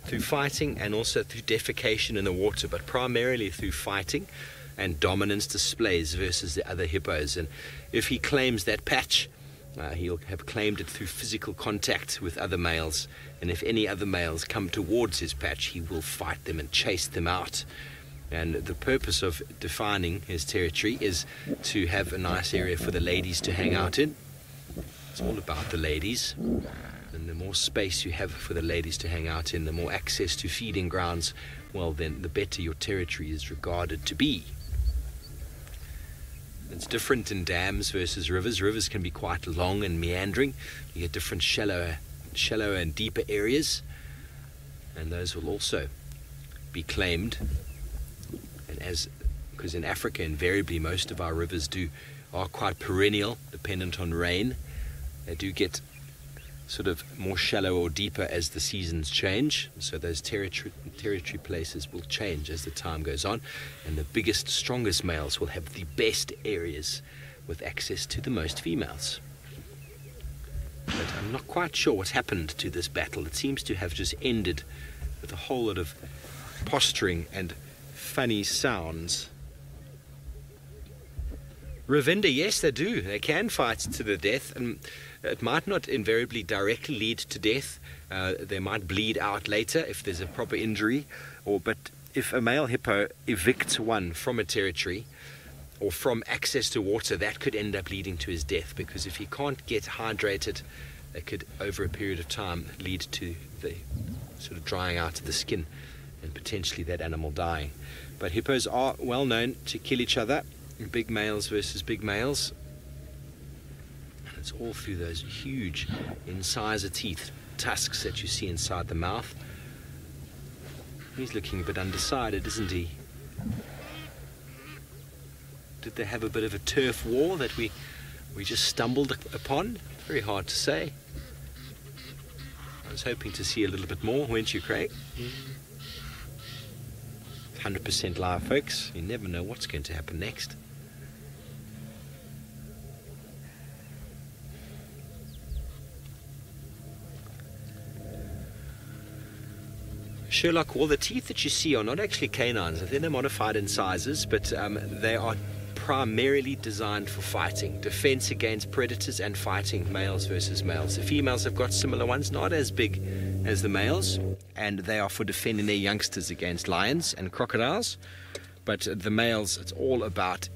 D: Through fighting and also through defecation in the water, but primarily through fighting and dominance displays versus the other hippos. And if he claims that patch, he'll have claimed it through physical contact with other males. And if any other males come towards his patch, he will fight them and chase them out. And the purpose of defining his territory is to have a nice area for the ladies to hang out in. It's all about the ladies. And the more space you have for the ladies to hang out in, the more access to feeding grounds, well then the better your territory is regarded to be. It's different in dams versus rivers. Rivers can be quite long and meandering. You get different shallower and deeper areas, and those will also be claimed. And because in Africa invariably most of our rivers are quite perennial, dependent on rain. They do get sort of more shallow or deeper as the seasons change, so those territory places will change as the time goes on, and the biggest, strongest males will have the best areas with access to the most females. But I'm not quite sure what's happened to this battle. It seems to have just ended with a whole lot of posturing and funny sounds. Ravinda, yes, they do. They can fight to the death, and it might not invariably directly lead to death. They might bleed out later if there's a proper injury, but if a male hippo evicts one from a territory or from access to water, that could end up leading to his death, because if he can't get hydrated, it could, over a period of time, lead to the sort of drying out of the skin and potentially that animal dying. But hippos are well known to kill each other, big males versus big males. And it's all through those huge incisor teeth, tusks that you see inside the mouth. He's looking a bit undecided, isn't he? Did they have a bit of a turf war that we just stumbled upon? Very hard to say. I was hoping to see a little bit more, weren't you, Craig? 100% live, folks. You never know what's going to happen next. Sherlock, all the teeth that you see are not actually canines. They're modified incisors, but they are primarily designed for fighting, defense against predators and fighting males versus males. The females have got similar ones, not as big as the males, and they are for defending their youngsters against lions and crocodiles. But the males, it's all about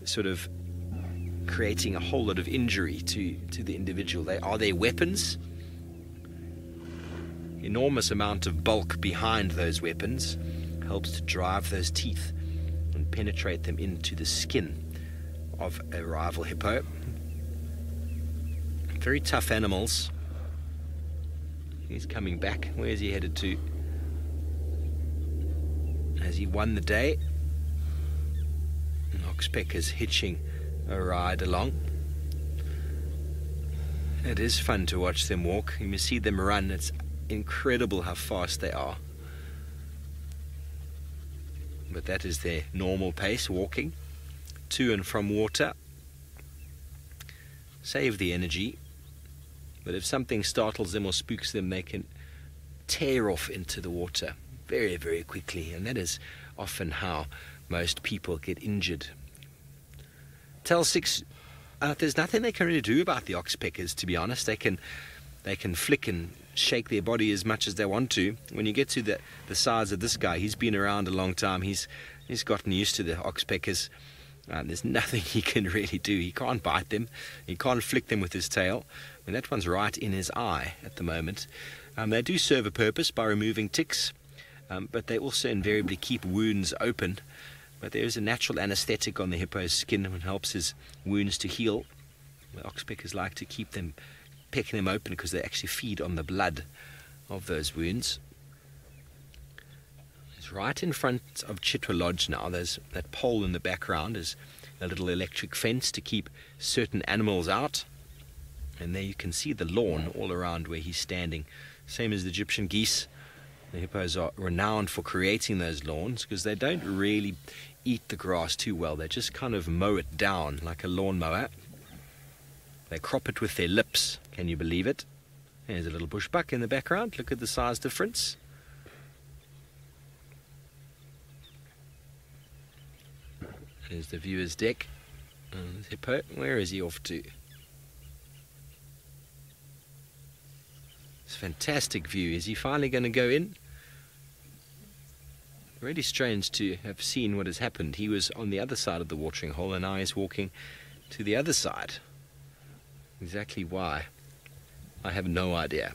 D: sort of creating a whole lot of injury to the individual. They are their weapons. Enormous amount of bulk behind those weapons helps to drive those teeth and penetrate them into the skin of a rival hippo. Very tough animals. He's coming back. Where's he headed to? Has he won the day? Oxpecker's hitching a ride along. It is fun to watch them walk. You must see them run. It's incredible how fast they are. But that is their normal pace, walking to and from water. Save the energy. But if something startles them or spooks them, they can tear off into the water very, very quickly. And that is often how most people get injured. Tell 6, there's nothing they can really do about the oxpeckers, to be honest. They can flick and shake their body as much as they want to. When you get to the size of this guy, he's been around a long time. He's gotten used to the oxpeckers. There's nothing he can really do. He can't bite them. He can't flick them with his tail. And that one's right in his eye at the moment. They do serve a purpose by removing ticks, but they also invariably keep wounds open. But there is a natural anesthetic on the hippo's skin and helps his wounds to heal. The oxpeckers like to keep them, pecking them open, because they actually feed on the blood of those wounds. It's right in front of Chitwa Lodge now. There's that pole in the background is a little electric fence to keep certain animals out. And there you can see the lawn all around where he's standing. Same as the Egyptian geese. The hippos are renowned for creating those lawns because they don't really eat the grass too well. They just kind of mow it down like a lawnmower. They crop it with their lips. Can you believe it? There's a little bushbuck in the background. Look at the size difference. There's the viewer's deck. Hippo, where is he off to? It's a fantastic view. Is he finally going to go in? Really strange to have seen what has happened. He was on the other side of the watering hole and now he's walking to the other side. Exactly why, I have no idea.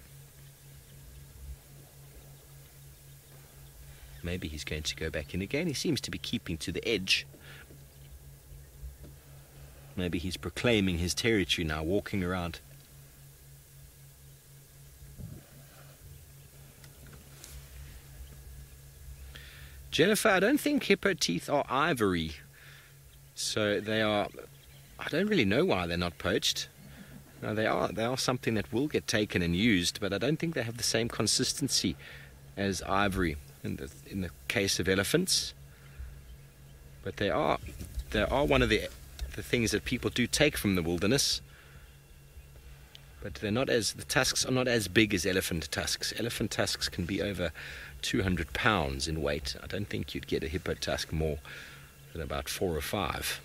D: Maybe he's going to go back in again. He seems to be keeping to the edge. Maybe he's proclaiming his territory now, walking around. Jennifer, I don't think hippo teeth are ivory. So they are, I don't really know why they're not poached. No, they are something that will get taken and used, but I don't think they have the same consistency as ivory in the case of elephants. But they are one of the things that people do take from the wilderness. But they're not the tusks are not as big as elephant tusks. Elephant tusks can be over 200 pounds in weight. I don't think you'd get a hippo tusk more than about 4 or 5.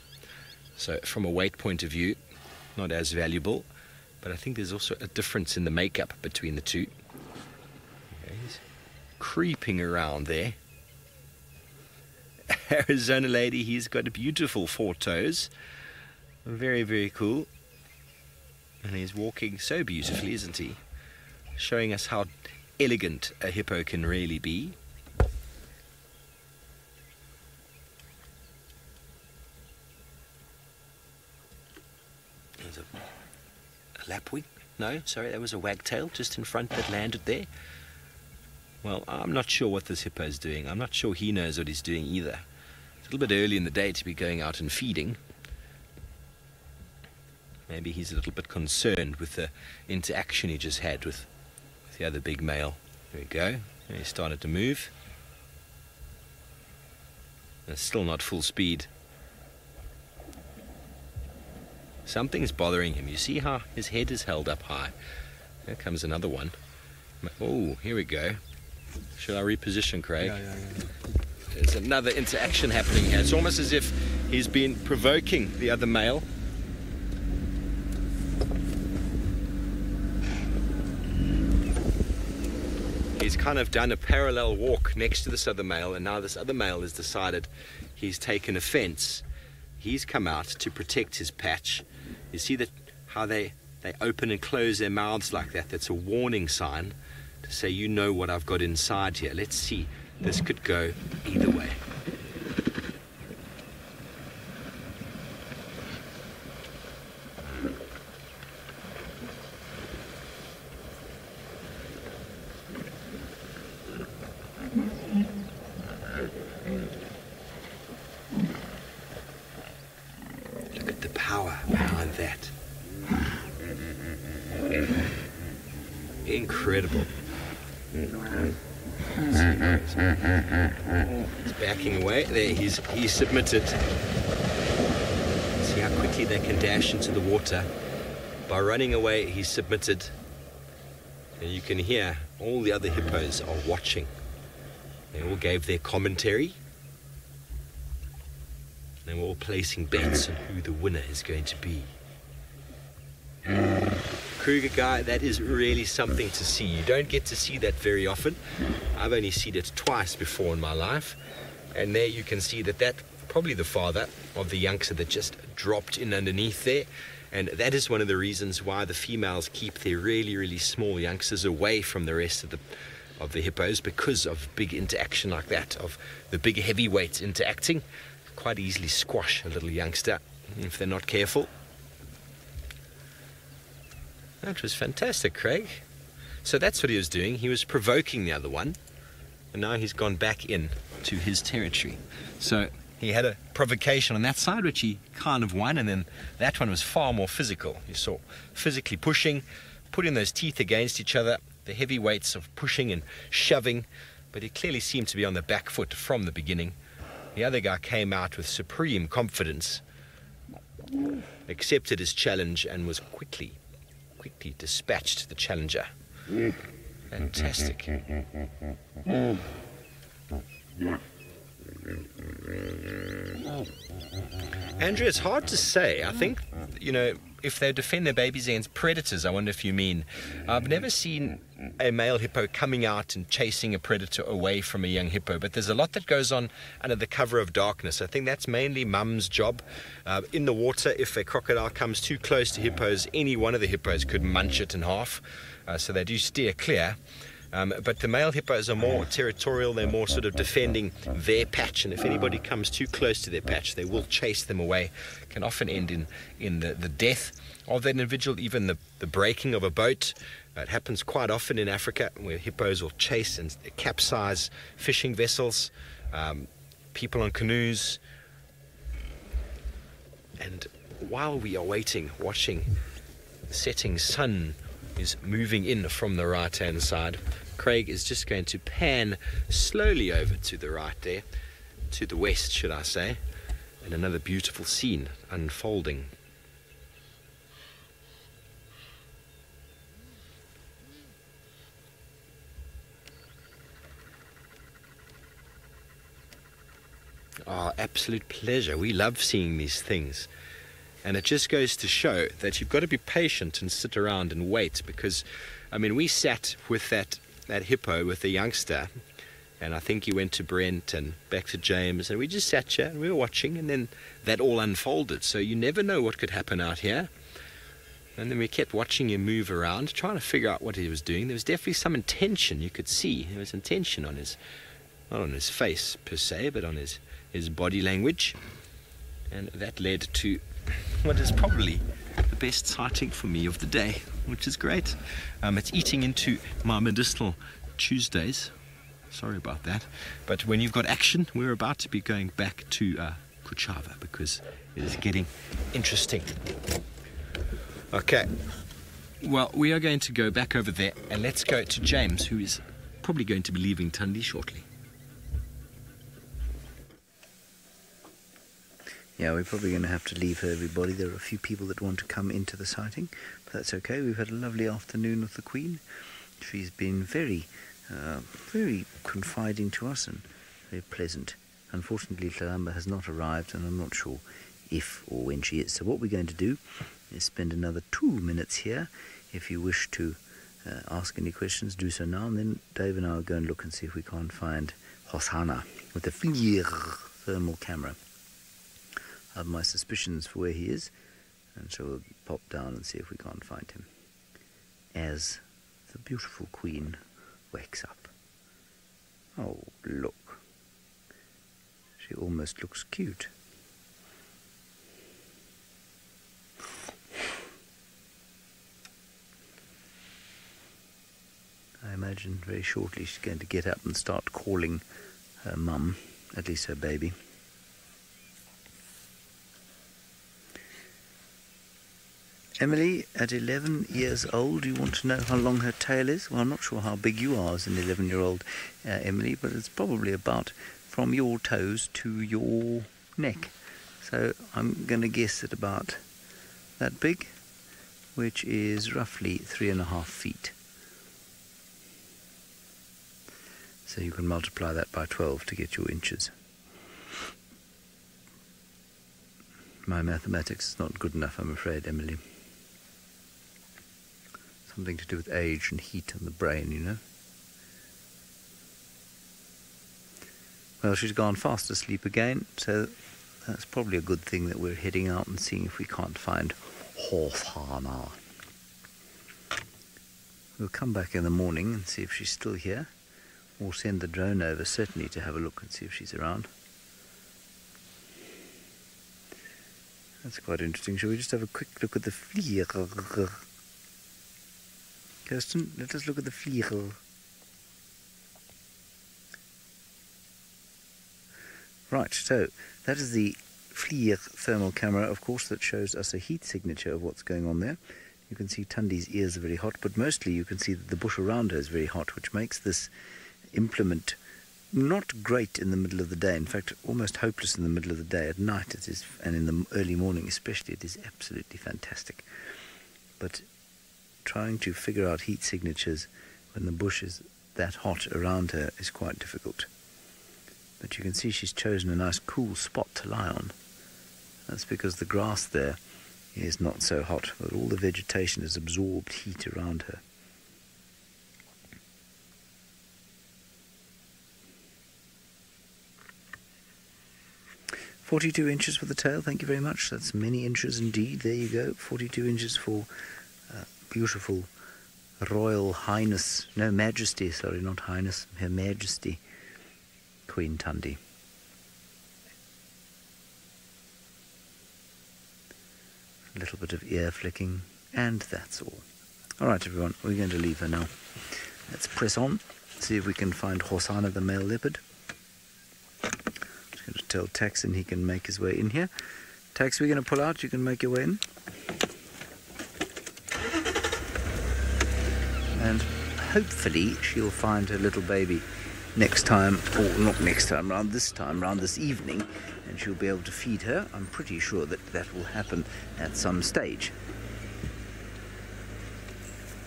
D: So from a weight point of view, not as valuable, but I think there's also a difference in the makeup between the two. Okay, he's creeping around there. Arizona lady, he's got a beautiful 4 toes. Very, very cool. And he's walking so beautifully, isn't he? Showing us how elegant a hippo can really be. There's a lapwing. No, sorry, that was a wagtail just in front that landed there. Well, I'm not sure what this hippo is doing. I'm not sure he knows what he's doing either. It's a little bit early in the day to be going out and feeding. Maybe he's a little bit concerned with the interaction he just had with the other big male. There we go. And he started to move. It's still not full speed. Something's bothering him. You see how his head is held up high. There comes another one. Oh, here we go. Should I reposition, Craig?
B: Yeah.
D: There's another interaction happening here. It's almost as if he's been provoking the other male. He's kind of done a parallel walk next to this other male, and now this other male has decided he's taken offense. He's come out to protect his patch. You see that how they open and close their mouths like that? That's a warning sign to say, you know what I've got inside here. Let's see. This could go either way. Look at the power behind that. Incredible. He's backing away. There, he's submitted. See how quickly they can dash into the water. By running away, he's submitted. And you can hear all the other hippos are watching. They all gave their commentary. They were all placing bets on who the winner is going to be. Kruger guy, that is really something to see. You don't get to see that very often. I've only seen it twice before in my life. And there you can see that probably the father of the youngster that just dropped in underneath there. And that is one of the reasons why the females keep their really, really small youngsters away from the rest of the hippos, because of big interaction like that, of the big heavyweights interacting. Quite easily squash a little youngster if they're not careful. That was fantastic, Craig. So that's what he was doing. He was provoking the other one, and now he's gone back in to his territory. So he had a provocation on that side, which he kind of won, and then that one was far more physical. You saw physically pushing, putting those teeth against each other, the heavy weights of pushing and shoving, but he clearly seemed to be on the back foot from the beginning. The other guy came out with supreme confidence, accepted his challenge, and was quickly dispatched the challenger. Fantastic. Andrew, it's hard to say. I think, if they defend their babies against predators, I wonder if you mean. I've never seen a male hippo coming out and chasing a predator away from a young hippo, but there's a lot that goes on under the cover of darkness. I think that's mainly mum's job. In the water, if a crocodile comes too close to hippos, any one of the hippos could munch it in half, so they do steer clear. But the male hippos are more territorial. They're more sort of defending their patch, and if anybody comes too close to their patch, they will chase them away. Can often end in the death of that individual, even the breaking of a boat. It happens quite often in Africa, where hippos will chase and capsize fishing vessels, people on canoes. And while we are waiting, watching, the setting sun is moving in from the right-hand side. Craig is just going to pan slowly over to the right there, to the west, should I say, and another beautiful scene unfolding. Oh, absolute pleasure. We love seeing these things. And it just goes to show that you've got to be patient and sit around and wait, because, I mean, we sat with that hippo with the youngster, and I think he went to Brent and back to James, and we just sat here and we were watching, and then that all unfolded. So you never know what could happen out here. And then we kept watching him move around, trying to figure out what he was doing. There was definitely some intention. You could see there was intention on his, not on his face per se, but on his body language. And that led to what is probably the best sighting for me of the day, which is great. It's eating into my medicinal Tuesdays. Sorry about that. But when you've got action, we're about to be going back to Kuchava, because it is getting interesting. Okay. Well, we are going to go back over there, and let's go to James, who is probably going to be leaving Tundi shortly.
C: Yeah, we're probably going to have to leave her, everybody. There are a few people that want to come into the sighting, but that's okay. We've had a lovely afternoon with the Queen. She's been very confiding to us and very pleasant. Unfortunately, Tlalamba has not arrived, and I'm not sure if or when she is. So what we're going to do is spend another 2 minutes here. If you wish to ask any questions, do so now, and then Dave and I will go and look and see if we can't find Hosana with the FLIR thermal camera. I have my suspicions for where he is, and so we'll pop down and see if we can't find him as the beautiful Queen wakes up. Oh, look. She almost looks cute. I imagine very shortly she's going to get up and start calling her mum, at least her baby. Emily, at 11 years old, you want to know how long her tail is? Well, I'm not sure how big you are as an 11-year-old, Emily, but it's probably about from your toes to your neck. So I'm going to guess at about that big, which is roughly 3.5 feet. So you can multiply that by 12 to get your inches. My mathematics is not good enough, I'm afraid, Emily. Something to do with age and heat in the brain, you know. Well, she's gone fast asleep again, so that's probably a good thing that we're heading out and seeing if we can't find Hosana. We'll come back in the morning and see if she's still here, or send the drone over, certainly, to have a look and see if she's around. That's quite interesting. Shall we just have a quick look at the FLIR? Kirsten, let us look at the FLIR. Right, so that is the FLIR thermal camera, of course, that shows us a heat signature of what's going on there. You can see Tundi's ears are very hot, but mostly you can see that the bush around her is very hot, which makes this implement not great in the middle of the day. In fact, almost hopeless in the middle of the day. At night it is, and in the early morning especially, it is absolutely fantastic. But trying to figure out heat signatures when the bush is that hot around her is quite difficult. But you can see she's chosen a nice cool spot to lie on. That's because the grass there is not so hot, but all the vegetation has absorbed heat around her. "42 inches for the tail, thank you very much. That's many inches indeed. There you go, 42 inches for beautiful Royal Highness, no Majesty, sorry, not Highness, Her Majesty, Queen Tundi. A little bit of ear flicking, and that's all. Alright everyone, we're going to leave her now. Let's press on, see if we can find Hosana the male leopard. Just going to tell Taxon he can make his way in here. Tax, we're going to pull out, you can make your way in. And hopefully she'll find her little baby next time, or not next time, round this evening, and she'll be able to feed her. I'm pretty sure that that will happen at some stage.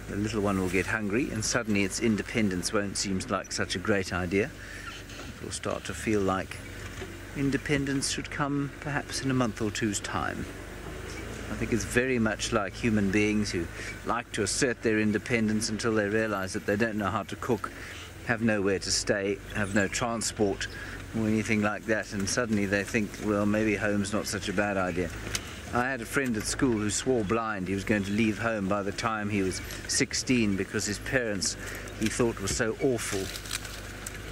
C: The little one will get hungry, and suddenly its independence won't seem like such a great idea. It will start to feel like independence should come perhaps in a month or two's time. I think it's very much like human beings who like to assert their independence until they realize that they don't know how to cook, have nowhere to stay, have no transport or anything like that, and suddenly they think, well, maybe home's not such a bad idea. I had a friend at school who swore blind he was going to leave home by the time he was 16 because his parents, he thought, were so awful,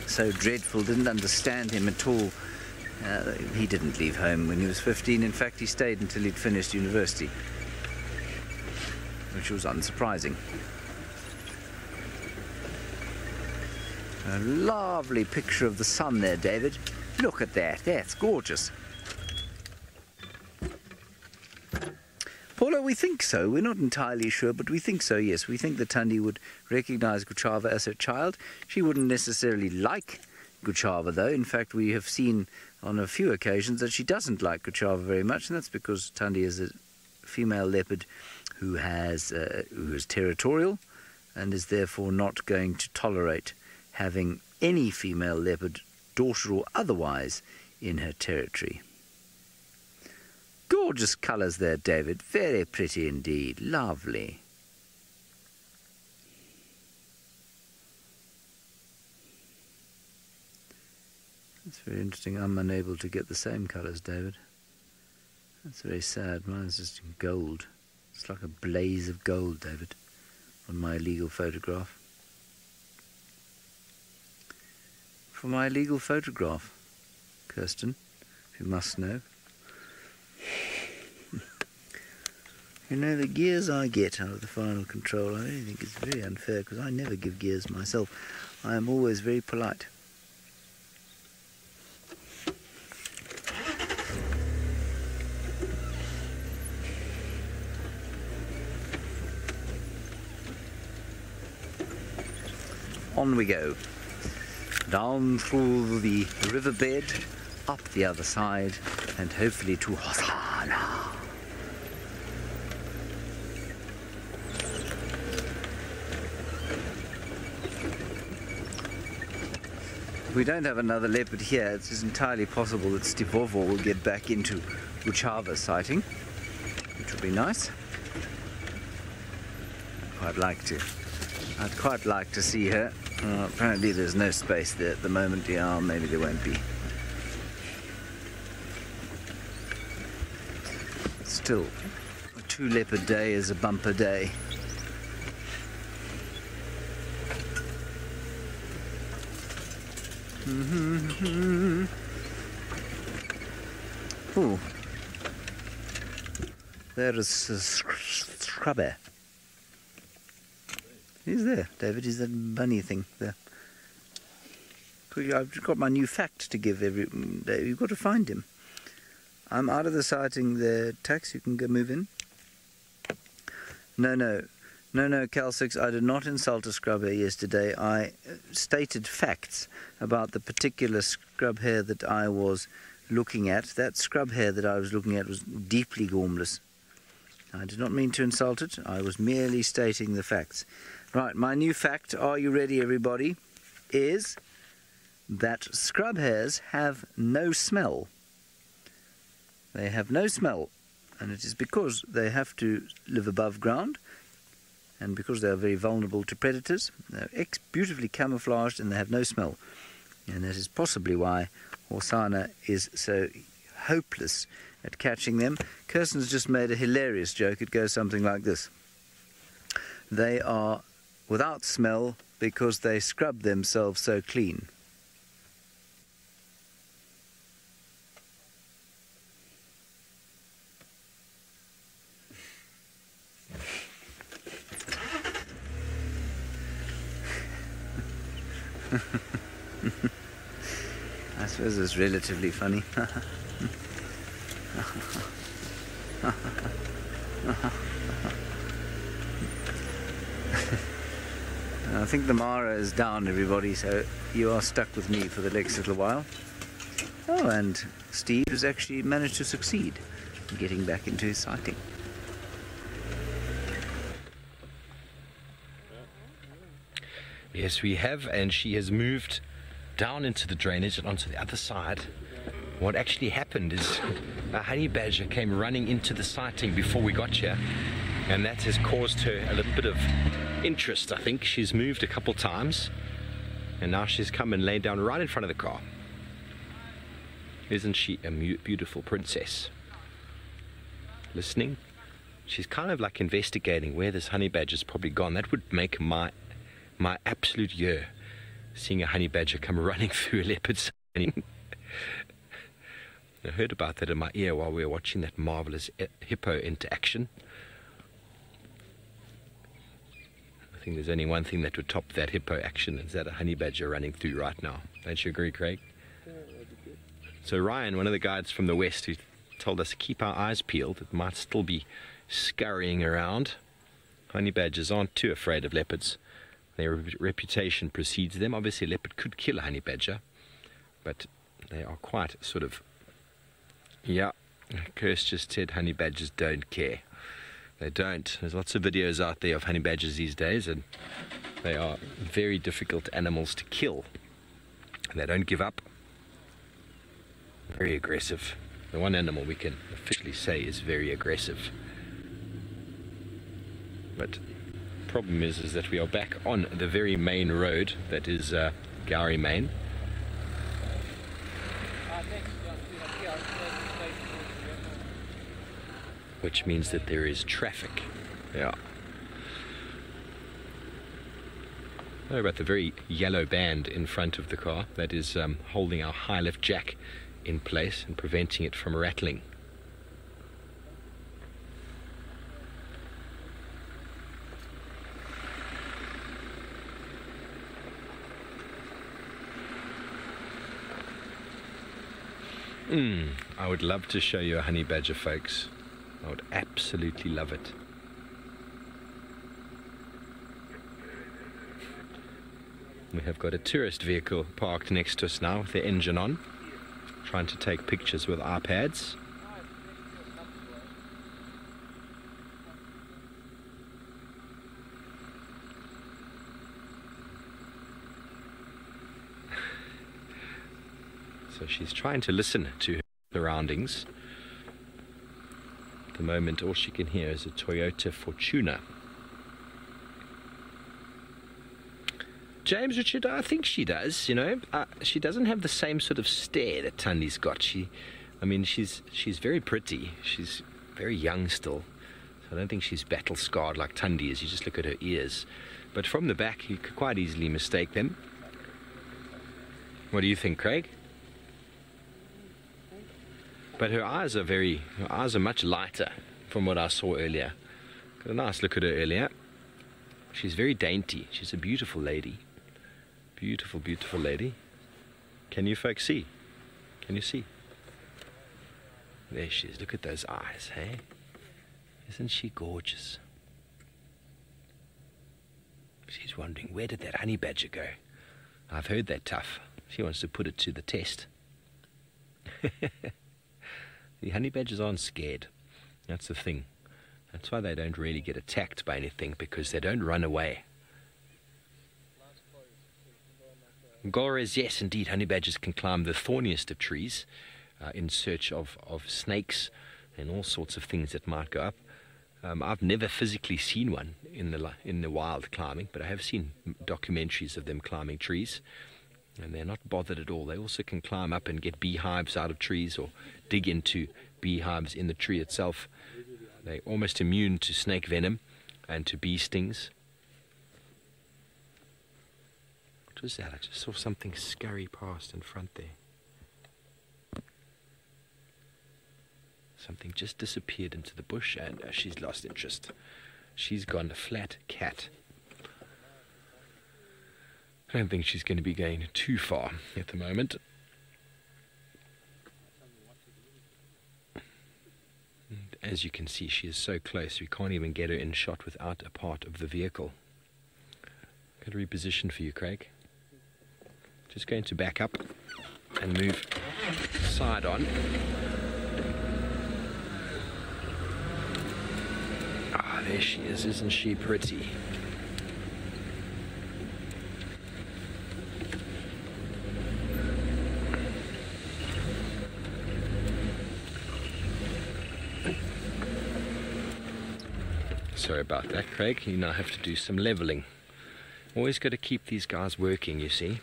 C: so dreadful, didn't understand him at all. He didn't leave home when he was 15. In fact, he stayed until he'd finished university, which was unsurprising. A lovely picture of the sun there, David. Look at that. That's gorgeous. Paula, we think so. We're not entirely sure, but we think so, yes. We think that Thandi would recognize Guchava as her child. She wouldn't necessarily like Guchava, though. In fact, we have seen on a few occasions that she doesn't like Guchava very much, and that's because Thandi is a female leopard who is territorial and is therefore not going to tolerate having any female leopard, daughter or otherwise, in her territory. Gorgeous colours there, David. Very pretty indeed. Lovely. That's very interesting. I'm unable to get the same colours, David. That's very sad. Mine's just in gold. It's like a blaze of gold, David, on my illegal photograph. For my illegal photograph, Kirsten, if you must know. You know, the gears I get out of the final control, I really think it's very unfair because I never give gears myself. I am always very polite. On we go. Down through the riverbed, up the other side, and hopefully to Hosanna. If we don't have another leopard here, it's entirely possible that Stivovo will get back into Guchava sighting, which would be nice. I'd quite like to see her. Apparently there's no space there at the moment. Yeah, maybe there won't be. Still, a 2-leopard day is a bumper day. Ooh. There is Scrubber. He's there, David. He's that bunny thing there. I've got my new fact to give every day. You've got to find him. I'm out of the sighting there. Tax, you can go move in. No, Cal 6, I did not insult a scrub hare yesterday. I stated facts about the particular scrub hare that I was looking at. That scrub hare that I was looking at was deeply gormless. I did not mean to insult it. I was merely stating the facts. Right, my new fact, are you ready everybody, is that scrub hares have no smell. They have no smell, and it is because they have to live above ground, and because they are very vulnerable to predators. They're beautifully camouflaged and they have no smell. And that is possibly why Hosanna is so hopeless at catching them. Kirsten's just made a hilarious joke. It goes something like this. They are without smell because they scrub themselves so clean. I suppose it's relatively funny. I think the Mara is down, everybody, so you are stuck with me for the next little while. Oh, and Steve has actually managed to succeed in getting back into his sighting.
D: Yes, we have, and she has moved down into the drainage and onto the other side what actually happened is a honey badger came running into the sighting before we got here, and that has caused her a little bit of interest. I think she's moved a couple times, and now she's come and laid down right in front of the car. Isn't she a beautiful princess? Listening. She's kind of like investigating where this honey badger's probably gone. That would make my absolute year, seeing a honey badger come running through a leopard's sighting. I heard about that in my ear while we were watching that marvelous hippo into action. I think there's only one thing that would top that hippo action, is that a honey badger running through right now. Don't you agree, Craig? So Ryan, one of the guides from the west, who told us to keep our eyes peeled, it might still be scurrying around. Honey badgers aren't too afraid of leopards. Their reputation precedes them. Obviously a leopard could kill a honey badger, but they are quite sort of, yeah, Kirst just said honey badgers don't care. They don't. There's lots of videos out there of honey badgers these days, and they are very difficult animals to kill. And they don't give up. Very aggressive. The one animal we can officially say is very aggressive. But the problem is that we are back on the very main road that is Gowrie Main. Which means that there is traffic. Yeah. What about the very yellow band in front of the car that is holding our high lift jack in place and preventing it from rattling? I would love to show you a honey badger, folks. I would absolutely love it. We have got a tourist vehicle parked next to us now with the engine on, trying to take pictures with iPads. So she's trying to listen to her surroundings. At the moment, all she can hear is a Toyota Fortuner. James Richard, I think she does, you know. She doesn't have the same sort of stare that Tandy's got. She's very pretty. She's very young still. So I don't think she's battle scarred like Tandy is. You just look at her ears. But from the back, you could quite easily mistake them. What do you think, Craig? But her eyes are much lighter from what I saw earlier. Got a nice look at her earlier. She's very dainty. She's a beautiful lady. Beautiful, beautiful lady. Can you folks see? Can you see? There she is. Look at those eyes, hey? Isn't she gorgeous? She's wondering, where did that honey badger go? I've heard that tough. She wants to put it to the test. The honey badgers aren't scared. That's the thing. That's why they don't really get attacked by anything, because they don't run away. Gores, yes, indeed, honey badgers can climb the thorniest of trees in search of snakes and all sorts of things that might go up. I've never physically seen one in the wild climbing, but I have seen documentaries of them climbing trees, and they're not bothered at all. They also can climb up and get beehives out of trees or dig into beehives in the tree itself. They're almost immune to snake venom and to bee stings. What was that? I just saw something scurry past in front there. Something just disappeared into the bush, and she's lost interest. She's gone a flat cat. I don't think she's going to be going too far at the moment. And as you can see, she is so close, we can't even get her in shot without a part of the vehicle. Got to reposition for you, Craig. Just going to back up and move side on. Ah, there she is. Isn't she pretty? Sorry about that, Craig. You now have to do some leveling. Always got to keep these guys working, you see.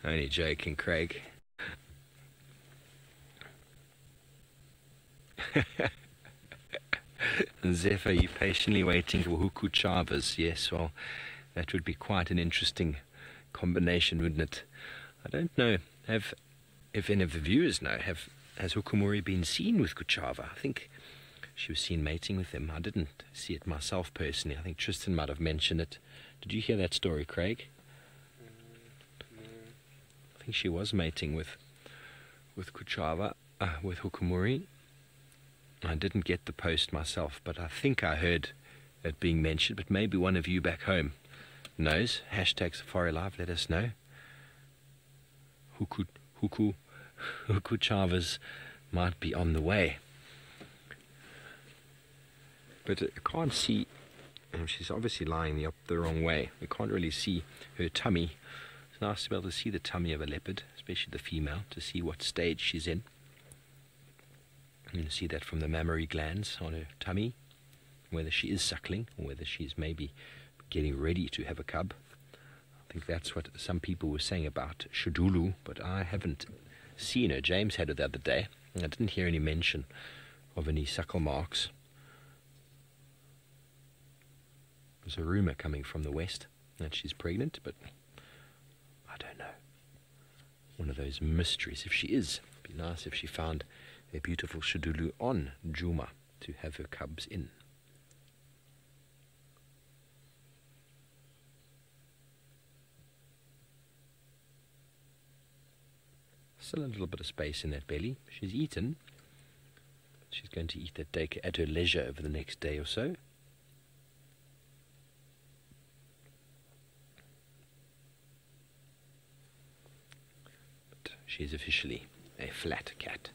D: Only joking, Craig. Zephyr, you patiently waiting for Huku Chavas. Yes, well, that would be quite an interesting combination, wouldn't it? I don't know if any of the viewers know, has Hukumuri been seen with Kuchava? I think she was seen mating with him. I didn't see it myself personally. I think Tristan might have mentioned it. Did you hear that story, Craig? I think she was mating with Kuchava, with Hukumuri. I didn't get the post myself, but I think I heard it being mentioned. But maybe one of you back home knows. Hashtag SafariLive, let us know. Huku Chavas might be on the way. But I can't see, she's obviously lying the wrong way. We can't really see her tummy. It's nice to be able to see the tummy of a leopard, especially the female, to see what stage she's in. You can see that from the mammary glands on her tummy, whether she is suckling or whether she's maybe getting ready to have a cub. I think that's what some people were saying about Shudulu, but I haven't seen her. James had her the other day, and I didn't hear any mention of any suckle marks. There's a rumour coming from the west that she's pregnant, but I don't know. One of those mysteries. If she is, it'd be nice if she found a beautiful Shudulu on Juma to have her cubs in. Still a little bit of space in that belly. She's eaten. She's going to eat that day at her leisure over the next day or so. But she's officially a flat cat.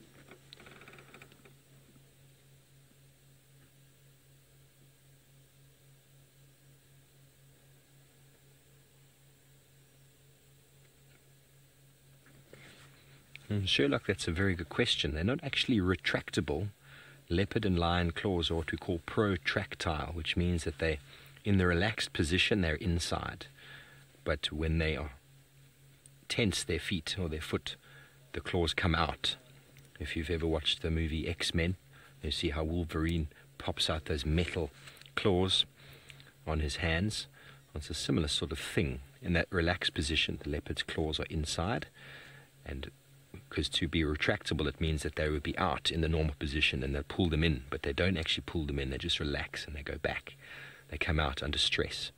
D: Sherlock, that's a very good question. They're not actually retractable. Leopard and lion claws are what we call protractile, which means that they, in the relaxed position, they're inside. But when they are tense, their feet or their foot, the claws come out. If you've ever watched the movie X-Men, you see how Wolverine pops out those metal claws on his hands. It's a similar sort of thing. In that relaxed position, the leopard's claws are inside, and because to be retractable, it means that they would be out in the normal position and they'll pull them in, but they don't actually pull them in, they just relax and they go back. They come out under stress.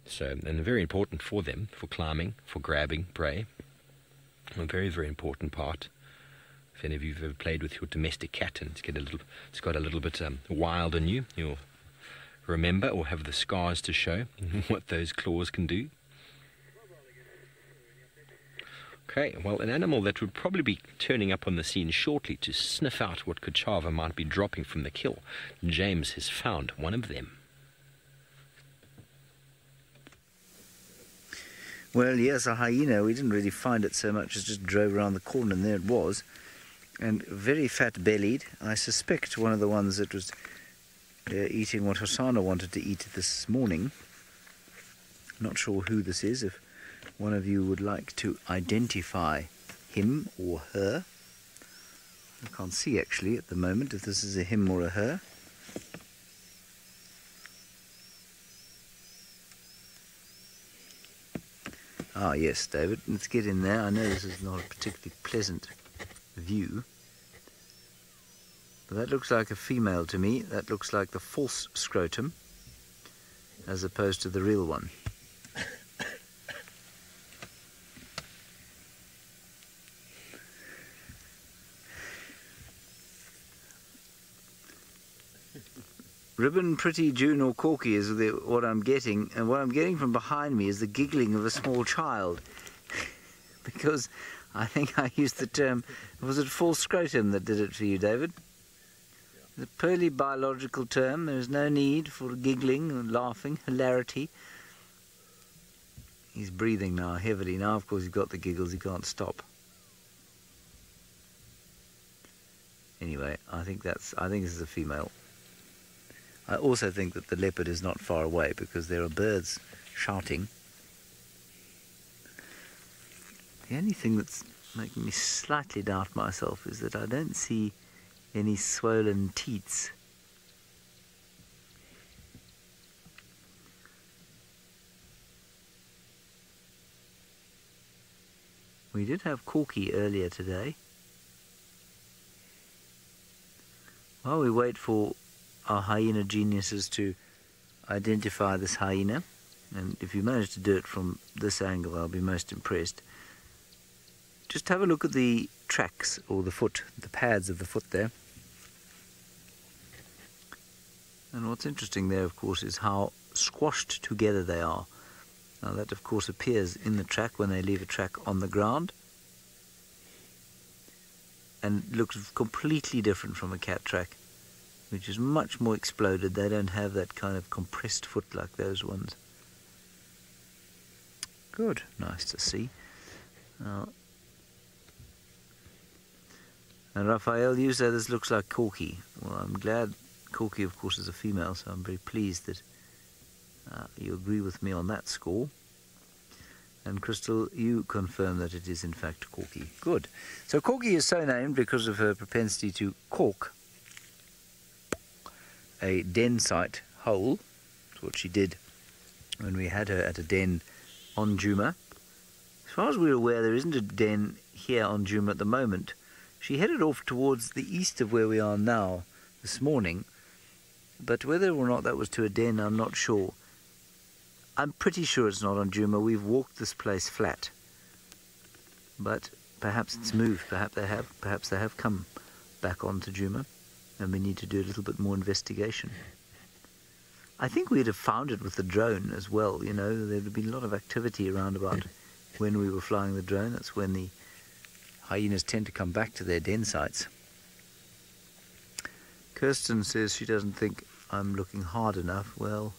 D: So, and very important for them, for climbing, for grabbing prey. A very, very important part. If any of you have ever played with your domestic cat and it's got a little bit wild on you, you'll remember or have the scars to show what those claws can do. Okay, well, an animal that would probably be turning up on the scene shortly to sniff out what Kuchava might be dropping from the kill. James has found one of them.
C: Well, yes, a hyena. We didn't really find it so much as just drove around the corner and there it was. And very fat-bellied. I suspect one of the ones that was eating what Hosanna wanted to eat this morning. Not sure who this is. If one of you would like to identify him or her. I can't see actually at the moment if this is a him or a her. Ah yes, David, let's get in there. I know this is not a particularly pleasant view. But that looks like a female to me. That looks like the false scrotum as opposed to the real one. Ribbon, Pretty, June or Corky is what I'm getting, and what I'm getting from behind me is the giggling of a small child. Because I think I used the term, was it false scrotum that did it for you, David? It's a purely biological term. There is no need for giggling and laughing, hilarity. He's breathing now heavily. Now, of course, he's got the giggles, he can't stop. Anyway, I think this is a female. I also think that the leopard is not far away because there are birds shouting. The only thing that's making me slightly doubt myself is that I don't see any swollen teats. We did have Corky earlier today. While we wait for our hyena geniuses to identify this hyena, and if you manage to do it from this angle, I'll be most impressed. Just have a look at the tracks, or the foot, the pads of the foot there. And what's interesting there, of course, is how squashed together they are. Now that, of course, appears in the track when they leave a track on the ground, and looks completely different from a cat track, which is much more exploded. They don't have that kind of compressed foot like those ones. Good, nice to see. And Raphael, you say this looks like Corky. Well, I'm glad. Corky, of course, is a female, so I'm very pleased that you agree with me on that score. And Crystal, you confirm that it is in fact Corky. Good. So Corky is so named because of her propensity to cork a den site hole. That's what she did when we had her at a den on Djuma. As far as we're aware, there isn't a den here on Djuma at the moment. She headed off towards the east of where we are now this morning, but whether or not that was to a den, I'm not sure. I'm pretty sure it's not on Djuma. We've walked this place flat, but perhaps it's moved. Perhaps they have come back onto Djuma, and we need to do a little bit more investigation. I think we'd have found it with the drone as well. You know, there'd have been a lot of activity around about when we were flying the drone. That's when the hyenas tend to come back to their den sites. Kirsten says she doesn't think I'm looking hard enough. Well,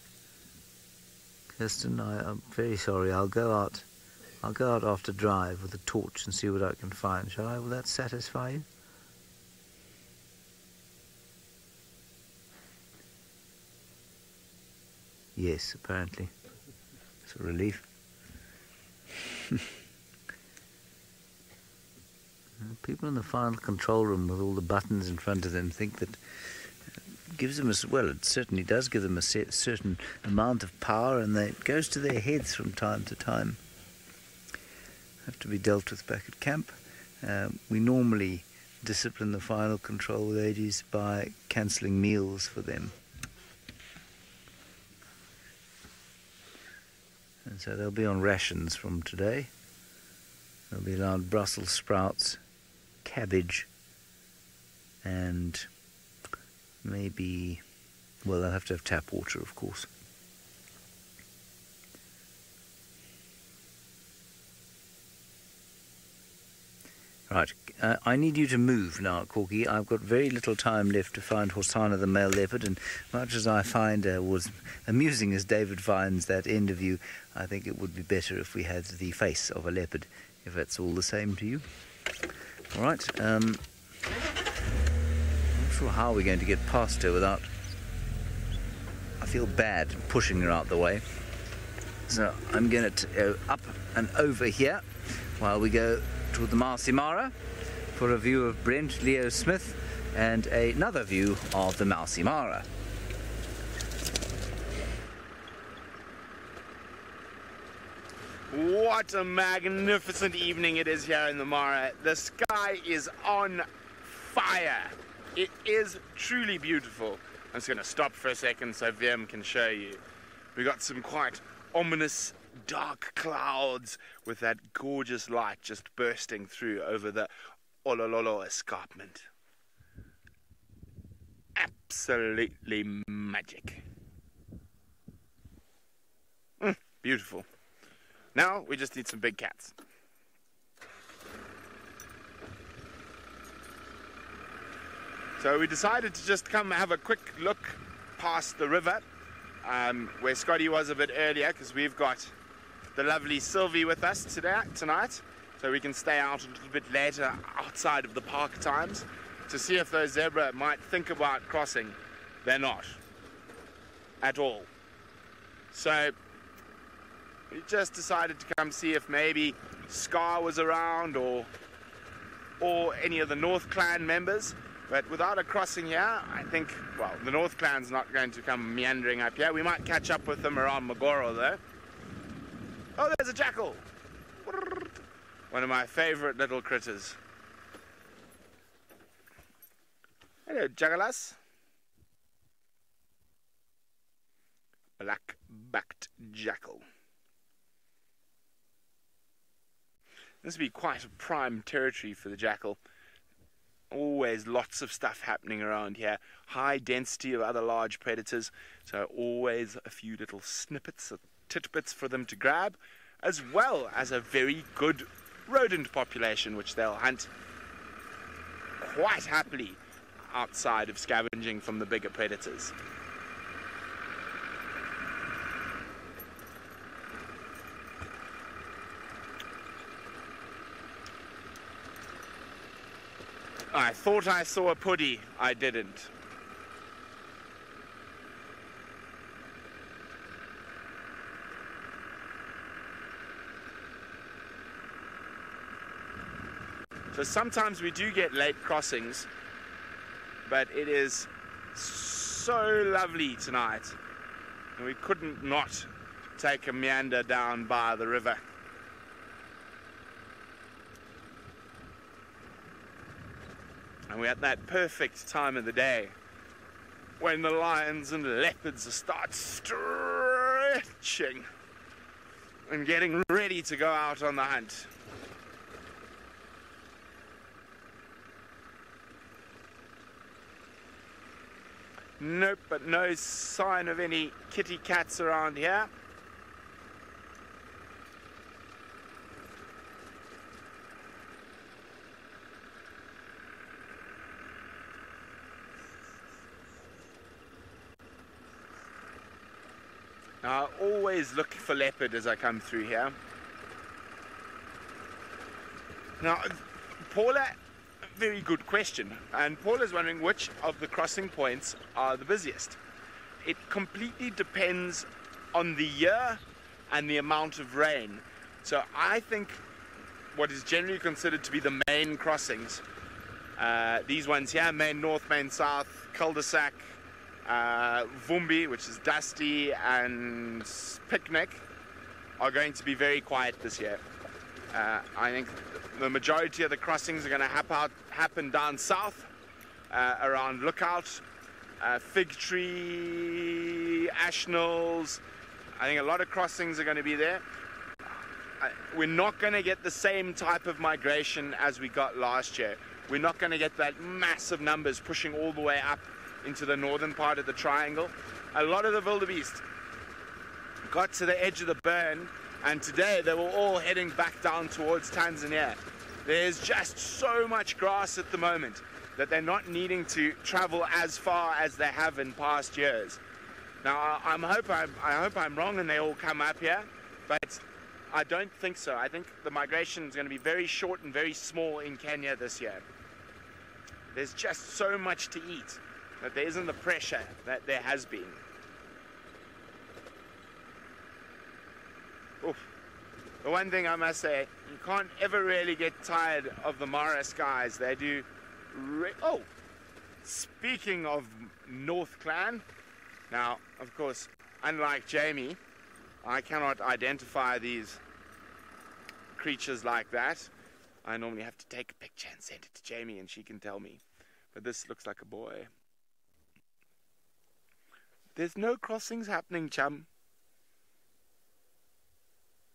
C: Kirsten, I'm very sorry. I'll go out after drive with a torch and see what I can find. Shall I? Will that satisfy you? Yes, apparently. It's a relief. People in the final control room with all the buttons in front of them think that gives them it certainly does give them a certain amount of power, and it goes to their heads from time to time. Have to be dealt with back at camp. We normally discipline the final control ladies by cancelling meals for them. And so they'll be on rations from today. They'll be allowed Brussels sprouts, cabbage, and maybe, well, they'll have to have tap water, of course. Right, I need you to move now, Corky. I've got very little time left to find Hosanna the male leopard, and much as I find was amusing as David finds that end of you, I think it would be better if we had the face of a leopard, if that's all the same to you. All right, I'm not sure how we're going to get past her without... I feel bad pushing her out the way. So I'm going to go up and over here while we go to the Marcy Mara for a view of Brent Leo Smith and another view of the Marcy Mara.
E: What a magnificent evening it is here in the Mara. The sky is on fire. It is truly beautiful. I'm just going to stop for a second so Vim can show you. We got some quite ominous dark clouds with that gorgeous light just bursting through over the Olololo escarpment. Absolutely magic. Beautiful. Now we just need some big cats. So we decided to just come have a quick look past the river where Scotty was a bit earlier, because we've got the lovely Sylvie with us tonight, so we can stay out a little bit later outside of the park times. to see if those zebra might think about crossing. They're not at all. So we just decided to come see if maybe Scar was around or any of the North Clan members. But without a crossing here, I think, well, the North Clan's not going to come meandering up here. We might catch up with them around Magoro, though. Oh, there's a jackal! One of my favorite little critters. Hello, jackalas. Black-backed jackal. This would be quite a prime territory for the jackal. Always lots of stuff happening around here. High density of other large predators, so always a few little snippets or titbits for them to grab, as well as a very good rodent population which they'll hunt quite happily outside of scavenging from the bigger predators. I thought I saw a puddy, I didn't. So sometimes we do get late crossings, but it is so lovely tonight, and we couldn't not take a meander down by the river. And we're at that perfect time of the day when the lions and leopards start stretching and getting ready to go out on the hunt. Nope, but no sign of any kitty cats around here. Now, I always look for leopard as I come through here. Now, Paula, very good question. And Paula's wondering which of the crossing points are the busiest. It completely depends on the year and the amount of rain. So I think what is generally considered to be the main crossings, these ones here, main north, main south, cul-de-sac, Vumbi, which is Dusty, and Picnic, are going to be very quiet this year. I think the majority of the crossings are going to happen down south, around Lookout, Fig Tree, Ashknolls. I think a lot of crossings are going to be there. We're not going to get the same type of migration as we got last year. We're not going to get that massive numbers pushing all the way up into the northern part of the triangle. A lot of the wildebeest got to the edge of the burn, and today they were all heading back down towards Tanzania. There's just so much grass at the moment that they're not needing to travel as far as they have in past years. Now, I hope I'm wrong and they all come up here, but I don't think so. I think the migration is going to be very short and very small in Kenya this year. There's just so much to eat that there isn't the pressure that there has been. Oof. The one thing I must say, you can't ever really get tired of the Mara skies. They do... Oh! Speaking of North Clan, now, of course, unlike Jamie, I cannot identify these creatures like that. I normally have to take a picture and send it to Jamie and she can tell me. But this looks like a boy. There's no crossings happening, chum.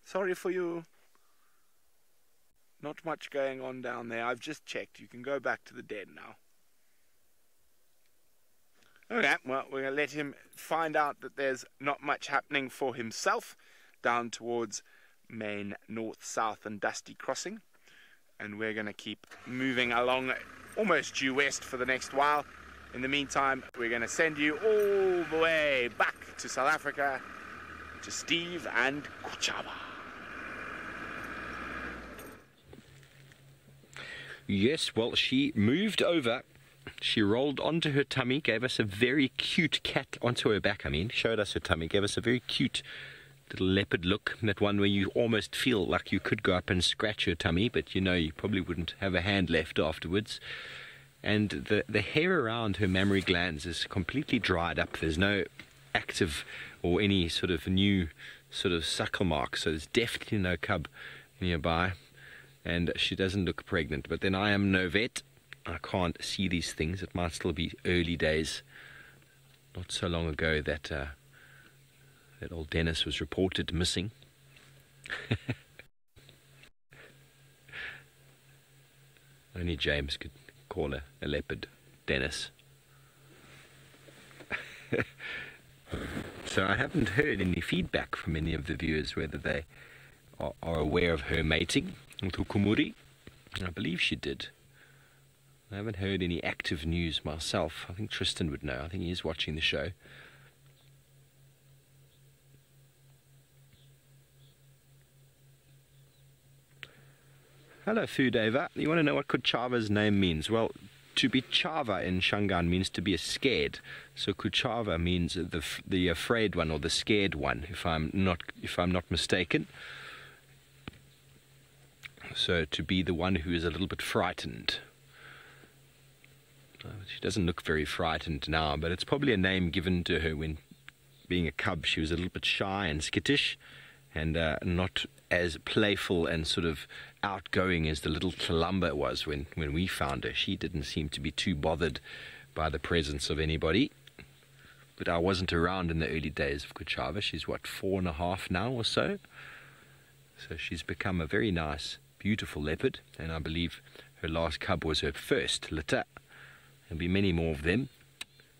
E: Sorry for you. Not much going on down there. I've just checked. You can go back to the den now. Okay, well, we're going to let him find out that there's not much happening for himself down towards main north, south and Dusty crossing. And we're going to keep moving along almost due west for the next while. In the meantime, we're going to send you all the way back to South Africa, to Steve and Kuchaba.
D: Yes, well, she moved over She rolled onto her tummy, gave us a very cute cat onto her back, showed us her tummy, gave us a very cute little leopard look, that one where you almost feel like you could go up and scratch her tummy, but you know you probably wouldn't have a hand left afterwards. And the hair around her mammary glands is completely dried up. There's no active or any sort of new sort of suckle mark, so there's definitely no cub nearby, and she doesn't look pregnant. But then I am no vet, I can't see these things. It might still be early days. Not so long ago that that old Dennis was reported missing. Only James could call a leopard Dennis. So I haven't heard any feedback from any of the viewers whether they are aware of her mating with Hukumuri. I believe she did. I haven't heard any active news myself. I think Tristan would know. I think he's watching the show. Hello, Fudeva. You want to know what Kuchava's name means? Well, to be Chava in Shangaan means to be scared. So Kuchava means the afraid one, or the scared one, if I'm not mistaken. So to be the one who is a little bit frightened. She doesn't look very frightened now, but it's probably a name given to her when, being a cub, she was a little bit shy and skittish, and not as playful and sort of outgoing as the little Tlalamba was when we found her. She didn't seem to be too bothered by the presence of anybody. But I wasn't around in the early days of Kuchava. She's, what, 4.5 now or so? So she's become a very nice, beautiful leopard, and I believe her last cub was her first litter. There'll be many more of them.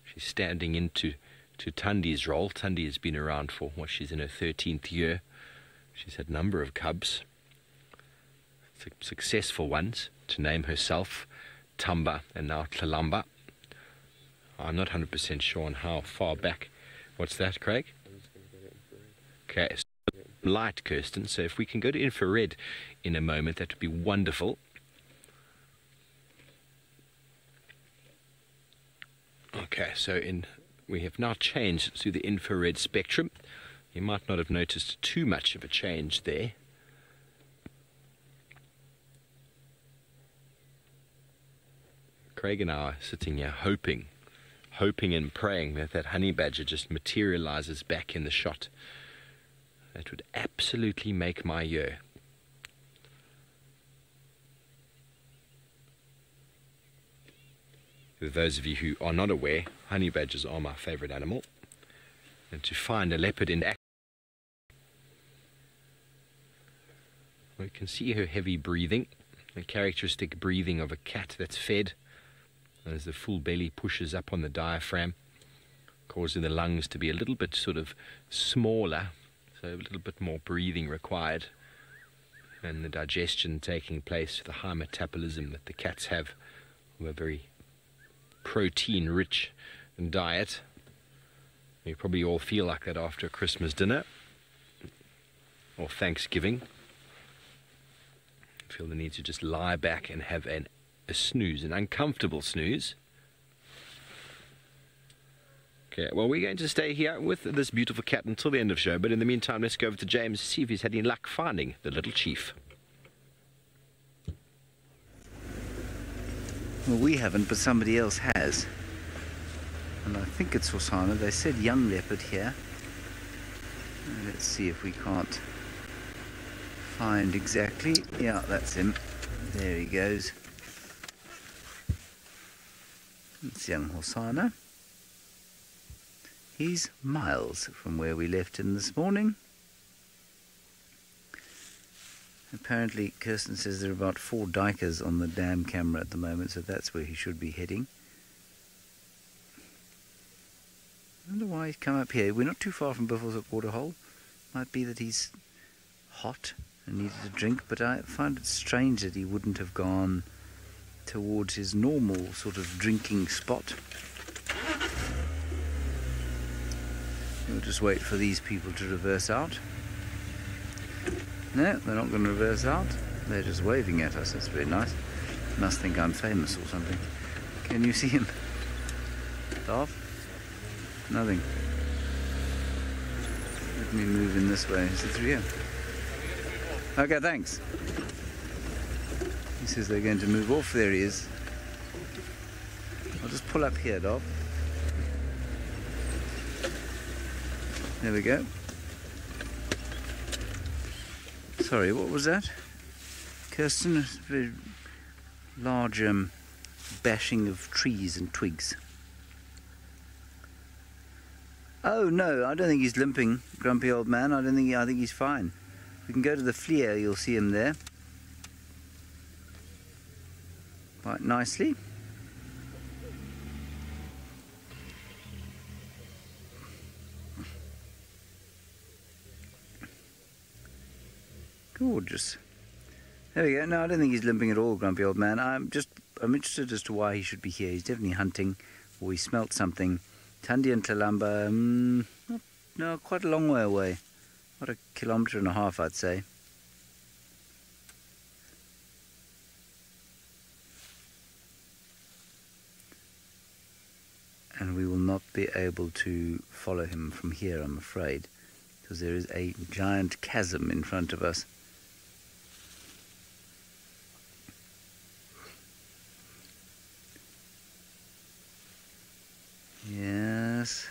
D: She's standing into Tandi's role. Tandi has been around for, she's in her 13th year. She's had a number of cubs, successful ones, to name herself, Tamba and now Tlalamba. I'm not 100% sure on how far back. What's that, Craig? Okay, so light, Kirsten, so if we can go to infrared in a moment, that would be wonderful. Okay, so we have now changed to the infrared spectrum. You might not have noticed too much of a change there. Craig and I are sitting here hoping and praying that honey badger just materializes back in the shot. That would absolutely make my year. For those of you who are not aware, honey badgers are my favorite animal. And to find a leopard in action, we can see her heavy breathing, the characteristic breathing of a cat that's fed, as the full belly pushes up on the diaphragm, causing the lungs to be a little bit sort of smaller, so a little bit more breathing required, and the digestion taking place with the high metabolism that the cats have, of a very protein-rich diet. You probably all feel like that after a Christmas dinner or Thanksgiving. Feel the need to just lie back and have a snooze, an uncomfortable snooze. Okay, well, we're going to stay here with this beautiful cat until the end of the show, but in the meantime, let's go over to James to see if he's had any luck finding the little chief.
C: Well, we haven't, but somebody else has. And I think it's Hosanna. They said young leopard here. Let's see if we can't find exactly. Yeah, that's him. There he goes. It's young Hosanna. He's miles from where we left him this morning. Apparently, Kirsten says there are about 4 dikers on the dam camera at the moment, so that's where he should be heading. I wonder why he's come up here. We're not too far from Buffelshoek Waterhole. Might be that he's hot and needed a drink, but I find it strange that he wouldn't have gone towards his normal sort of drinking spot. We'll just wait for these people to reverse out. No, they're not going to reverse out. They're just waving at us. That's very nice. Must think I'm famous or something. Can you see him? Off? Nothing. Let me move in this way. Is it through here? Okay, thanks. He says they're going to move off. There he is. I'll just pull up here, Dov. There we go. Sorry, what was that? Kirsten, a very large bashing of trees and twigs. Oh no, I don't think he's limping, grumpy old man. I think he's fine. We can go to the Fleer, you'll see him there. Quite nicely. Gorgeous. There we go. No, I don't think he's limping at all, grumpy old man. I'm interested as to why he should be here. He's definitely hunting, or he smelt something. Tandy and Tlalamba, no, quite a long way away. About 1.5 kilometres, I'd say. And we will not be able to follow him from here, I'm afraid, because there is a giant chasm in front of us. Yes.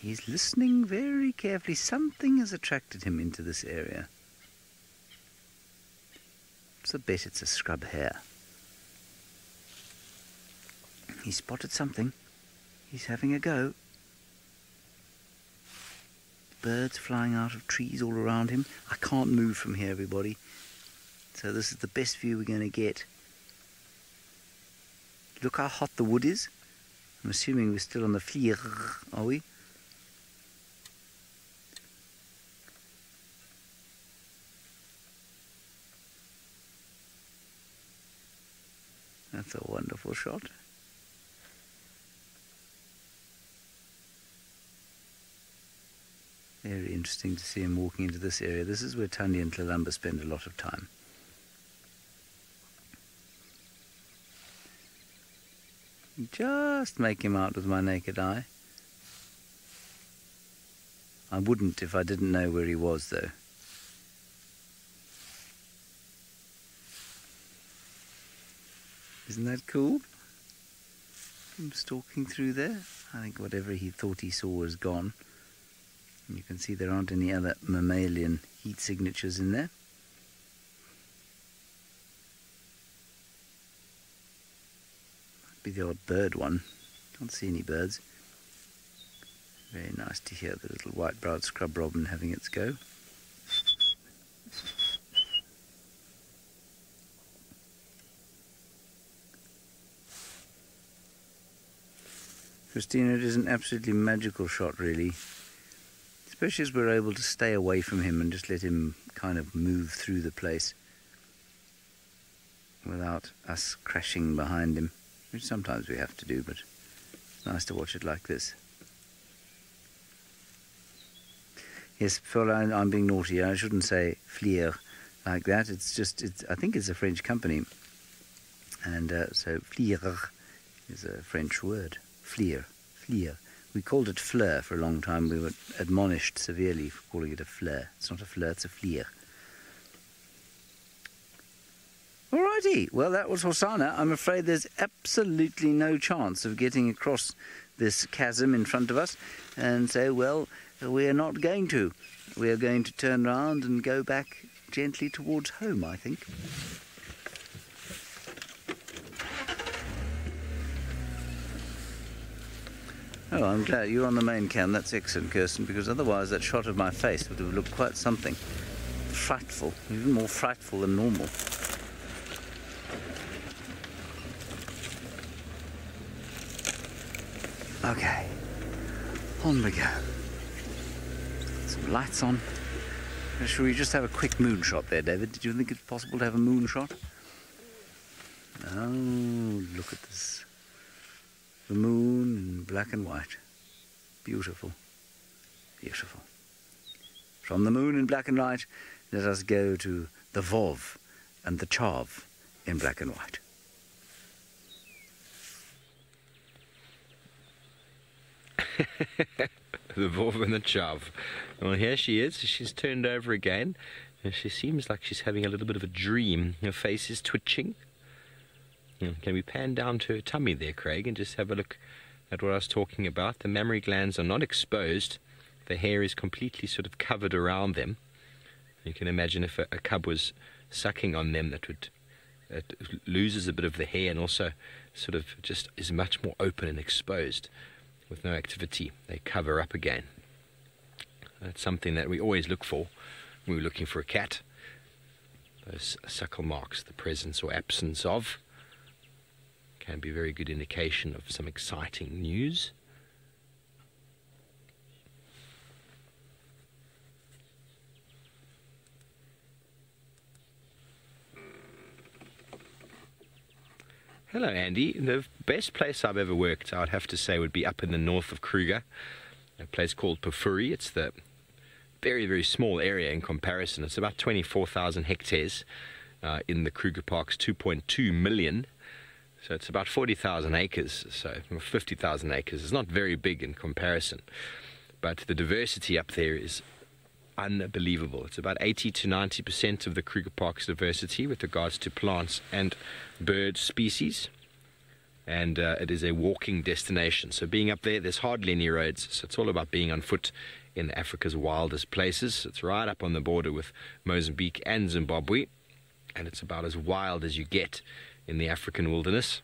C: He's listening very carefully. Something has attracted him into this area. It's a bet it's a scrub hare. He spotted something. He's having a go. Birds flying out of trees all around him. I can't move from here, everybody. So this is the best view we're going to get. Look how hot the wood is. I'm assuming we're still on the Fleer, are we? That's a wonderful shot. Very interesting to see him walking into this area. This is where Tandy and Tlalamba spend a lot of time. Just make him out with my naked eye. I wouldn't if I didn't know where he was, though. Isn't that cool? I'm stalking through there. I think whatever he thought he saw is gone. And you can see there aren't any other mammalian heat signatures in there. Might be the odd bird one. Can't see any birds. Very nice to hear the little white-browed scrub robin having its go. Christina, it is an absolutely magical shot, really. Especially as we're able to stay away from him and just let him kind of move through the place without us crashing behind him, which sometimes we have to do, but it's nice to watch it like this. Yes, Phil, I'm being naughty. I shouldn't say Fleer like that. I think it's a French company. And so Fleer is a French word. Fleer. We called it fleur for a long time. We were admonished severely for calling it a fleur. It's not a fleur, it's a fleer. Alrighty, well that was Hosanna. I'm afraid there's absolutely no chance of getting across this chasm in front of us. And so, well, we're not going to. We're going to turn around and go back gently towards home, I think. Oh, I'm glad you're on the main cam. That's excellent, Kirsten, because otherwise that shot of my face would have looked quite something. Frightful, even more frightful than normal. Okay, on we go. Some lights on. Shall we just have a quick moon shot there, David? Did you think it's possible to have a moon shot? Oh, look at this. The moon in black and white. Beautiful. Beautiful. From the moon in black and white, let us go to the Vov and the Chav in black and white.
D: The Vov and the Chav. Well, here she is. She's turned over again. And she seems like she's having a little bit of a dream. Her face is twitching. Can we pan down to her tummy there, Craig, and just have a look at what I was talking about? The mammary glands are not exposed. The hair is completely sort of covered around them. You can imagine if a cub was sucking on them, it loses a bit of the hair and also sort of just is much more open and exposed. With no activity, they cover up again. That's something that we always look for when we're looking for a cat. Those suckle marks, the presence or absence of, can be a very good indication of some exciting news. Hello, Andy. The best place I've ever worked, I would have to say, would be up in the north of Kruger, a place called Pafuri. It's the very, very small area in comparison. It's about 24,000 hectares in the Kruger Park's 2.2 million. So it's about 40,000 acres, so 50,000 acres. It's not very big in comparison, but the diversity up there is unbelievable. It's about 80 to 90% of the Kruger Park's diversity with regards to plants and bird species, and it is a walking destination. So being up there, there's hardly any roads, so it's all about being on foot in Africa's wildest places. It's right up on the border with Mozambique and Zimbabwe, and it's about as wild as you get in the African wilderness.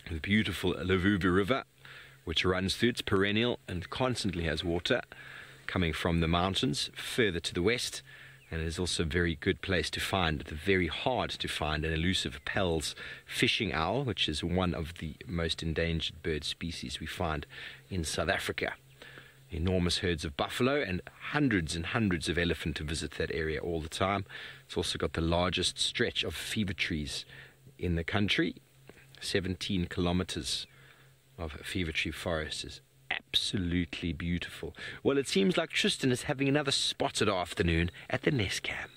D: The beautiful Lavuva River, which runs through, it's perennial and constantly has water coming from the mountains further to the west, and it is also a very good place to find the very hard to find and elusive Pell's fishing owl, which is one of the most endangered bird species we find in South Africa. Enormous herds of buffalo and hundreds of elephant to visit that area all the time. It's also got the largest stretch of fever trees in the country. 17 kilometers of fever tree forest is absolutely beautiful. Well, it seems like Tristan is having another spotted afternoon at the Nest Cam.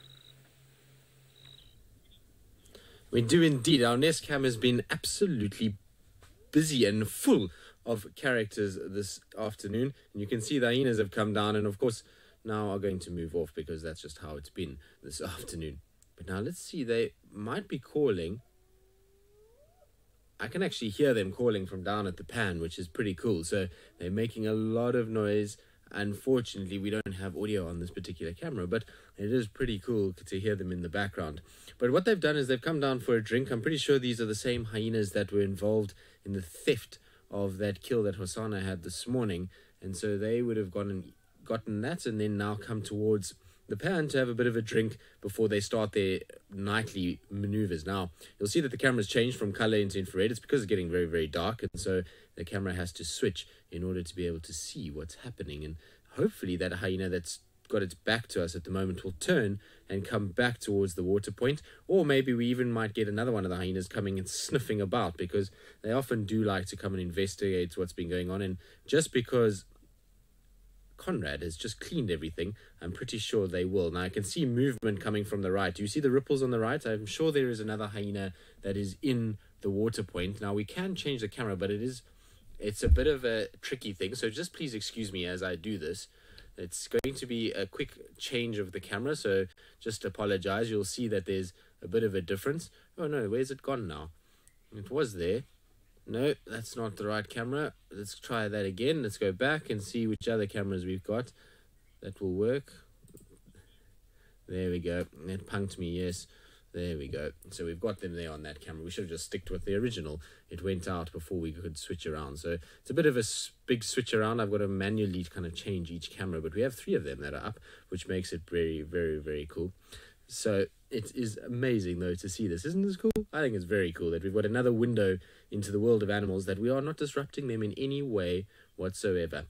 G: We do indeed. Our Nest Cam has been absolutely busy and full of characters this afternoon. And you can see the hyenas have come down and, of course, now are going to move off because that's just how it's been this afternoon. But now let's see. They might be calling. I can actually hear them calling from down at the pan, which is pretty cool. So they're making a lot of noise. Unfortunately, we don't have audio on this particular camera, but it is pretty cool to hear them in the background. But what they've done is they've come down for a drink. I'm pretty sure these are the same hyenas that were involved in the theft of that kill that Hosanna had this morning. And so they would have gotten that and then now come towards the pan to have a bit of a drink before they start their nightly maneuvers. Now, you'll see that the camera's changed from color into infrared. It's because it's getting very, very dark, and so the camera has to switch in order to be able to see what's happening. And hopefully that hyena that's got its back to us at the moment will turn and come back towards the water point, or maybe we even might get another one of the hyenas coming and sniffing about, because they often do like to come and investigate what's been going on. And just because Conrad has just cleaned everything, I'm pretty sure they will. Now I can see movement coming from the right. Do you see the ripples on the right? I'm sure there is another hyena that is in the water point. Now we can change the camera, but it's a bit of a tricky thing, so just please excuse me as I do this. It's going to be a quick change of the camera, so just apologize. You'll see that there's a bit of a difference. Oh no, where's it gone now? It was there. No, that's not the right camera. Let's try that again. Let's go back and see which other cameras we've got. That will work. There we go. It punked me, yes. There we go. So we've got them there on that camera. We should have just sticked with the original. It went out before we could switch around. So it's a bit of a big switch around. I've got to manually kind of change each camera, but we have 3 of them that are up, which makes it very, very, very cool. So it is amazing, though, to see this. Isn't this cool? I think it's very cool that we've got another window into the world of animals, that we are not disrupting them in any way whatsoever.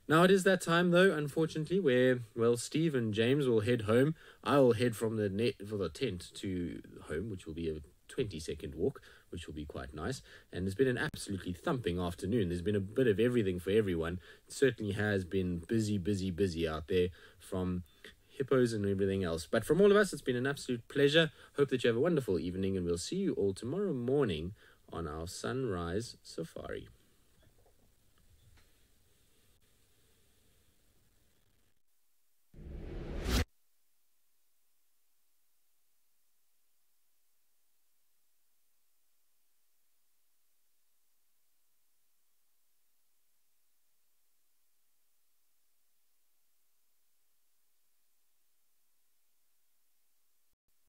G: Now, it is that time, though, unfortunately, where, well, Steve and James will head home. I will head from the tent to home, which will be a 20-second walk, which will be quite nice. And it's been an absolutely thumping afternoon. There's been a bit of everything for everyone. It certainly has been busy, busy, busy out there, from hippos and everything else. But from all of us, it's been an absolute pleasure. Hope that you have a wonderful evening, and we'll see you all tomorrow morning on our sunrise safari.